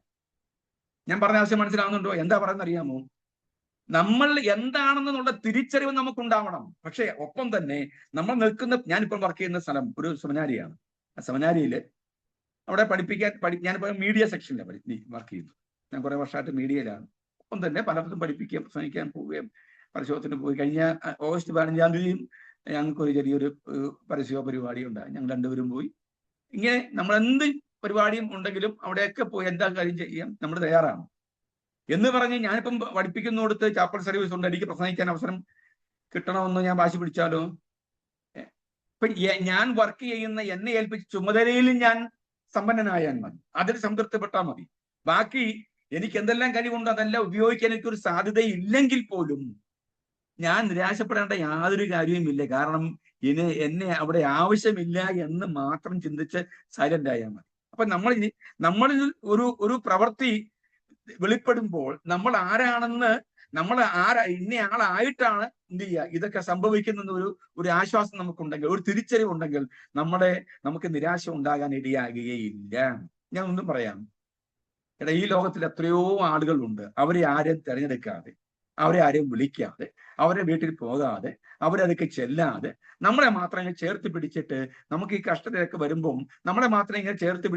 ഞാൻ പറഞ്ഞ ആവശ്യം മനസ്സിലാവുന്നുണ്ടോ? എന്താ പറയുന്നത് അറിയാമോ? നമ്മൾ എന്താണെന്നുള്ള തിരിച്ചറിവ് നമുക്കുണ്ടാവണം. പക്ഷെ ഒപ്പം തന്നെ നമ്മൾ ഞാനിപ്പോൾ വർക്ക് ചെയ്യുന്ന സ്ഥലം ഒരു സെമിനാരിയാണ്. ആ സെമിനാരിയില് അവിടെ ഞാനിപ്പോൾ മീഡിയ സെക്ഷനിലാണ് വർക്ക് ചെയ്യുന്നു. ഞാൻ കുറെ വർഷമായിട്ട് മീഡിയയിലാണ്. ഒപ്പം തന്നെ പലർക്കും പഠിപ്പിക്കുകയും പ്രസംഗിക്കാൻ പോവുകയും പരിശോധന പോയി. കഴിഞ്ഞ ഓഗസ്റ്റ് 15-ാം തീയതിയും ഞങ്ങൾക്കൊരു ചെറിയൊരു പരസ്യ പരിപാടി ഉണ്ടായി. ഞങ്ങൾ രണ്ടുപേരും പോയി. ഇങ്ങനെ നമ്മൾ എന്ത് പരിപാടിയും ഉണ്ടെങ്കിലും അവിടെയൊക്കെ പോയി എന്താ കാര്യം ചെയ്യാൻ നമ്മൾ തയ്യാറാണ് എന്ന് പറഞ്ഞ് ഞാനിപ്പം പഠിപ്പിക്കുന്നിടത്ത് ചാപ്പൽ സർവീസ് ഉണ്ട്, എനിക്ക് പ്രസംഗിക്കാൻ അവസരം കിട്ടണമെന്ന് ഞാൻ വാശി പിടിച്ചാലോ? ഇപ്പൊ ഞാൻ വർക്ക് ചെയ്യുന്ന എന്നെ ഏൽപ്പിച്ച ചുമതലയിൽ ഞാൻ സമ്പന്നനായാൽ മതി, അതിൽ സംതൃപ്തിപ്പെട്ടാൽ മതി. ബാക്കി എനിക്ക് എന്തെല്ലാം കഴിവുണ്ടോ അതെല്ലാം ഉപയോഗിക്കാൻ എനിക്കൊരു സാധ്യതയില്ലെങ്കിൽ പോലും ഞാൻ നിരാശപ്പെടേണ്ട യാതൊരു കാര്യവുമില്ല. കാരണം എന്നെ അവിടെ ആവശ്യമില്ല എന്ന് മാത്രം ചിന്തിച്ച് സൈലന്റ് ആയാൽ മതി. അപ്പൊ നമ്മളിൽ ഒരു പ്രവൃത്തി വെളിപ്പെടുമ്പോൾ നമ്മൾ ആരാണെന്ന്, ഇന്ന ആളായിട്ടാണ് എന്ത് ചെയ്യുക, ഇതൊക്കെ സംഭവിക്കുന്ന ഒരു ആശ്വാസം നമുക്കുണ്ടെങ്കിൽ, ഒരു തിരിച്ചറിവുണ്ടെങ്കിൽ നമുക്ക് നിരാശ ഉണ്ടാകാൻ ഇടയാകുകയില്ല. ഞാൻ ഒന്നും പറയാം. ഈ ലോകത്തിൽ എത്രയോ ആളുകളുണ്ട്, അവരെ ആരെയും തിരഞ്ഞെടുക്കാതെ അവരെ ആരെയും വിളിക്കാതെ, അവരെ വീട്ടിൽ പോകാതെ, അവരതൊക്കെ ചെല്ലാതെ നമ്മളെ മാത്രം ഇങ്ങനെ ചേർത്ത് പിടിച്ചിട്ട് നമുക്ക് ഈ കഷ്ടതയൊക്കെ വരുമ്പം നമ്മളെ മാത്രം ഇങ്ങനെ ചേർത്ത്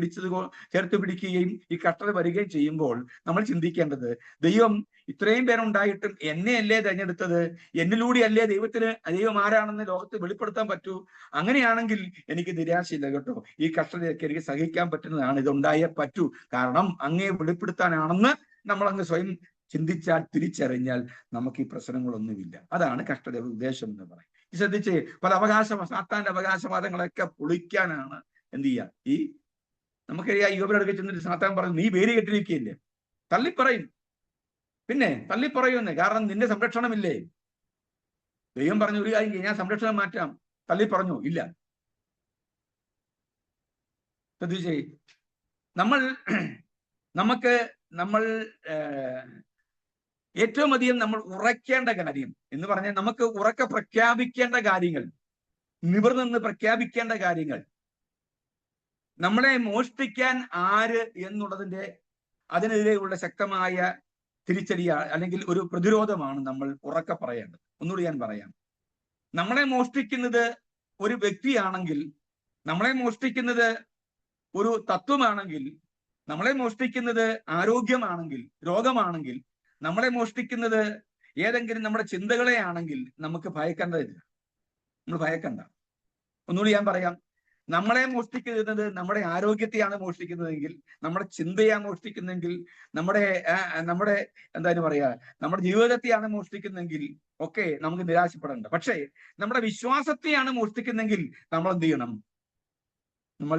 പിടിക്കുകയും ഈ കഷ്ടത വരികയും ചെയ്യുമ്പോൾ നമ്മൾ ചിന്തിക്കേണ്ടത്, ദൈവം ഇത്രയും പേരുണ്ടായിട്ടും എന്നെ അല്ലേ തിരഞ്ഞെടുത്തത്? എന്നിലൂടെ അല്ലേ ദൈവം ആരാണെന്ന് ലോകത്ത് വെളിപ്പെടുത്താൻ പറ്റൂ? അങ്ങനെയാണെങ്കിൽ എനിക്ക് നിരാശയില്ല കേട്ടോ. ഈ കഷ്ടതയൊക്കെ എനിക്ക് സഹിക്കാൻ പറ്റുന്നതാണ്, ഇതുണ്ടായേ പറ്റൂ. കാരണം അങ്ങേ വെളിപ്പെടുത്താനാണെന്ന് നമ്മളങ്ങ് സ്വയം ചിന്തിച്ചാൽ, തിരിച്ചറിഞ്ഞാൽ നമുക്ക് ഈ പ്രശ്നങ്ങളൊന്നുമില്ല. അതാണ് കഷ്ടതയുടെ ഉദ്ദേശം എന്ന് പറയും. ശ്രദ്ധിച്ച്, പല സാത്താന്റെ അവകാശവാദങ്ങളൊക്കെ പൊളിക്കാനാണ് എന്ത് ചെയ്യുക, ഈ നമുക്കറിയാം യോബിനടുക്കൽ ചെന്നിട്ട് സാത്താൻ പറഞ്ഞു, നീ വേര് കെട്ടിരിക്കുകയില്ലേ? തള്ളിപ്പറയും. പിന്നെ തള്ളിപ്പറയുമെന്ന്, കാരണം നിന്റെ സംരക്ഷണമില്ലേ? ദൈവം പറഞ്ഞു, ഒരു കാര്യം ഞാൻ സംരക്ഷണം മാറ്റാം. തള്ളിപ്പറഞ്ഞു ഇല്ല. ശ്രദ്ധിച്ചേ, നമ്മൾ ഏറ്റവും അധികം നമ്മൾ ഉറയ്ക്കേണ്ട കാര്യം എന്ന് പറഞ്ഞാൽ, നമുക്ക് ഉറക്കെ പ്രഖ്യാപിക്കേണ്ട കാര്യങ്ങൾ, നിവർന്ന് പ്രഖ്യാപിക്കേണ്ട കാര്യങ്ങൾ, നമ്മളെ മോഷ്ടിക്കാൻ ആര് എന്നുള്ളതിന്റെ അതിനെതിരെയുള്ള ശക്തമായ തിരിച്ചടി അല്ലെങ്കിൽ ഒരു പ്രതിരോധമാണ് നമ്മൾ ഉറക്കെ പറയേണ്ടത്. ഒന്നുകൂടി ഞാൻ പറയാം. നമ്മളെ മോഷ്ടിക്കുന്നത് ഒരു വ്യക്തിയാണെങ്കിൽ, നമ്മളെ മോഷ്ടിക്കുന്നത് ഒരു തത്വമാണെങ്കിൽ, നമ്മളെ മോഷ്ടിക്കുന്നത് ആരോഗ്യമാണെങ്കിൽ, രോഗമാണെങ്കിൽ, നമ്മളെ മോഷ്ടിക്കുന്നത് ഏതെങ്കിലും നമ്മുടെ ചിന്തകളെ ആണെങ്കിൽ നമുക്ക് ഭയക്കേണ്ടതില്ല. നമ്മൾ ഭയക്കണ്ട. ഒന്നുകൂടി ഞാൻ പറയാം. നമ്മളെ മോഷ്ടിക്കുന്നത് നമ്മുടെ ആരോഗ്യത്തെയാണ് മോഷ്ടിക്കുന്നതെങ്കിൽ, നമ്മുടെ ചിന്തയാണ് മോഷ്ടിക്കുന്നെങ്കിൽ, നമ്മുടെ എന്തായാലും പറയാ, നമ്മുടെ ജീവിതത്തെയാണ് മോഷ്ടിക്കുന്നെങ്കിൽ ഒക്കെ നമുക്ക് നിരാശപ്പെടേണ്ട. പക്ഷേ നമ്മുടെ വിശ്വാസത്തെയാണ് മോഷ്ടിക്കുന്നെങ്കിൽ നമ്മൾ എന്ത് ചെയ്യണം? നമ്മൾ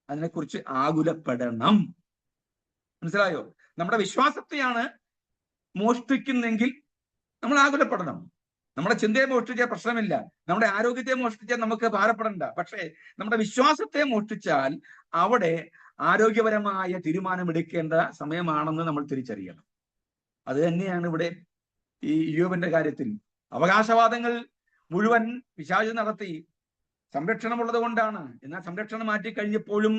അതിനെക്കുറിച്ച് ആകുലപ്പെടണം. മനസ്സിലായോ? നമ്മുടെ വിശ്വാസത്തെയാണ് മോഷ്ടിക്കുന്നെങ്കിൽ നമ്മൾ ആകുലപ്പെടണം. നമ്മുടെ ചിന്തയെ മോഷ്ടിച്ചാൽ പ്രശ്നമില്ല, നമ്മുടെ ആരോഗ്യത്തെ മോഷ്ടിച്ചാൽ നമുക്ക് ഭാരപ്പെടണ്ട. പക്ഷേ നമ്മുടെ വിശ്വാസത്തെ മോഷ്ടിച്ചാൽ അവിടെ ആരോഗ്യപരമായ തീരുമാനമെടുക്കേണ്ട സമയമാണെന്ന് നമ്മൾ തിരിച്ചറിയണം. അത് തന്നെയാണ് ഇവിടെ ഈ യോബിന്റെ കാര്യത്തിൽ. അവകാശവാദങ്ങൾ മുഴുവൻ പിശാച് നടത്തി. സംരക്ഷണമുള്ളത് കൊണ്ടാണ്. എന്നാൽ സംരക്ഷണം മാറ്റിക്കഴിഞ്ഞപ്പോഴും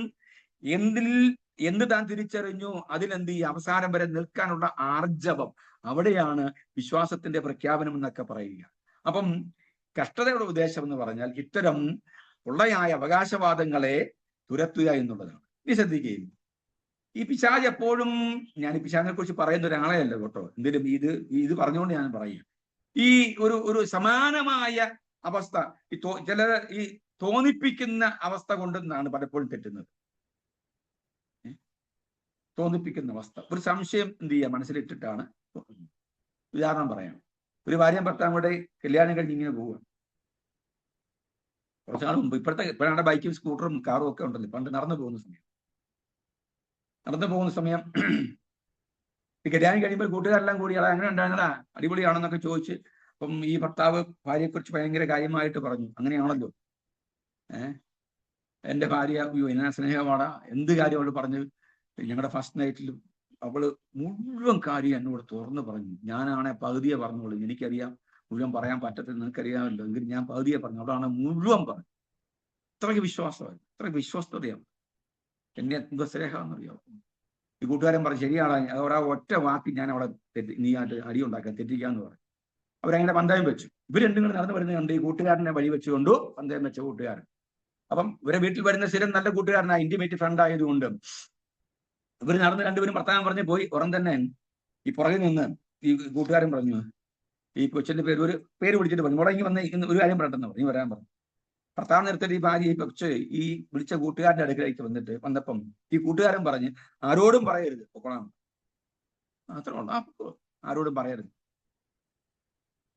എന്ത് താൻ തിരിച്ചറിഞ്ഞു, അതിലെന്ത് ഈ അവസാനം വരെ നിൽക്കാനുള്ള ആർജവം, അവിടെയാണ് വിശ്വാസത്തിന്റെ പ്രഖ്യാപനം എന്നൊക്കെ പറയുക. അപ്പം കഷ്ടതയുടെ ഉദ്ദേശം എന്ന് പറഞ്ഞാൽ ഇത്തരം പൊള്ളയായ അവകാശവാദങ്ങളെ തുരത്തുക എന്നുള്ളതാണ്. ഇനി ശ്രദ്ധിക്കുകയും, ഈ പിശാച് എപ്പോഴും, ഞാൻ ഈ പിശാചിനെ കുറിച്ച് പറയുന്ന ഒരാളെ അല്ല കേട്ടോ, എന്തെങ്കിലും ഇത് പറഞ്ഞുകൊണ്ട് ഞാൻ പറയുക, ഈ ഒരു സമാനമായ അവസ്ഥ ചിലർ ഈ തോന്നിപ്പിക്കുന്ന അവസ്ഥ കൊണ്ടെന്നാണ് പലപ്പോഴും തെറ്റുന്നത്. തോന്നിപ്പിക്കുന്ന അവസ്ഥ, ഒരു സംശയം എന്ത് ചെയ്യുക, മനസ്സിലിട്ടിട്ടാണ്. ഉദാഹരണം പറയാം. ഒരു ഭാര്യയും ഭർത്താവും കൂടെ കല്യാണം കഴിഞ്ഞ് ഇങ്ങനെ പോവുക. കുറച്ചാൾ മുമ്പ്, ഇപ്പോഴാണ് ബൈക്കും സ്കൂട്ടറും കാറും ഒക്കെ ഉണ്ടല്ലോ. പണ്ട് നടന്നു പോകുന്ന സമയം ഈ കല്യാണം കഴിയുമ്പോൾ കൂട്ടുകാരെല്ലാം കൂടി അങ്ങനെ ഉണ്ടായിരുന്നടാ, അടിപൊളിയാണെന്നൊക്കെ ചോദിച്ച്, അപ്പം ഈ ഭർത്താവ് ഭാര്യയെക്കുറിച്ച് ഭയങ്കര കാര്യമായിട്ട് പറഞ്ഞു. അങ്ങനെയാണല്ലോ, എൻ്റെ ഭാര്യ എന്നാ സ്നേഹമാടാ, എന്ത് കാര്യം അവള് പറഞ്ഞു. ഞങ്ങളുടെ ഫസ്റ്റ് നൈറ്റിൽ അവള് മുഴുവൻ കാര്യം എന്നോട് തുറന്നു പറഞ്ഞു. ഞാനാണെ പകുതിയെ പറഞ്ഞോളൂ, എനിക്കറിയാം മുഴുവൻ പറയാൻ പറ്റത്തില്ല, നിനക്കറിയാമല്ലോ, എങ്കിലും ഞാൻ പകുതിയെ പറഞ്ഞു. അവളാണ് മുഴുവൻ പറഞ്ഞു. ഇത്രയ്ക്ക് വിശ്വാസമാണ്, ഇത്രയ്ക്ക് വിശ്വസ്തതയാണ്. എന്നെ എന്ത് സ്നേഹമെന്നറിയാമോ. ഈ കൂട്ടുകാരൻ പറഞ്ഞു, ശരിയാണ്, ഒറ്റ വാക്ക് ഞാൻ അവളെ നീ അടി ഉണ്ടാക്കാൻ തെറ്റിക്കാന്ന് പറഞ്ഞു. അവരങ്ങനെ പന്തയം വെച്ചു. ഇവർ രണ്ടും കൂടെ നടന്നു വരുന്നത് കണ്ട് ഈ കൂട്ടുകാരനെ വഴി വെച്ചുകൊണ്ടു പന്തയം വെച്ച കൂട്ടുകാരൻ. അപ്പം ഇവരെ വീട്ടിൽ വരുന്ന സ്ഥിരം നല്ല കൂട്ടുകാരനാണ്, ഇന്റിമേറ്റ് ഫ്രണ്ട് ആയതുകൊണ്ട് ഇവർ നടന്ന് രണ്ടുപേരും ഭർത്താവ് പറഞ്ഞ് പോയി. ഉറം തന്നെ ഈ പുറകിൽ നിന്ന് ഈ കൂട്ടുകാരൻ പറഞ്ഞു, ഈ കൊച്ചിന്റെ പേര് വിളിച്ചിട്ട് പറഞ്ഞു, മുടങ്ങി വന്ന് ഒരു കാര്യം പറയട്ടെന്ന് പറഞ്ഞു, വരാൻ പറഞ്ഞു. ഭർത്താവ് നിർത്തിയിട്ട് ഈ ഭാര്യ ഈ വിളിച്ച കൂട്ടുകാരന്റെ അടുക്കലേക്ക് വന്നപ്പം ഈ കൂട്ടുകാരൻ പറഞ്ഞ്, ആരോടും പറയരുത്, പൊക്കോളാം. അത്ര ഉള്ളു, ആരോടും പറയരുത്.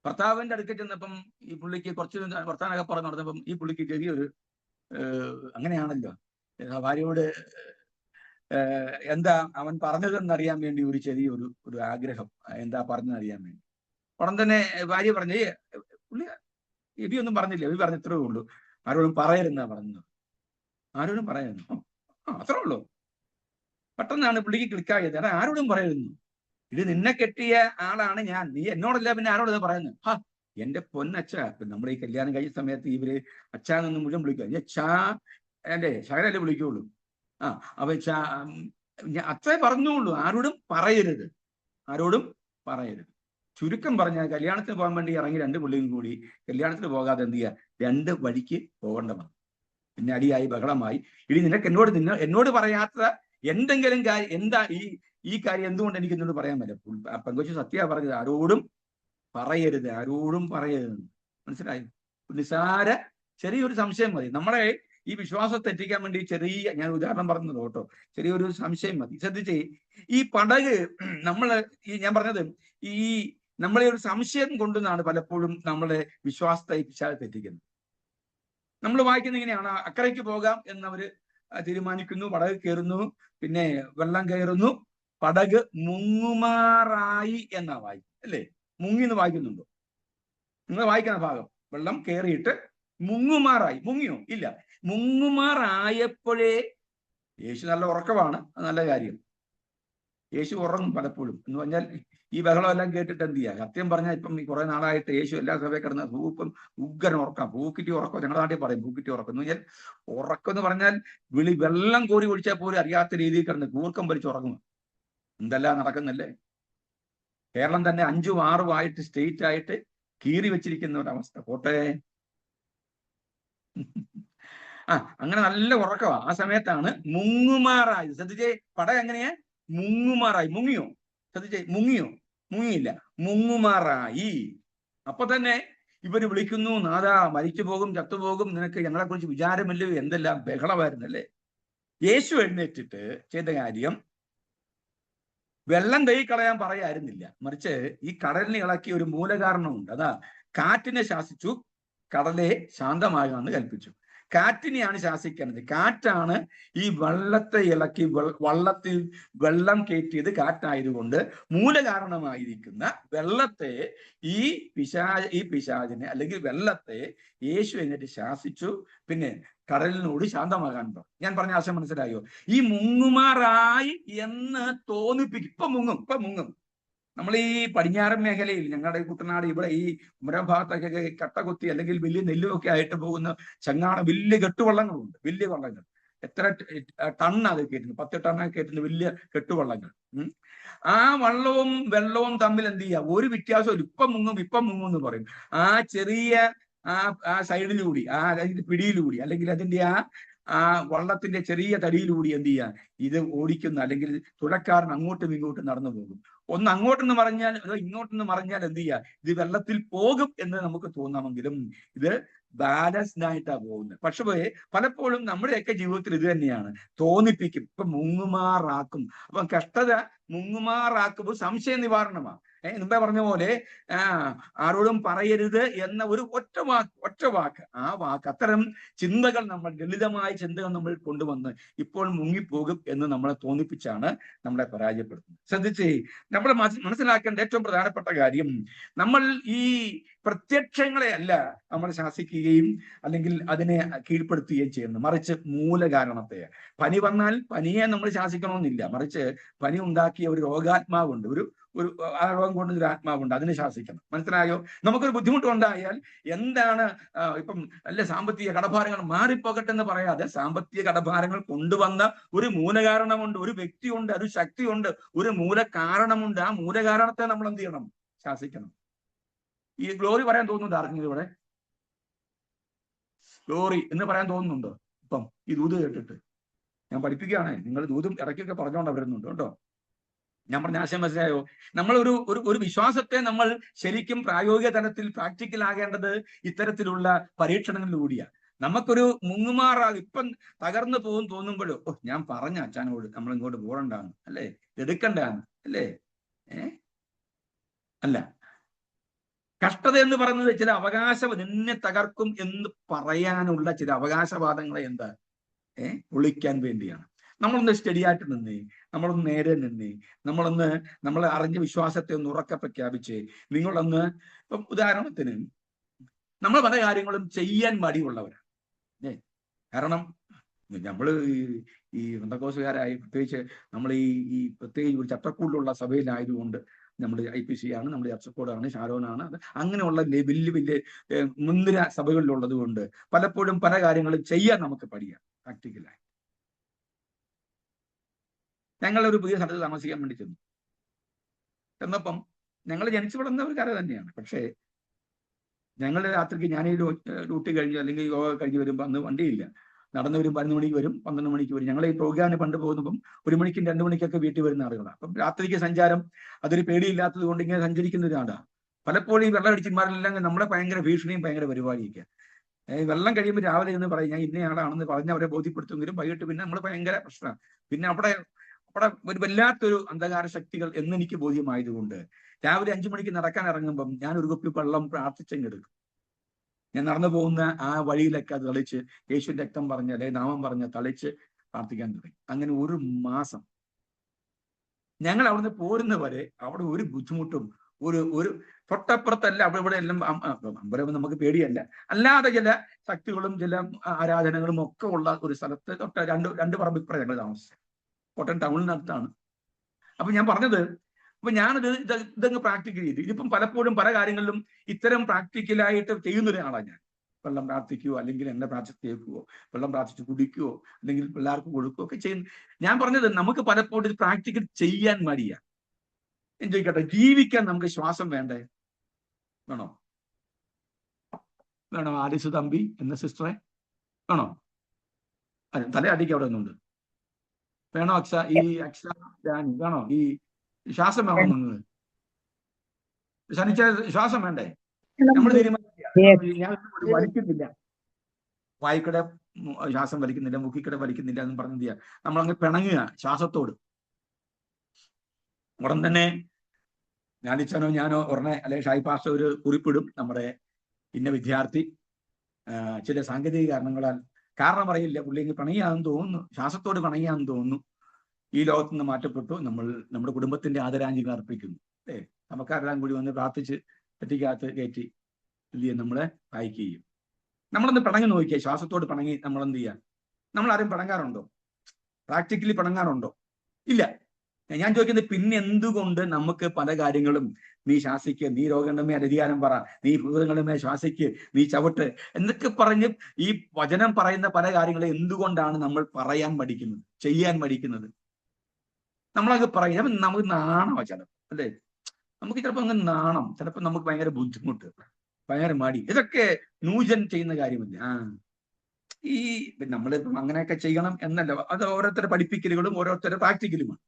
ഭർത്താവിന്റെ അടുക്കൽ ചെന്നപ്പം ഈ പുള്ളിക്ക് കുറച്ച് ഭർത്താവിനൊക്കെ പറഞ്ഞു നടന്നപ്പം ഈ പുള്ളിക്ക് ചെറിയൊരു അങ്ങനെയാണല്ലോ ഭാര്യയോട് എന്താ അവൻ പറഞ്ഞതെന്നറിയാൻ വേണ്ടി ഒരു ചെറിയൊരു ആഗ്രഹം, എന്താ പറഞ്ഞതെന്നറിയാൻ വേണ്ടി. ഉടൻ തന്നെ ഭാര്യ പറഞ്ഞു, പുള്ളി എബിയൊന്നും പറഞ്ഞില്ല, എബി പറഞ്ഞ ഇത്രേ ഉള്ളൂ, ആരോടും പറയരുന്നാ പറഞ്ഞത്. ആരോടും പറയരുന്നു, അത്രേ ഉള്ളൂ. പെട്ടെന്നാണ് പുള്ളിക്ക് ക്ലിക്കായത്. അതാ ആരോടും പറയരുന്നു, ഇത് നിന്നെ കെട്ടിയ ആളാണ് ഞാൻ, നീ എന്നോടല്ല പിന്നെ ആരോട് പറയുന്നു. എന്റെ പൊന്നച്ഛ. നമ്മുടെ ഈ കല്യാണം കഴിഞ്ഞ സമയത്ത് ഇവര് അച്ഛാന്നൊന്നും മുഴുവൻ വിളിക്കുക, അച്ഛാ എന്റെ ശകലല്ലേ വിളിക്കുള്ളൂ. അപ്പൊ അത്രേ പറഞ്ഞുള്ളൂ, ആരോടും പറയരുത്, ആരോടും പറയരുത്. ചുരുക്കം പറഞ്ഞാൽ കല്യാണത്തിന് പോകാൻ വേണ്ടി ഇറങ്ങി 2 പുള്ളിയും കൂടി കല്യാണത്തിന് പോകാതെ എന്ത് ചെയ്യുക, 2 വഴിക്ക് പോകേണ്ടതാണ്. പിന്നെ അടിയായി, ബഹളമായി. ഇനി നിനക്ക് എന്നോട് പറയാത്ത എന്തെങ്കിലും കാര്യം, എന്താ ഈ കാര്യം എന്തുകൊണ്ട് എനിക്ക് എന്നോട് പറയാൻ പറ്റും? പെങ്കൊച്ചു സത്യ പറഞ്ഞത്, ആരോടും പറയരുത്, ആരോടും പറയരുത്. മനസ്സിലായി? നിസാര ചെറിയൊരു സംശയം മതി. നമ്മളെ ഈ വിശ്വാസം തെറ്റിക്കാൻ വേണ്ടി ഞാൻ ഉദാഹരണം പറഞ്ഞത് കേട്ടോ, ചെറിയൊരു സംശയം മതി. ശ്രദ്ധിച്ചേ, ഈ പടക് ഞാൻ പറഞ്ഞത്, നമ്മളെ ഒരു സംശയം കൊണ്ടെന്നാണ് പലപ്പോഴും നമ്മളെ വിശ്വാസത്തെ തെറ്റിക്കുന്നത്. നമ്മൾ വായിക്കുന്നത് ഇങ്ങനെയാണ്: അക്കരയ്ക്ക് പോകാം എന്നവര് തീരുമാനിക്കുന്നു, പടക് കയറുന്നു, പിന്നെ വെള്ളം കയറുന്നു, പടക് മുങ്ങുമാറായി എന്നാ വായിക്കും, അല്ലേ? മുങ്ങി എന്ന് വായിക്കുന്നുണ്ടോ? നിങ്ങൾ വായിക്കുന്ന ഭാഗം, വെള്ളം കയറിയിട്ട് മുങ്ങുമാറായി. മുങ്ങിയോ? ഇല്ല. മുങ്ങുമാറായപ്പോഴേ യേശു നല്ല ഉറക്കമാണ്, നല്ല കാര്യം. യേശു ഉറങ്ങും പലപ്പോഴും. എന്ന് പറഞ്ഞാൽ ഈ ബഹളം എല്ലാം കേട്ടിട്ട് എന്ത് ചെയ്യുക? സത്യം പറഞ്ഞാൽ ഇപ്പം കുറെ നാളായിട്ട് യേശു എല്ലാ സഭയിൽ കിടന്ന് ഉഗ്രൻ ഉറക്കാം, പൂക്കിറ്റി ഉറക്കം, ഞങ്ങളുടെ നാട്ടിൽ പറയും പൂക്കിറ്റി ഉറക്കം. എന്ന് പറഞ്ഞാൽ ഉറക്കം എന്ന് പറഞ്ഞാൽ വെള്ളം കോരി ഒഴിച്ചാൽ പോലും അറിയാത്ത രീതിയിൽ കിടന്ന് കൂർക്കം വലിച്ച് ഉറങ്ങും. എന്തെല്ലാം നടക്കുന്നല്ലേ? കേരളം തന്നെ 5ഉം 6ഉം ആയിട്ട് സ്റ്റേറ്റ് ആയിട്ട് കീറി വെച്ചിരിക്കുന്ന ഒരവസ്ഥ. പോട്ടെ. അങ്ങനെ നല്ല ഉറക്കമാണ്. ആ സമയത്താണ് മുങ്ങുമാറായി. ശ്രദ്ധിച്ചേ, പടം എങ്ങനെയാ? മുങ്ങുമാറായി. മുങ്ങിയോ? ശ്രദ്ധിച്ചേ, മുങ്ങിയോ? മുങ്ങിയില്ല, മുങ്ങുമാറായി. അപ്പൊ തന്നെ ഇവര് വിളിക്കുന്നു, നാഥാ, മരിച്ചു പോകും, ചത്തുപോകും, നിനക്ക് ഞങ്ങളെ കുറിച്ച് വിചാരമില്ലയോ? എന്തെല്ലാം ബഹളമായിരുന്നല്ലേ? യേശു എഴുന്നേറ്റിട്ട് ചെയ്ത കാര്യം വെള്ളം കളയാൻ പറയായിരുന്നില്ല, മറിച്ച് ഈ കടലിനെ ഇളക്കിയ ഒരു മൂലകാരണമുണ്ട്. അതാ കാറ്റിനെ ശാസിച്ചു, കടലെ ശാന്തമാകാമെന്ന് കൽപ്പിച്ചു. കാറ്റിനെയാണ് ശാസിക്കുന്നത്. കാറ്റാണ് ഈ വെള്ളത്തെ ഇളക്കി വള്ളത്തിൽ വെള്ളം കയറ്റിയത്. കാറ്റായതുകൊണ്ട് മൂലകാരണമായിരിക്കുന്ന വെള്ളത്തെ ഈ പിശാചിനെ അല്ലെങ്കിൽ വെള്ളത്തെ യേശു എന്നിട്ട് ശാസിച്ചു. പിന്നെ കടലിനോട് ശാന്തമാകാൻ പറഞ്ഞു. ഞാൻ പറഞ്ഞ ആശയം മനസ്സിലായോ? ഈ മുങ്ങുമാറായി എന്ന് തോന്നിപ്പിക്കും. ഇപ്പൊ മുങ്ങും. നമ്മൾ ഈ പടിഞ്ഞാറൻ മേഖലയിൽ, ഞങ്ങളുടെ കുട്ടനാട് ഇവിടെ ഈ കുമരകം ഭാഗത്തൊക്കെ കട്ടകുത്തി അല്ലെങ്കിൽ വലിയ നെല്ലുമൊക്കെ ആയിട്ട് പോകുന്ന വലിയ കെട്ടുവള്ളങ്ങളുണ്ട്. വലിയ വള്ളങ്ങൾ, എത്ര ടണ്ണ് അത് കയറ്റുന്നു, 10 ടണ്ണൊക്കെ കയറ്റുന്ന വലിയ കെട്ടുവള്ളങ്ങൾ. ആ വള്ളവും വെള്ളവും തമ്മിൽ എന്ത് ചെയ്യുക? ഒരു വ്യത്യാസവും. ഇപ്പം മുങ്ങും എന്ന് പറയും. ആ ചെറിയ ആ സൈഡിലൂടി, അതിന്റെ പിടിയിലൂടി, അല്ലെങ്കിൽ അതിന്റെ ആ വള്ളത്തിന്റെ ചെറിയ തടിയിലൂടി എന്ത് ചെയ്യുക? ഇത് ഓടിക്കുന്ന അല്ലെങ്കിൽ തുഴക്കാരൻ അങ്ങോട്ടും ഇങ്ങോട്ടും നടന്നു പോകും. ഒന്ന് അങ്ങോട്ടെന്ന് പറഞ്ഞാൽ ഇങ്ങോട്ടെന്ന് പറഞ്ഞാൽ എന്ത് ചെയ്യുക? ഇത് വെള്ളത്തിൽ പോകും എന്ന് നമുക്ക് തോന്നാമെങ്കിലും ഇത് ബാലൻസ്ഡ് ആയിട്ടാണ് പോകുന്നത്. പക്ഷേ പലപ്പോഴും നമ്മുടെയൊക്കെ ജീവിതത്തിൽ ഇത് തന്നെയാണ്, തോന്നിപ്പിക്കും. ഇപ്പൊ മുങ്ങുമാറാക്കും. അപ്പൊ കഷ്ടത മുങ്ങുമാറാക്കുമ്പോൾ സംശയ നിവാരണമാണ്. മുമ്പേ പറഞ്ഞ പോലെ ആരോടും പറയരുത് എന്ന ഒരു ഒറ്റ വാക്ക്, ആ വാക്ക്, അത്തരം ചിന്തകൾ, ലളിതമായ ചിന്തകൾ നമ്മൾ കൊണ്ടുവന്ന് ഇപ്പോൾ മുങ്ങിപ്പോകും എന്ന് നമ്മളെ തോന്നിപ്പിച്ചാണ് നമ്മളെ പരാജയപ്പെടുത്തുന്നത്. ശ്രദ്ധിച്ചേ, നമ്മൾ മനസ്സിലാക്കേണ്ട ഏറ്റവും പ്രധാനപ്പെട്ട കാര്യം, നമ്മൾ ഈ പ്രത്യക്ഷങ്ങളെ അല്ല നമ്മൾ ശാസിക്കുകയും അല്ലെങ്കിൽ അതിനെ കീഴ്പ്പെടുത്തുകയും ചെയ്യുന്നത്, മറിച്ച് മൂലകാരണത്തെ. പനി വന്നാൽ പനിയെ നമ്മൾ ശാസിക്കണമെന്നില്ല, മറിച്ച് പനി ഉണ്ടാക്കിയ ഒരു രോഗാത്മാവുണ്ട്, ഒരു രോഗം കൊണ്ടൊരു ആത്മാവുണ്ട്, അതിനെ ശാസിക്കണം. മനസ്സിലായോ? നമുക്കൊരു ബുദ്ധിമുട്ടുണ്ടായാൽ എന്താണ്, ഇപ്പം അല്ലെ സാമ്പത്തിക കടഭാരങ്ങൾ മാറിപ്പോകട്ടെ എന്ന് പറയാതെ, സാമ്പത്തിക കടഭാരങ്ങൾ കൊണ്ടുവന്ന ഒരു മൂലകാരണമുണ്ട്, ഒരു വ്യക്തിയുണ്ട്, ഒരു ശക്തിയുണ്ട്, ഒരു മൂലകാരണമുണ്ട്. ആ മൂലകാരണത്തെ നമ്മൾ എന്ത് ചെയ്യണം? ശാസിക്കണം. ഈ ഗ്ലോറി പറയാൻ തോന്നുന്നുണ്ട് ആർക്കെങ്കിലും ഇവിടെ? ഗ്ലോറി എന്ന് പറയാൻ തോന്നുന്നുണ്ടോ ഇപ്പം ഈ ദൂത് കേട്ടിട്ട്? ഞാൻ പഠിപ്പിക്കുകയാണേ, നിങ്ങൾ ദൂതും ഇടയ്ക്കൊക്കെ പറഞ്ഞുകൊണ്ട് വരുന്നുണ്ട് കേട്ടോ. ഞാൻ പറഞ്ഞ ആശയം മനസ്സിലായോ? നമ്മൾ ഒരു വിശ്വാസത്തെ നമ്മൾ ശരിക്കും പ്രായോഗിക തലത്തിൽ പ്രാക്ടിക്കൽ ആകേണ്ടത് ഇത്തരത്തിലുള്ള പരീക്ഷണങ്ങളിലൂടെയാണ്. നമുക്കൊരു ഇപ്പം തകർന്നു പോകും തോന്നുമ്പോഴോ, ഞാൻ പറഞ്ഞ അച്ഛനോട് നമ്മൾ ഇങ്ങോട്ട് പോകണ്ടാണ്, അല്ലേ, എടുക്കണ്ടാണ്, അല്ലേ? അല്ല, കഷ്ടത എന്ന് പറയുന്നത് ചില നിന്നെ തകർക്കും എന്ന് പറയാനുള്ള ചില അവകാശവാദങ്ങളെ ഒളിക്കാൻ വേണ്ടിയാണ്. നമ്മളൊന്ന് സ്റ്റഡിയായിട്ട് നിന്നേ, നമ്മളൊന്ന് നേരെ നിന്നേ, നമ്മൾ അറിഞ്ഞ വിശ്വാസത്തെ ഒന്ന് ഉറക്കെ പ്രഖ്യാപിച്ചേ. നിങ്ങളൊന്ന്, ഇപ്പം ഉദാഹരണത്തിന്, നമ്മൾ പല കാര്യങ്ങളും ചെയ്യാൻ മടിയുള്ളവരാണ്. കാരണം നമ്മൾ ഈ പെന്തക്കോസുകാരായി, പ്രത്യേകിച്ച് നമ്മൾ ഈ പ്രത്യേകിച്ച് ഒരു ചട്ടക്കൂടിലുള്ള സഭയിലായതുകൊണ്ട്, നമ്മൾ IPC ആണ്, നമ്മൾ ചർച്ചക്കോടാണ്, ഷാരോനാണ്, അത് അങ്ങനെയുള്ള വലിയ മുൻനിര സഭകളിലുള്ളത് കൊണ്ട് പലപ്പോഴും പല കാര്യങ്ങളും ചെയ്യാൻ നമുക്ക് പഠിക്കാം പ്രാക്ടിക്കലായി. ഞങ്ങളൊരു പുതിയ സ്ഥലത്ത് താമസിക്കാൻ വേണ്ടി ചെന്നപ്പം ഞങ്ങൾ ജനിച്ചു വളർന്ന ഒരു കര തന്നെയാണ്. പക്ഷേ ഞങ്ങൾ രാത്രിക്ക് ഞാൻ ഈ ഡ്യൂട്ടി കഴിഞ്ഞ് അല്ലെങ്കിൽ യോഗ കഴിഞ്ഞ് വരുമ്പോൾ അന്ന് വണ്ടിയില്ല. നടന്നു വരും 11 മണിക്ക് വരും, 12 മണിക്ക് വരും. ഞങ്ങൾ ഈ പ്രോഗ്രാമിന് പണ്ട് പോകുമ്പം 1 മണിക്കും 2 മണിക്കൊക്കെ വീട്ടിൽ വരുന്ന ആളുകളാണ്. അപ്പം രാത്രിക്ക് സഞ്ചാരം അതൊരു പേടിയില്ലാത്തത് കൊണ്ട് ഇങ്ങനെ സഞ്ചരിക്കുന്ന ഒരാളാണ്. പലപ്പോഴും ഈ വെള്ളം അടിച്ചിമാരെല്ലാം നമ്മളെ ഭയങ്കര ഭീഷണിയും ഭയങ്കര പരിപാടിയൊക്കെ. വെള്ളം കഴിയുമ്പോൾ രാവിലെ എന്ന് പറയും ഞാൻ ഇന്നയാളാണെന്ന് പറഞ്ഞ് അവരെ ബോധ്യപ്പെടുത്തുമെങ്കിലും വൈകിട്ട് പിന്നെ നമ്മൾ ഭയങ്കര പ്രശ്നമാണ്. പിന്നെ അവിടെ ഒരു വല്ലാത്തൊരു അന്ധകാര ശക്തികൾ എന്നെനിക്ക് ബോധ്യമായതുകൊണ്ട് രാവിലെ 5 മണിക്ക് നടക്കാൻ ഇറങ്ങുമ്പം ഞാൻ ഒരു കുപ്പി വെള്ളം പ്രാർത്ഥിച്ചെടുക്കും. ഞാൻ നടന്നു പോകുന്ന ആ വഴിയിലൊക്കെ അത് തളിച്ച് യേശുവിന്റെ രക്തം പറഞ്ഞ് അല്ലെങ്കിൽ നാമം പറഞ്ഞ് തളിച്ച് പ്രാർത്ഥിക്കാൻ തുടങ്ങി. അങ്ങനെ 1 മാസം ഞങ്ങൾ അവിടുന്ന് പോരുന്നവരെ അവിടെ ഒരു ബുദ്ധിമുട്ടും ഒരു തൊട്ടപ്പുറത്തല്ല അവിടെ ഇവിടെ എല്ലാം അമ്പലം നമുക്ക് പേടിയല്ല, അല്ലാതെ ചില ശക്തികളും ചില ആരാധനകളും ഒക്കെ ഉള്ള ഒരു സ്ഥലത്ത് തൊട്ട രണ്ട് പറമ്പിപ്പുറം ഞങ്ങൾ താമസിച്ചത്. കോട്ടയം ടൗണിനടുത്താണ്. അപ്പൊ ഞാൻ പറഞ്ഞത്, അപ്പൊ ഞാനത് ഇതങ്ങ് പ്രാക്ടിക്കൽ ചെയ്തു. ഇതിപ്പം പലപ്പോഴും പല കാര്യങ്ങളിലും ഇത്തരം പ്രാക്ടിക്കലായിട്ട് ചെയ്യുന്ന ഒരാളാണ് ഞാൻ. വെള്ളം പ്രാർത്ഥിക്കുകയോ അല്ലെങ്കിൽ എണ്ണ പ്രാർത്ഥിച്ച് തേക്കുകയോ വെള്ളം പ്രാർത്ഥിച്ച് കുടിക്കുകയോ അല്ലെങ്കിൽ പിള്ളേർക്ക് കൊടുക്കുകയോ ഒക്കെ ചെയ്യുന്നു. ഞാൻ പറഞ്ഞത് നമുക്ക് പലപ്പോഴും ഇത് പ്രാക്ടിക്കൽ ചെയ്യാൻ മടിയാ. ഞാൻ ചോദിക്കട്ടെ, ജീവിക്കാൻ നമുക്ക് ശ്വാസം വേണ്ടേ? വേണോ? ആലിസ് തമ്പി എന്ന സിസ്റ്ററെ വേണോ? അതെ, തലയടിക്ക് അവിടെ ഒന്നുണ്ട്. വേണോ അക്ഷ രാണി വേണോ? ഈ ശ്വാസം വേണോ? നിങ്ങൾ ശനിച്ച ശ്വാസം വേണ്ടേ? നമ്മൾ തീരുമാനിക്കുക ഞാൻ വലിക്കുന്നില്ല, വായിക്കടെ ശ്വാസം വലിക്കുന്നില്ല, മുക്കിക്കടെ വലിക്കുന്നില്ല എന്ന് പറഞ്ഞ നമ്മളങ്ങ് പിണങ്ങുക ശ്വാസത്തോട്. ഉടൻ തന്നെ ഞാനിച്ചാനോ ഞാനോ ഉടനെ അല്ലെങ്കിൽ ഷായി പാസ്റ്റർ ഒരു കുറിപ്പിടും, നമ്മുടെ ഇന്ന വിദ്യാർത്ഥി ചില സാങ്കേതിക കാരണം അറിയില്ല, പുള്ളിക്ക് പിണങ്ങിയാണെന്ന് തോന്നുന്നു, ശ്വാസത്തോട് പിണങ്ങിയാണെന്ന് തോന്നുന്നു, ഈ ലോകത്ത് നിന്ന് മാറ്റപ്പെട്ടു. നമ്മുടെ കുടുംബത്തിന്റെ ആദരാഞ്ജലികൾ അർപ്പിക്കുന്നു. നമുക്കാരെല്ലാം കൂടി വന്ന് പ്രാർത്ഥിച്ച് പെട്ടിക്കകത്ത് കയറ്റി എന്ത് ചെയ്യും, നമ്മളെ വായിക്കുകയും. നമ്മളൊന്ന് പിണങ്ങി നോക്കിയാൽ, ശ്വാസത്തോട് പിണങ്ങി നമ്മളെന്ത് ചെയ്യാം? നമ്മൾ ആരും പിണങ്ങാറുണ്ടോ? പ്രാക്ടിക്കലി പിണങ്ങാറുണ്ടോ? ഇല്ല. ഞാൻ ചോദിക്കുന്നത്, പിന്നെ എന്തുകൊണ്ട് നമുക്ക് പല കാര്യങ്ങളും നീ ശാസിക്ക്, നീ രോഗങ്ങളുമേ അധികാരം പറ, നീ ഭൂതങ്ങളുമേ ശ്വാസിക്ക്, നീ ചവിട്ട് എന്നൊക്കെ പറഞ്ഞ് ഈ വചനം പറയുന്ന പല കാര്യങ്ങളും എന്തുകൊണ്ടാണ് നമ്മൾ പറയാൻ മടിക്കുന്നത്, ചെയ്യാൻ മടിക്കുന്നത്? നമ്മളങ്ങ് പറയാം, നമുക്ക് നാണോ ചിലപ്പോൾ, അല്ലേ? നമുക്ക് ചിലപ്പോൾ അങ്ങ് നാണം, ചിലപ്പോൾ നമുക്ക് ഭയങ്കര ബുദ്ധിമുട്ട്, ഭയങ്കര മടി. ഇതൊക്കെ നൂജൻ ചെയ്യുന്ന കാര്യമല്ലേ? ഈ നമ്മളിപ്പം അങ്ങനെയൊക്കെ ചെയ്യണം എന്നല്ല, അത് ഓരോരുത്തരുടെ പഠിപ്പിക്കലുകളും ഓരോരുത്തരുടെ പ്രാക്ടിക്കലുമാണ്.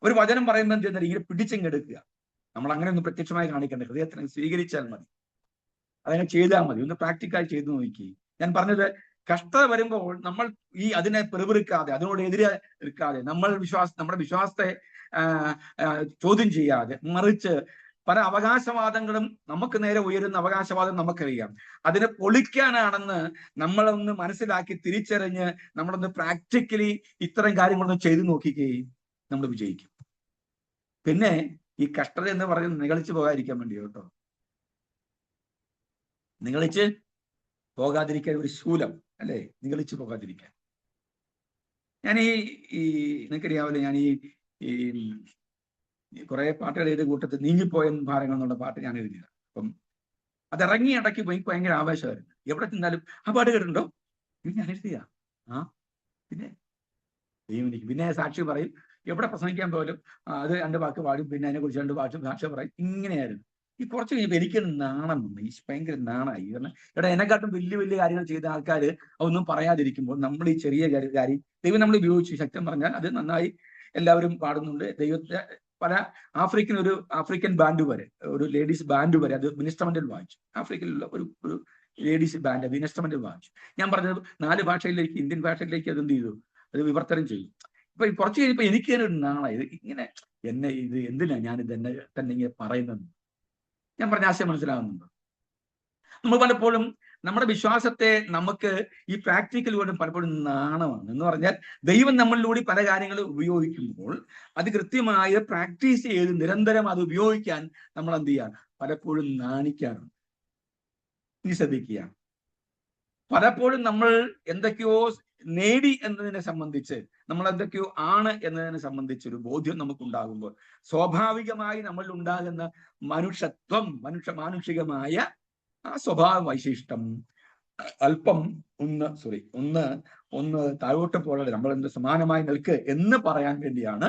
ഒരു വചനം പറയുമ്പോൾ എന്ത് ചെയ്യുന്നത്, ഇങ്ങനെ പിടിച്ചെടുക്കുക. നമ്മൾ അങ്ങനെ ഒന്ന് പ്രത്യക്ഷമായി കാണിക്കേണ്ട, ഹൃദയത്തിന് സ്വീകരിച്ചാൽ മതി, അതങ്ങനെ ചെയ്താൽ മതി. ഒന്ന് പ്രാക്ടിക്കലായി ചെയ്തു നോക്കി. ഞാൻ പറഞ്ഞത്, കഷ്ടത വരുമ്പോൾ നമ്മൾ അതിനെ പിറുപിറുക്കാതെ, അതിനോടെതിരെ നിൽക്കാതെ, നമ്മുടെ വിശ്വാസത്തെ ചോദ്യം ചെയ്യാതെ, മറിച്ച് പല അവകാശവാദങ്ങളും നമുക്ക് നേരെ ഉയരുന്ന അവകാശവാദം നമുക്കറിയാം, അതിനെ പൊളിക്കാനാണെന്ന് നമ്മളൊന്ന് മനസ്സിലാക്കി തിരിച്ചറിഞ്ഞ് നമ്മളൊന്ന് പ്രാക്ടിക്കലി ഇത്തരം കാര്യങ്ങളൊന്ന് ചെയ്തു നോക്കിക്കുകയും നമ്മൾ വിജയിക്കും. പിന്നെ ഈ കഷ്ടത എന്ന് പറയുന്നത് നിഗളിച്ച് പോകാതിരിക്കാൻ വേണ്ടി കേട്ടോ, നിഗളിച്ച് പോകാതിരിക്കാൻ ഒരു ശൂലം, അല്ലേ? നിഗളിച്ച് പോകാതിരിക്കാൻ. ഞാൻ നിങ്ങൾക്കറിയാവില്ല, ഞാൻ ഈ കുറെ പാട്ടുകൾ എഴുതിയ കൂട്ടത്തിൽ നീങ്ങിപ്പോയ ഭാരങ്ങൾ എന്നുള്ള പാട്ട് ഞാൻ എഴുതിയത്. അപ്പം അതിറങ്ങി ഇടയ്ക്ക് എനിക്ക് ഭയങ്കര ആവേശമായിരുന്നു. എവിടെ ചെന്നാലും ആ പാട്ട് കേട്ടിട്ടുണ്ടോ? ഞാൻ എഴുതിയ പിന്നെ സാക്ഷി പറയും, എവിടെ പ്രസംഗിക്കാൻ പോലും അത് 2 വാക്ക് പാടും, പിന്നെ അതിനെ കുറിച്ച് 2 വാക്ക് സാക്ഷി പറയും. ഇങ്ങനെയായിരുന്നു. ഈ കുറച്ച് കഴിഞ്ഞപ്പോൾ എനിക്കൊരു നാണം വന്നു, ഈ ഭയങ്കര നാണമായി. കാരണം ഇവിടെ എന്നെക്കാട്ടും വലിയ വലിയ കാര്യങ്ങൾ ചെയ്ത ആൾക്കാർ അതൊന്നും പറയാതിരിക്കുമ്പോൾ നമ്മൾ ഈ ചെറിയ കാര്യം ദൈവം നമ്മൾ ഉപയോഗിച്ചു. ശക്തം പറഞ്ഞാൽ അത് നന്നായി എല്ലാവരും പാടുന്നുണ്ട്. ദൈവത്തെ പല ആഫ്രിക്കൻ ബാൻഡ് വരെ, ഒരു ലേഡീസ് ബാൻഡ് വരെ അത് ഇൻസ്ട്രുമെന്റൽ വായിച്ചു. ആഫ്രിക്കയിലുള്ള ഒരു ലേഡീസ് ബാൻഡ് അത് ഇൻസ്ട്രുമെന്റൽ വായിച്ചു. ഞാൻ പറഞ്ഞത് 4 ഭാഷയിലേക്ക്, ഇന്ത്യൻ ഭാഷയിലേക്ക് അത് എന്ത് ചെയ്തു, അത് വിവർത്തനം ചെയ്തു. ഇപ്പൊ കുറച്ച് കഴിഞ്ഞപ്പോ എനിക്ക് ഒരു നാണായി, ഇങ്ങനെ ഇത് എന്തിനാ ഞാനിത് തന്നെ ഇങ്ങനെ പറയുന്നത്? ഞാൻ പറഞ്ഞ ആശയം മനസ്സിലാകുന്നുണ്ടോ? നമ്മൾ പലപ്പോഴും നമ്മുടെ വിശ്വാസത്തെ നമുക്ക് ഈ പ്രാക്ടിക്കൽ കൊണ്ട് പലപ്പോഴും നാണമാണ്. എന്ന് പറഞ്ഞാൽ ദൈവം നമ്മളിലൂടെ പല കാര്യങ്ങളും ഉപയോഗിക്കുമ്പോൾ അത് കൃത്യമായി പ്രാക്ടീസ് ചെയ്ത് നിരന്തരം അത് ഉപയോഗിക്കാൻ നമ്മൾ എന്ത് ചെയ്യാൻ പലപ്പോഴും നാണിക്കാറുണ്ട്. ഇനി ശ്രദ്ധിക്കുക, പലപ്പോഴും നമ്മൾ എന്തൊക്കെയോ നേടി എന്നതിനെ സംബന്ധിച്ച്, നമ്മൾ എന്തൊക്കെയോ ആണ് എന്നതിനെ സംബന്ധിച്ചൊരു ബോധ്യം നമുക്കുണ്ടാകുമ്പോൾ സ്വാഭാവികമായി നമ്മളിൽ ഉണ്ടാകുന്ന മനുഷ്യത്വം, മാനുഷികമായ ആ സ്വഭാവ വൈശിഷ്ടം അല്പം ഒന്ന് താഴോട്ട് പോലെ നമ്മൾ എന്ത് സമാനമായി നിൽക്ക് എന്ന് പറയാൻ വേണ്ടിയാണ്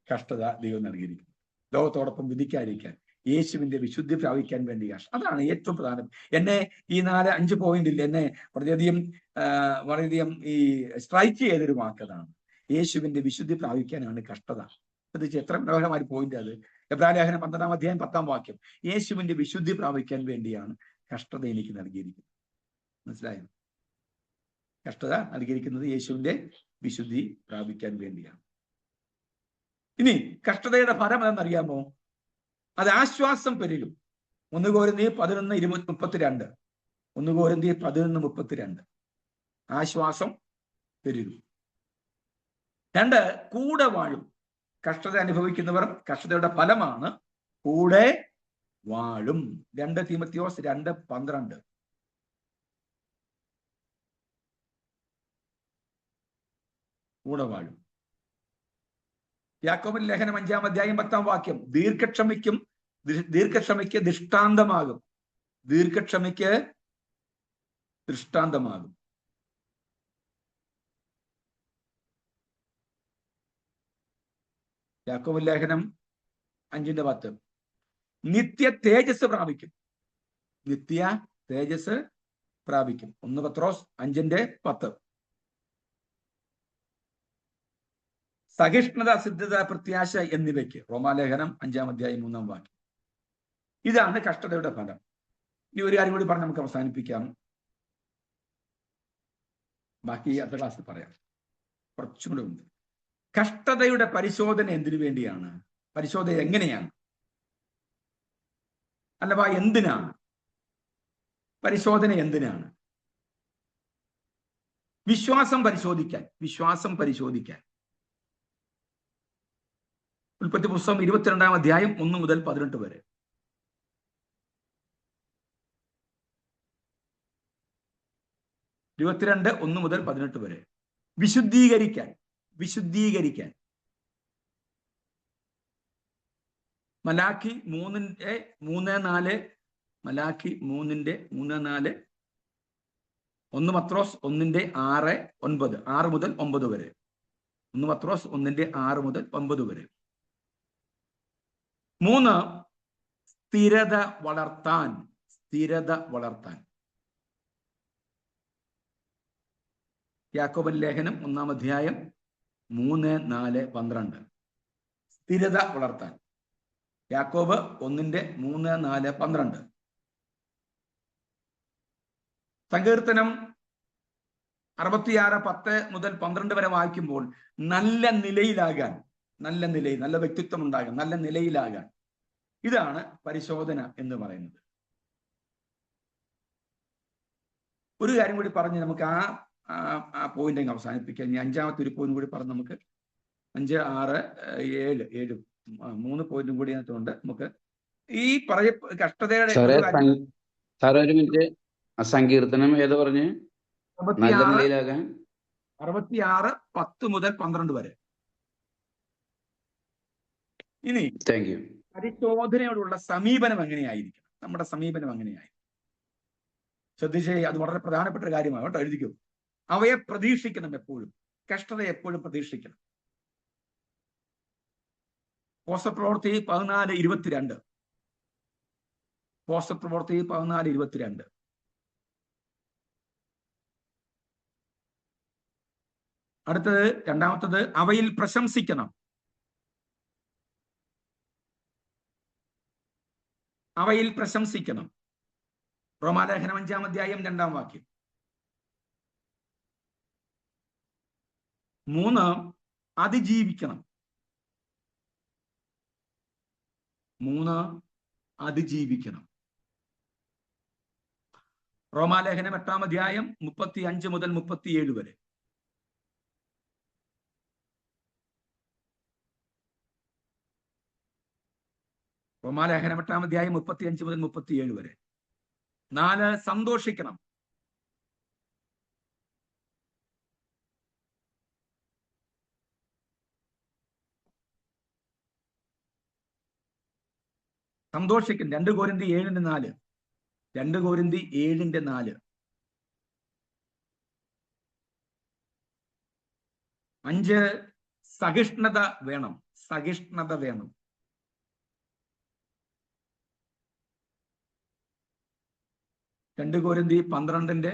കഷ്ടത ദൈവം നൽകിയിരിക്കുന്നത്. ലോകത്തോടൊപ്പം വിധിക്കാതിരിക്കാൻ. യേശുവിന്റെ വിശുദ്ധി പ്രാപിക്കാൻ വേണ്ടി അതാണ് ഏറ്റവും പ്രധാനം. എന്നെ ഈ 4-5 പോയിന്റിൽ എന്നെ വളരെയധികം ഈ സ്ട്രൈക്ക് ചെയ്തൊരു വാക്കതാണ്. യേശുവിന്റെ വിശുദ്ധി പ്രാപിക്കാനാണ് കഷ്ടത. അത് എത്ര മനോഹരമായ പോയിന്റ് അത്. എബ്രായ ലേഖനം 12-ാം അധ്യായം 10-ാം വാക്യം. യേശുവിന്റെ വിശുദ്ധി പ്രാപിക്കാൻ വേണ്ടിയാണ് കഷ്ടത എനിക്ക് നൽകിയിരിക്കുന്നത്. മനസ്സിലായോ? കഷ്ടത നൽകിയിരിക്കുന്നത് യേശുവിന്റെ വിശുദ്ധി പ്രാപിക്കാൻ വേണ്ടിയാണ്. ഇനി കഷ്ടതയുടെ ഫലം എന്തെന്നറിയാമോ? അത് ആശ്വാസം പെരുകും. 1 കൊരിന്ത്യർ 11:32. 1 കൊരിന്ത്യർ 11:32. ആശ്വാസം പെരുകും. 2, കൂടെ വാഴും. കഷ്ടത അനുഭവിക്കുന്നവർ കഷ്ടതയുടെ ഫലമാണ് കൂടെ വാഴും. 2 തീമോഥെയോസ് 2:12. കൂടെ വാഴും. യാക്കോബിന്റെ ലേഖനം 5-ാം അധ്യായം 10-ാം വാക്യം. ദീർഘക്ഷമയ്ക്ക് ദൃഷ്ടാന്തമാകും. ദീർഘക്ഷമയ്ക്ക് ദൃഷ്ടാന്തമാകും. യാക്കോബിന്റെ ലേഖനം 5:10. നിത്യ തേജസ് പ്രാപിക്കും. നിത്യ തേജസ് പ്രാപിക്കും. 1 പത്രോസ് 5:10. സഹിഷ്ണുത, സിദ്ധത, പ്രത്യാശ എന്നിവയ്ക്ക്. റോമാലേഖനം 5-ാം അധ്യായം 3-ാം വാക്യം. ഇതാണ് കഷ്ടതയുടെ ഫലം. ഈ ഒരു കാര്യം കൂടി പറഞ്ഞ് നമുക്ക് അവസാനിപ്പിക്കാം. ബാക്കി അടുത്ത ക്ലാസ്സിൽ പറയാം. കുറച്ചും കൂടെ ഉണ്ട്. കഷ്ടതയുടെ പരിശോധന എന്തിനു വേണ്ടിയാണ്? പരിശോധന എങ്ങനെയാണ്? അല്ലവാ എന്തിനാണ് പരിശോധന? എന്തിനാണ്? വിശ്വാസം പരിശോധിക്കാൻ. വിശ്വാസം പരിശോധിക്കാൻ. ഉൽപ്പത്തി പുസ്തകം 22-ാം അധ്യായം 1 മുതൽ 18 വരെ. ഇരുപത്തിരണ്ട് 1 മുതൽ 18 വരെ. വിശുദ്ധീകരിക്കാൻ. വിശുദ്ധീകരിക്കാൻ. മലാക്കി 3:3-4. മലാക്കി 3:3-4. 1 പത്രോസ് 1:6-9. 6 മുതൽ 9 വരെ. 1 പത്രോസ് 1:6 മുതൽ 9 വരെ. 3, സ്ഥിരത വളർത്താൻ. സ്ഥിരത വളർത്താൻ. യാക്കോബൻ ലേഖനം 1-ാം അധ്യായം 3, 4, 12. സ്ഥിരത വളർത്താൻ. യാക്കോബ് 1:3, 4, 12. സങ്കീർത്തനം 66, 10 മുതൽ 12 വരെ വായിക്കുമ്പോൾ നല്ല നിലയിലാകാൻ. നല്ല നിലയിൽ, നല്ല വ്യക്തിത്വം ഉണ്ടാകാൻ, നല്ല നിലയിലാകാൻ. ഇതാണ് പരിശോധന എന്ന് പറയുന്നത്. ഒരു കാര്യം കൂടി പറഞ്ഞ് നമുക്ക് ആ പോയിന്റ് അങ്ങ് അവസാനിപ്പിക്കാം. ഇനി 5-ാമത്തെ ഒരു പോയിന്റ് കൂടി പറഞ്ഞ് നമുക്ക് 5, 6, 7 3 പോയിന്റും കൂടി അതിനകത്തുണ്ട്. നമുക്ക് ഈ കഷ്ടതയുടെ ഒരു മിനിറ്റ്. സങ്കീർത്തനം ഏത് പറഞ്ഞ്? 66, 10 മുതൽ 12 വരെ. ഇനി താങ്ക് യു. പരിശോധനയോടുള്ള സമീപനം എങ്ങനെയായിരിക്കണം? നമ്മുടെ സമീപനം എങ്ങനെയായി ശ്രദ്ധിച്ചേ. അത് വളരെ പ്രധാനപ്പെട്ട ഒരു കാര്യമാണ് കേട്ടോ. എഴുതിക്കൂ. അവയെ പ്രതീക്ഷിക്കണം. എപ്പോഴും കഷ്ടതയെ എപ്പോഴും പ്രതീക്ഷിക്കണം. പോസ്റ്റപ്രവൃത്തി 14:22. പോസ്റ്റപ്രവൃത്തി 14:22. അടുത്തത്, രണ്ടാമത്തത്, അവയിൽ പ്രശംസിക്കണം. അവയിൽ പ്രശംസിക്കണം. റോമാലേഖനം 5-ാം അധ്യായം 2-ാം വാക്യം. 3, അതിജീവിക്കണം. 3, അതിജീവിക്കണം. റോമാലേഖനം 8-ാം അധ്യായം 35 മുതൽ 37 വരെ. റോമാലേഖനം 8-ാം അധ്യായം 35 മുതൽ 37 വരെ. 4, സന്തോഷിക്കണം. സന്തോഷിക്കും. 2 കൊരിന്ത്യർ 7:4. 2 കൊരിന്ത്യർ 7:4. 5, സഹിഷ്ണുത വേണം. സഹിഷ്ണുത വേണം. 2 കൊരിന്തി 12:12.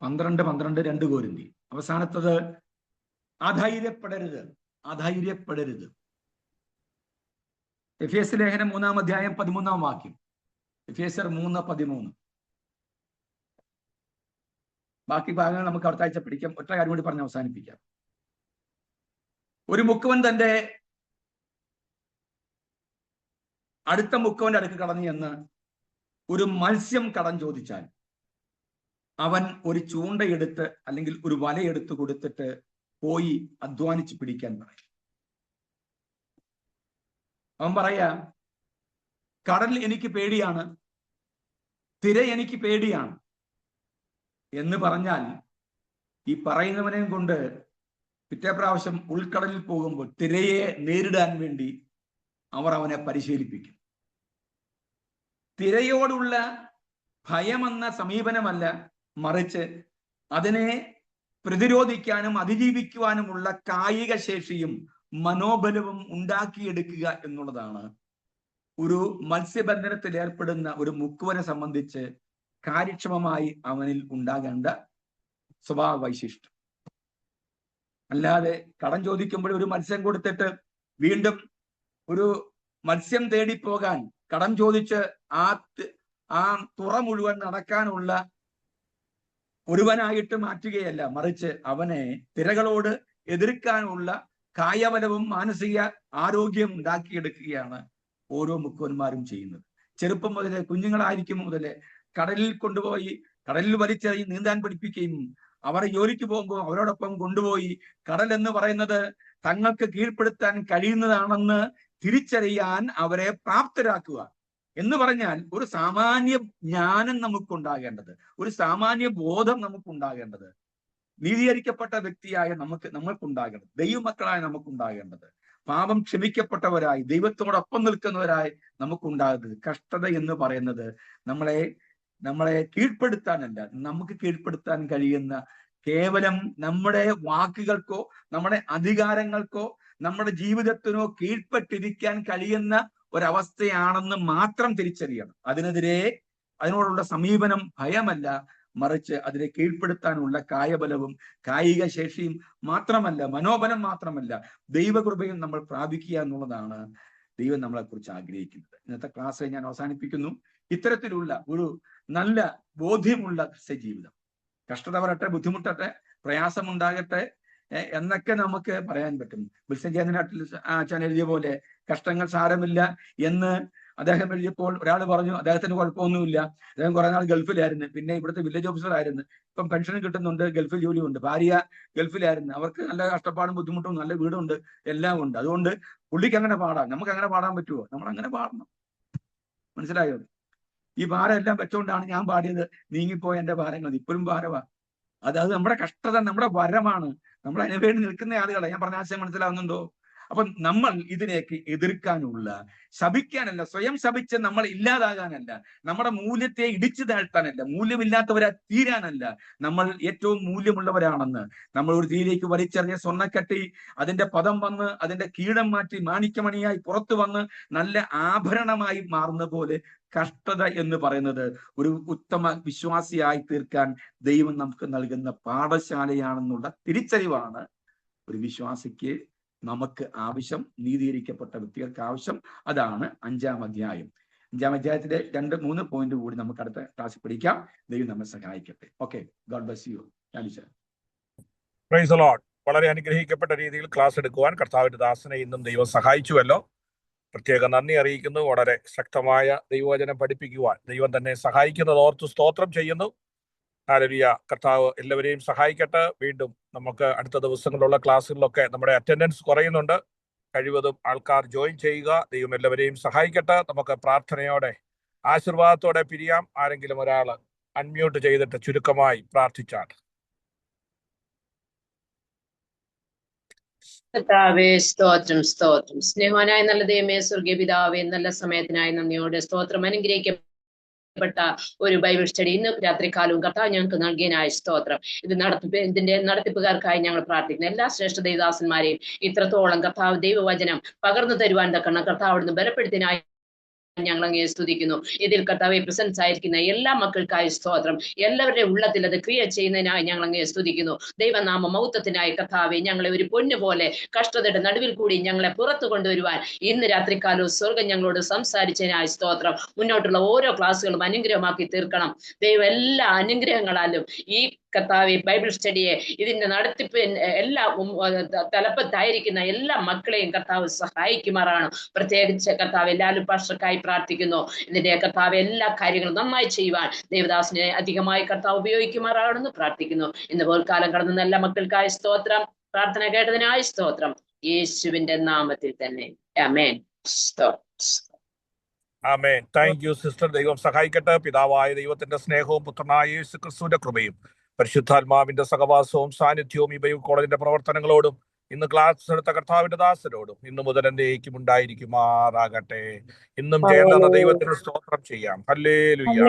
12 2 കൊരിന്തി. അവസാനത്തത് അധൈര്യപ്പെടരുത്. എഫേസ്യ ലേഖനം 3-ാം അധ്യായം 13-ാം വാക്യം. എഫേസ്യർ 3:13. ബാക്കി ഭാഗങ്ങൾ നമുക്ക് അടുത്ത ആഴ്ച പഠിക്കാം. ഒറ്റ കാര്യം കൂടി പറഞ്ഞ് അവസാനിപ്പിക്കാം. ഒരു മുക്കുവൻ തന്റെ അടുത്ത മുക്കുവന്റെ അടുക്ക് കടന്നു എന്ന് ഒരു മത്സ്യം കടം ചോദിച്ചാൽ അവൻ ഒരു ചൂണ്ടയെടുത്ത് അല്ലെങ്കിൽ ഒരു വലയെടുത്ത് കൊടുത്തിട്ട് പോയി അധ്വാനിച്ച് പിടിക്കാൻ പറയും. അവൻ പറയാ, കടൽ എനിക്ക് പേടിയാണ്, തിര എനിക്ക് പേടിയാണ് എന്ന് പറഞ്ഞാൽ ഈ പറയുന്നവനെയും കൊണ്ട് പിറ്റേ പ്രാവശ്യം ഉൾക്കടലിൽ പോകുമ്പോൾ തിരയെ നേരിടാൻ വേണ്ടി അവർ അവനെ പരിശീലിപ്പിക്കും. തിരയോടുള്ള ഭയമെന്ന സമീപനമല്ല, മറിച്ച് അതിനെ പ്രതിരോധിക്കാനും അതിജീവിക്കുവാനുമുള്ള കായിക ശേഷിയും മനോബലവും ഉണ്ടാക്കിയെടുക്കുക എന്നുള്ളതാണ് ഒരു മത്സ്യബന്ധനത്തിൽ ഏർപ്പെടുന്ന ഒരു മുക്കുവനെ സംബന്ധിച്ച് കാര്യക്ഷമമായി അവനിൽ ഉണ്ടാകേണ്ട സ്വഭാവ വൈശിഷ്ട്യം. അല്ലാതെ കടം ചോദിക്കുമ്പോൾ ഒരു മത്സ്യം കൊടുത്തിട്ട് വീണ്ടും ഒരു മത്സ്യം തേടിപ്പോകാൻ കടം ചോദിച്ച് ആ തുറ മുഴുവൻ നടക്കാനുള്ള ഒരുവനായിട്ട് മാറ്റുകയല്ല, മറിച്ച് അവനെ തിരകളോട് എതിർക്കാനുള്ള കായബലവും മാനസിക ആരോഗ്യം ഉണ്ടാക്കിയെടുക്കുകയാണ് ഓരോ മുക്കുവന്മാരും ചെയ്യുന്നത്. ചെറുപ്പം മുതലേ, കുഞ്ഞുങ്ങളായിരിക്കും മുതലേ കടലിൽ കൊണ്ടുപോയി കടലിൽ വലിച്ചെറിഞ്ഞ് നീന്താൻ പഠിപ്പിക്കുകയും അവരെ ജോലിക്ക് പോകുമ്പോൾ അവരോടൊപ്പം കൊണ്ടുപോയി കടൽ എന്ന് പറയുന്നത് തങ്ങൾക്ക് കീഴ്പ്പെടുത്താൻ കഴിയുന്നതാണെന്ന് തിരിച്ചറിയാൻ അവരെ പ്രാപ്തരാക്കുക എന്ന് പറഞ്ഞാൽ ഒരു സാമാന്യ ജ്ഞാനം നമുക്കുണ്ടാകേണ്ടത്, ഒരു സാമാന്യ ബോധം നമുക്കുണ്ടാകേണ്ടത്, നീതീകരിക്കപ്പെട്ട വ്യക്തിയായ നമ്മൾക്കുണ്ടാകേണ്ടത്, ദൈവമക്കളായ നമുക്കുണ്ടാകേണ്ടത്, പാപം ക്ഷമിക്കപ്പെട്ടവരായി ദൈവത്തോടൊപ്പം നിൽക്കുന്നവരായി നമുക്കുണ്ടാകുന്നത്. കഷ്ടത എന്ന് പറയുന്നത് നമ്മളെ കീഴ്പ്പെടുത്താനല്ല, നമുക്ക് കീഴ്പ്പെടുത്താൻ കഴിയുന്ന കേവലം നമ്മുടെ വാക്കുകൾക്കോ നമ്മുടെ അധികാരങ്ങൾക്കോ നമ്മുടെ ജീവിതത്തിനോ കീഴ്പ്പെട്ടിരിക്കാൻ കഴിയുന്ന ഒരവസ്ഥയാണെന്ന് മാത്രം തിരിച്ചറിയണം. അതിനോടുള്ള സമീപനം ഭയമല്ല, മറിച്ച് അതിനെ കീഴ്പ്പെടുത്താനുള്ള കായബലവും കായിക ശേഷിയും മാത്രമല്ല, മനോബലം മാത്രമല്ല, ദൈവകൃപയും നമ്മൾ പ്രാപിക്കുക എന്നുള്ളതാണ് ദൈവം നമ്മളെ കുറിച്ച് ആഗ്രഹിക്കുന്നത്. ഇന്നത്തെ ക്ലാസ് ഞാൻ അവസാനിപ്പിക്കുന്നു. ഇത്തരത്തിലുള്ള ഒരു നല്ല ബോധ്യമുള്ള ക്രിസ്ത്യജീവിതം, കഷ്ടത വരട്ടെ, ബുദ്ധിമുട്ടട്ടെ, പ്രയാസമുണ്ടാകട്ടെ എന്നൊക്കെ നമുക്ക് പറയാൻ പറ്റും. വിൽസൻ എഴുതിയ പോലെ കഷ്ടങ്ങൾ സാരമില്ല എന്ന് അദ്ദേഹം എഴുതിയപ്പോൾ ഒരാൾ പറഞ്ഞു അദ്ദേഹത്തിന് കുഴപ്പമൊന്നുമില്ല, അദ്ദേഹം കുറെ നാൾ ഗൾഫിലായിരുന്നു, പിന്നെ ഇവിടുത്തെ വില്ലേജ് ഓഫീസർ ആയിരുന്നു, ഇപ്പം പെൻഷൻ കിട്ടുന്നുണ്ട്, ഗൾഫിൽ ജോലിയുണ്ട്, ഭാര്യ ഗൾഫിലായിരുന്നു, അവർക്ക് നല്ല കഷ്ടപ്പാടും ബുദ്ധിമുട്ടും നല്ല വീടുണ്ട്, എല്ലാം ഉണ്ട്. അതുകൊണ്ട് പുള്ളിക്ക് അങ്ങനെ പാടാം, നമുക്ക് അങ്ങനെ പാടാൻ പറ്റുമോ? നമ്മൾ അങ്ങനെ പാടണം. മനസ്സിലായോ? ഈ ഭാരം എല്ലാം വെച്ചോണ്ടാണ് ഞാൻ പാടിയത്, നീങ്ങിപ്പോയ എന്റെ ഭാരങ്ങൾ ഇപ്പോഴും ഭാരമാണ്. അത് നമ്മുടെ കഷ്ടത, നമ്മുടെ വരമാണ്. നമ്മൾ അതിനുവേണ്ടി നിൽക്കുന്ന ആളുകളെ ഞാൻ പറഞ്ഞ ആശയം മനസ്സിലാവുന്നുണ്ടോ? അപ്പൊ നമ്മൾ ഇതിനെയൊക്കെ എതിർക്കാനുള്ള, ശപിക്കാനല്ല, സ്വയം ശപിച്ച് നമ്മൾ ഇല്ലാതാകാനല്ല, നമ്മുടെ മൂല്യത്തെ ഇടിച്ചു താഴ്ത്താനല്ല, മൂല്യമില്ലാത്തവരെ തീരാനല്ല, നമ്മൾ ഏറ്റവും മൂല്യമുള്ളവരാണെന്ന് നമ്മൾ ഒരു തീയിലേക്ക് വലിച്ചെറിഞ്ഞ സ്വർണ്ണക്കട്ടി അതിന്റെ പദം വന്ന് അതിന്റെ കീടം മാറ്റി മാണിക്യമണിയായി പുറത്തു വന്ന് നല്ല ആഭരണമായി മാറുന്ന പോലെ കഷ്ടത എന്ന് പറയുന്നത് ഒരു ഉത്തമ വിശ്വാസിയായി തീർക്കാൻ ദൈവം നമുക്ക് നൽകുന്ന പാഠശാലയാണെന്നുള്ള തിരിച്ചറിവാണ് ഒരു വിശ്വാസിക്ക് നമുക്ക് ആവശ്യം, നീതീകരിക്കപ്പെട്ട വ്യക്തികൾക്ക് ആവശ്യം. അതാണ് 5-ാം അധ്യായം. 5-ാം അധ്യായത്തിലെ 2-3 പോയിന്റ് കൂടി നമുക്ക് അടുത്ത ക്ലാസ്സിൽ പഠിക്കാം. ദൈവം നമ്മെ സഹായിക്കട്ടെ. Okay, God bless you. Praise the Lord. വളരെ അനുഗ്രഹിക്കപ്പെട്ട രീതിയിൽ ക്ലാസ് എടുക്കുവാൻ കർത്താവിന്റെ ദാസനെ ഇന്നും ദൈവം സഹായിച്ചുവല്ലോ. പ്രത്യേക നന്ദി അറിയിക്കുന്നു. വളരെ ശക്തമായ ദൈവവചനം പഠിപ്പിക്കുവാൻ ദൈവം തന്നെ സഹായിക്കുന്നത് ഓർത്ത് സ്തോത്രം ചെയ്യുന്നു. ഹല്ലേലൂയ. കർത്താവ് എല്ലാവരെയും സഹായിക്കട്ടെ. വീണ്ടും നമുക്ക് അടുത്ത ദിവസങ്ങളിലുള്ള ക്ലാസ്സുകളിലൊക്കെ നമ്മുടെ അറ്റൻഡൻസ് കുറയുന്നുണ്ട്. കഴിവതും ആൾക്കാർ ജോയിൻ ചെയ്യുക. ദൈവം എല്ലാവരെയും സഹായിക്കട്ടെ. നമുക്ക് പ്രാർത്ഥനയോടെ ആശീർവാദത്തോടെ പിരിയാം. ആരെങ്കിലും ഒരാൾ അൺമ്യൂട്ട് ചെയ്തിട്ട് ചുരുക്കമായി പ്രാർത്ഥിച്ചാൽ. കർത്താവേ, സ്തോത്രം സ്തോത്രം. സ്നേഹവാനായ നല്ല ദൈവമേ, സ്വർഗീയ പിതാവേ, നല്ല സമയത്തിനായി നന്ദിയോടെ സ്തോത്രം. അനുഗ്രഹിക്കപ്പെട്ട പ്പെട്ട ഒരു ബൈബിൾ സ്റ്റഡി ഇന്ന് രാത്രികാലവും കർത്താവ് ഞങ്ങൾക്ക് നൽകിയതിനായ സ്തോത്രം. ഇതിന്റെ നടത്തിപ്പുകാർക്കായി ഞങ്ങൾ പ്രാർത്ഥിക്കുന്നു. എല്ലാ ശ്രേഷ്ഠ ദൈവദാസന്മാരെയും ഇത്രത്തോളം കർത്താവ് ദൈവവചനം പകർന്നു തരുവാൻ തക്കണം കർത്താവ് അവിടുന്ന് ബലപ്പെടുത്തിനായി ഞങ്ങൾ അങ്ങേ സ്തുതിക്കുന്നു. ഇതിൽ കർത്താവെ പ്രസൻസ് ആയിരിക്കുന്ന എല്ലാ മക്കൾക്കായി സ്തോത്രം. എല്ലാവരുടെ ഉള്ളത്തിൽ അത് ക്രിയ ചെയ്യുന്നതിനായി ഞങ്ങൾ അങ്ങേ സ്തുതിക്കുന്നു. ദൈവനാമ മൗത്തത്തിനായി കർത്താവെ ഞങ്ങളെ ഒരു പൊന്നു പോലെ കഷ്ടതയുടെ നടുവിൽ കൂടി ഞങ്ങളെ പുറത്തു കൊണ്ടുവരുവാൻ ഇന്ന് രാത്രികാലവും സ്വർഗം ഞങ്ങളോട് സംസാരിച്ചതിനായി സ്തോത്രം. മുന്നോട്ടുള്ള ഓരോ ക്ലാസ്സുകളും അനുഗ്രഹമാക്കി തീർക്കണം ദൈവം. എല്ലാ അനുഗ്രഹങ്ങളാലും ഈ കർത്താവെ ബൈബിൾ സ്റ്റഡിയെ ഇതിന്റെ നടത്തിപ്പ് എല്ലാ തലപ്പത്തായിരിക്കുന്ന എല്ലാ മക്കളെയും കർത്താവ് സഹായിക്കുമാറാണ്. പ്രത്യേകിച്ച് കർത്താവ് ലാലു പാസ്റ്റർക്കായി പ്രാർത്ഥിക്കുന്നു. ഇതിന്റെ കർത്താവ് എല്ലാ കാര്യങ്ങളും നന്നായി ചെയ്യുവാൻ ദേവദാസിനെ അധികമായി കർത്താവ് ഉപയോഗിക്കുമാറാണെന്ന് പ്രാർത്ഥിക്കുന്നു. ഇന്ന് പോൽക്കാലം കടന്ന എല്ലാ മക്കൾക്കായി സ്തോത്രം. പ്രാർത്ഥന കേട്ടതിനായി സ്തോത്രം. യേശുവിന്റെ നാമത്തിൽ തന്നെ amen. Amen. Thank you sister. ദൈവം സഹായിക്കട്ടെ. പിതാവായ ദൈവത്തിന്റെ സ്നേഹവും പുത്രനായ യേശു ക്രിസ്തുവിന്റെ കൃപയും പരിശുദ്ധാത്മാവിന്റെ സഹവാസവും സാന്നിധ്യവും ഈ ബൈബിൾ കോളേജിന്റെ പ്രവർത്തനങ്ങളോടും ഇന്ന് ക്ലാസ് എടുത്ത കർത്താവിന്റെ ദാസരോടും ഇന്നു മുതൽ എന്നേക്കും ഉണ്ടായിരിക്കുമാറാകട്ടെ. ഇന്നും ജയം ദൈവത്തിന് സ്തോത്രം ചെയ്യാം. ഹല്ലേലൂയ.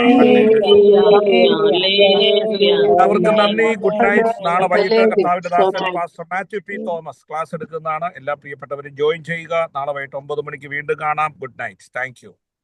എല്ലാവർക്കും നന്ദി. Good night. നാളെ വൈകിട്ട് കർത്താവിന്റെ ദാസൻ pastor Mathew P Thomas class എടുക്കുന്നതാണ്. എല്ലാ പ്രിയപ്പെട്ടവരും ജോയിൻ ചെയ്യുക. നാളെ വൈകിട്ട് 9 മണിക്ക് വീണ്ടും കാണാം. Good night. Thank you.